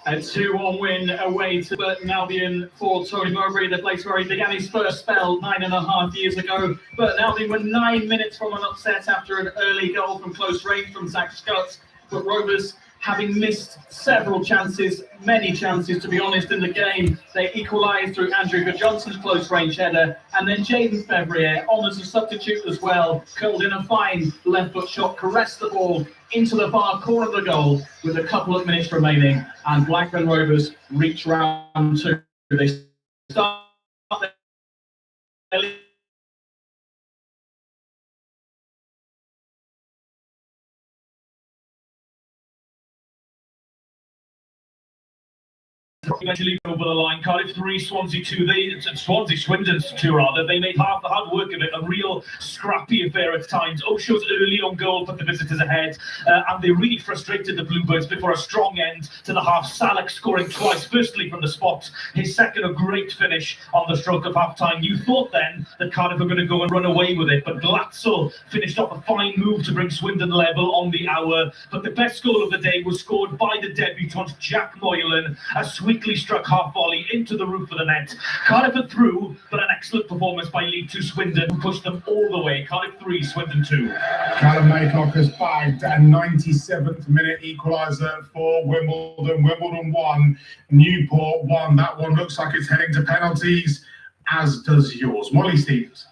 A 2-1 win away to Burton Albion for Tony Mowbray, the place where he began his first spell 9.5 years ago. Burton Albion were 9 minutes from an upset after an early goal from close range from Zach Scott, but Rovers, having missed several chances, many chances to be honest in the game, they equalised through Andrew Johnson's close range header, and then Jaden Fevrier, on as a substitute as well, curled in a fine left foot shot, caressed the ball into the far corner of the goal with a couple of minutes remaining, and Blackburn Rovers reach round 2. They start their eventually over the line. Cardiff 3, Swansea 2. Swindon 2 rather. They made half the hard work of it. A real scrappy affair at times. Osho's early on goal put the visitors ahead, and they really frustrated the Bluebirds before a strong end to the half. Salek scoring twice, firstly from the spot, his second a great finish on the stroke of half time. You thought then that Cardiff were going to go and run away with it, but Glatzel finished off a fine move to bring Swindon level on the hour. But the best goal of the day was scored by the debutant Jack Moylan, a sweetly struck half volley into the roof of the net. Cardiff are through, but an excellent performance by League 2 Swindon, who pushed them all the way. Cardiff 3, Swindon 2. Callum Maycock has bagged a 97th minute equaliser for Wimbledon. Wimbledon 1, Newport 1. That one looks like it's heading to penalties, as does yours. Molly Stevens.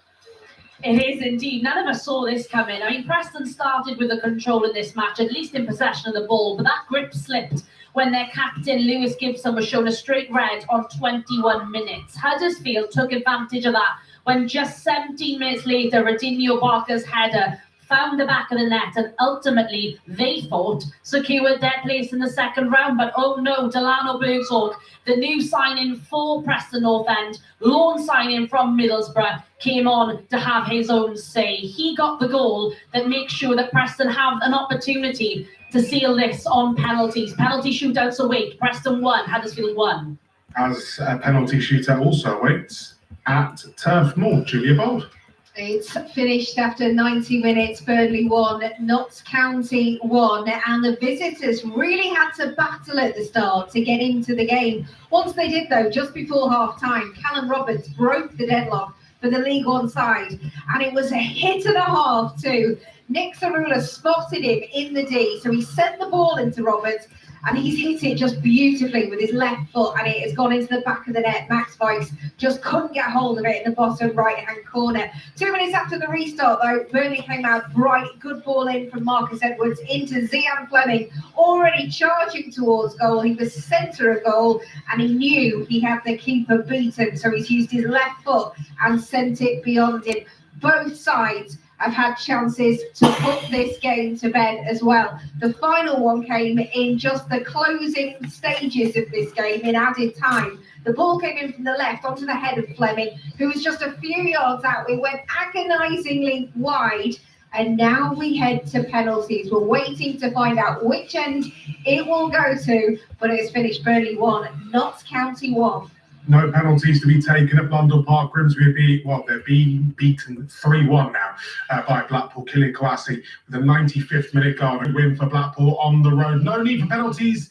It is indeed. None of us saw this coming. I mean, Preston started with the control in this match, at least in possession of the ball, but that grip slipped when their captain Lewis Gibson was shown a straight red on 21 minutes. Huddersfield took advantage of that when just 17 minutes later, Radinho Barca's header found the back of the net, and ultimately they thought secured their place in the second round. But oh no, Delano Bergsorg, the new signing for Preston North End, loan signing from Middlesbrough, came on to have his own say. He got the goal that makes sure that Preston have an opportunity to seal this on penalties. Penalty shootouts await. Preston 1, Huddersfield 1. As a penalty shootout also awaits at Turf Moor, Julia Bold. It's finished after 90 minutes. Burnley 1, Notts County 1, and the visitors really had to battle at the start to get into the game. Once they did, though, just before half-time, Callum Roberts broke the deadlock for the League One side, and it was a hit and a half too. Nick Cerula spotted him in the D, so he sent the ball into Roberts, and he's hit it just beautifully with his left foot, and it has gone into the back of the net. Max Vikes just couldn't get hold of it in the bottom right-hand corner. 2 minutes after the restart, though, Burnley came out bright. Good ball in from Marcus Edwards into Zian Fleming, already charging towards goal. He was centre of goal, and he knew he had the keeper beaten, so he's used his left foot and sent it beyond him. Both sides have had chances to put this game to bed as well. The final one came in just the closing stages of this game in added time. The ball came in from the left onto the head of Fleming, who was just a few yards out. It went agonisingly wide, and now we head to penalties. We're waiting to find out which end it will go to, but it's finished Burnley 1, Notts County 1. No penalties to be taken at Blundell Park. Grimsby they're being beaten 3-1 now by Blackpool, Killian Kouassi with a 95th minute goal. A win for Blackpool on the road. No need for penalties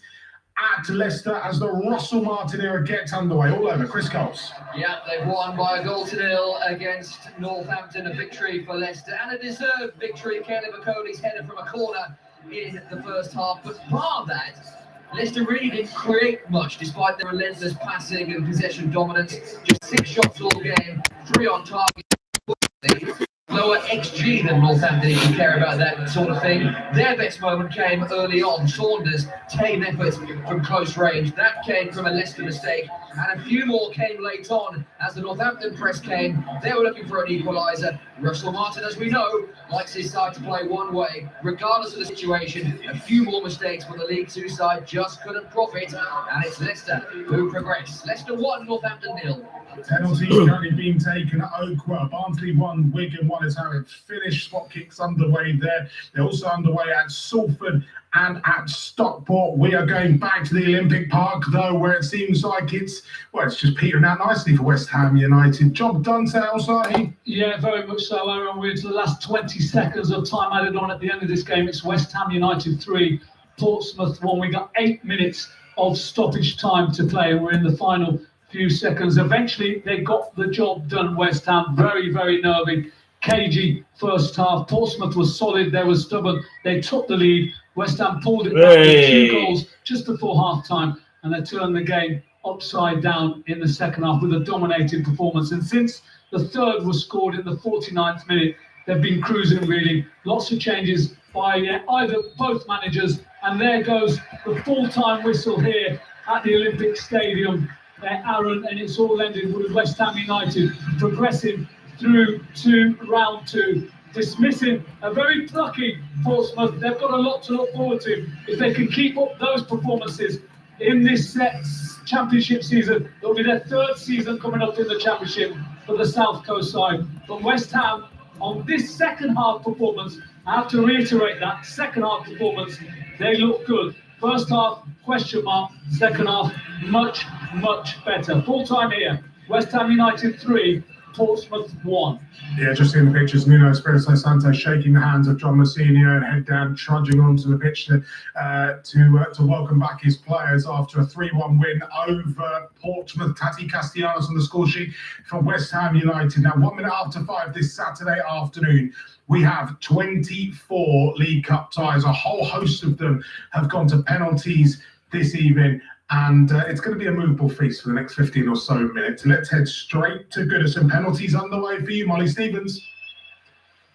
at Leicester as the Russell Martin era gets underway. All over. Chris Coles. Yeah, they've won by a 0-0 against Northampton. A victory for Leicester and a deserved victory. Caleb Okoli's header from a corner in the first half. But bar that, Leicester really didn't create much despite their relentless passing and possession dominance. Just 6 shots all game, 3 on target. Lower XG than Northampton if you care about that sort of thing. Their best moment came early on. Saunders' tame effort from close range. That came from a Leicester mistake. And a few more came late on as the Northampton press came. They were looking for an equaliser. Russell Martin, as we know, likes his side to play one way. Regardless of the situation, a few more mistakes for the League Two side just couldn't profit. And it's Leicester who progress. Leicester 1, Northampton 0. Penalties currently being taken at Oakwell. Barnsley 1, Wigan 1 is how it finished. Spot kicks underway there. They're also underway at Salford and at Stockport. We are going back to the Olympic Park, though, where it seems like it's just petering out nicely for West Ham United. Job done, Sahi? Yeah, very much so, Aaron. With the last 20 seconds of time added on at the end of this game, it's West Ham United 3, Portsmouth 1. We got 8 minutes of stoppage time to play. We're in the final few seconds. Eventually, they got the job done, West Ham. Very, very nervy, cagey first half. Portsmouth was solid. They were stubborn. They took the lead. West Ham pulled it back with 2 goals just before half-time, and they turned the game upside down in the second half with a dominating performance. And since the third was scored in the 49th minute, they've been cruising, really. Lots of changes by both managers. And there goes the full-time whistle here at the Olympic Stadium. Aaron, and it's all ended with West Ham United progressing through to round 2, dismissing a very plucky Portsmouth. They've got a lot to look forward to. If they can keep up those performances in this championship season, it'll be their 3rd season coming up in the championship for the South Coast side. But West Ham, on this second half performance, I have to reiterate that second half performance, they look good. First half, question mark. Second half, much, much better. Full time here. West Ham United 3, Portsmouth 1. Yeah, just seeing the pictures. Nuno Espirito Santo shaking the hands of John Mousinho and head down, trudging onto the pitch to welcome back his players after a 3-1 win over Portsmouth. Tati Castellanos on the score sheet for West Ham United. Now, 1 minute after 5 this Saturday afternoon, we have 24 League Cup ties. A whole host of them have gone to penalties this evening. And it's going to be a movable feast for the next 15 or so minutes. Let's head straight to Goodison. Penalties underway for you, Molly Stevens.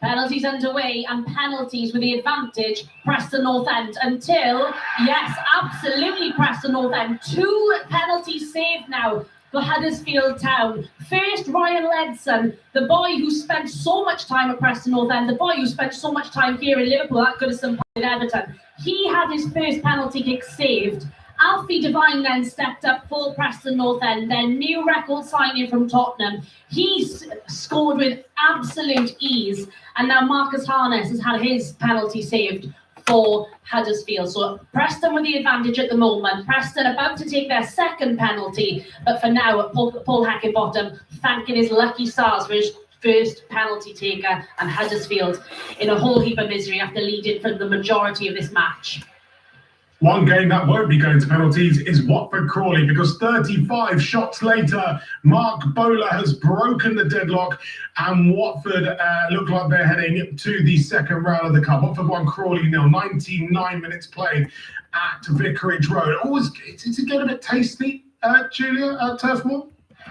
Penalties underway and penalties with the advantage, Preston North End until, yes, absolutely Preston North End. 2 penalties saved now for Huddersfield Town. First, Ryan Ledson, the boy who spent so much time at Preston North End, the boy who spent so much time here in Liverpool at Goodison Park with Everton. He had his first penalty kick saved. Alfie Devine then stepped up for Preston North End, their new record signing from Tottenham. He's scored with absolute ease, and now Marcus Harness has had his penalty saved for Huddersfield. So Preston with the advantage at the moment. Preston about to take their second penalty, but for now, Paul Heckingbottom thanking his lucky stars for his first penalty taker, and Huddersfield in a whole heap of misery after leading for the majority of this match. One game that won't be going to penalties is Watford Crawley, because 35 shots later, Mark Bowler has broken the deadlock, and Watford look like they're heading to the second round of the cup. Watford 1, Crawley 0, 99 minutes played at Vicarage Road. Does it get a bit tasty, Julia, at Turf Moor?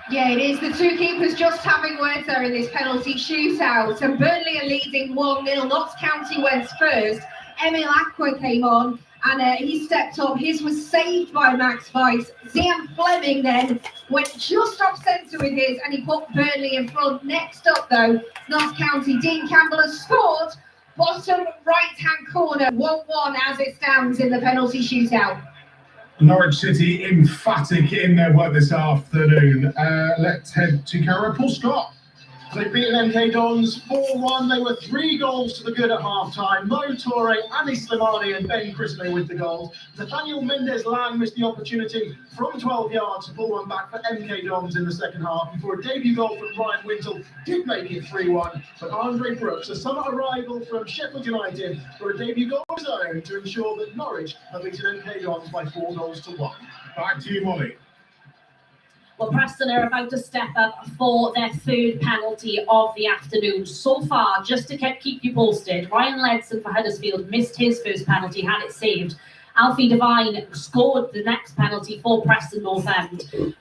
Yeah, it is. The 2 keepers just having words there in this penalty shootout. And Burnley are leading 1-0. Notts County went first. Emil Aqua came on, and he stepped up. His was saved by Max Weiss. Zian Fleming then went just off centre with his, and he put Burnley in front. Next up, though, Notts County. Dean Campbell has scored. Bottom right-hand corner, 1-1 as it stands in the penalty shootout. Norwich City emphatic in their work this afternoon. Let's head to Carrow. Paul Scott. They've beaten MK Dons 4-1. They were 3 goals to the good at half-time. Mo Torre, Anis Slimani and Ben Crispin with the goals. Nathaniel Mendez-Lang missed the opportunity from 12 yards to pull one back for MK Dons in the second half before a debut goal from Ryan Wintle did make it 3-1. But Andre Brooks, a summer arrival from Sheffield United, for a debut goal of his own to ensure that Norwich have beaten MK Dons by 4 goals to 1. Back to you, Molly. Well, Preston are about to step up for their 3rd penalty of the afternoon. So far, just to keep you posted, Ryan Ledson for Huddersfield missed his first penalty, had it saved. Alfie Devine scored the next penalty for Preston North End.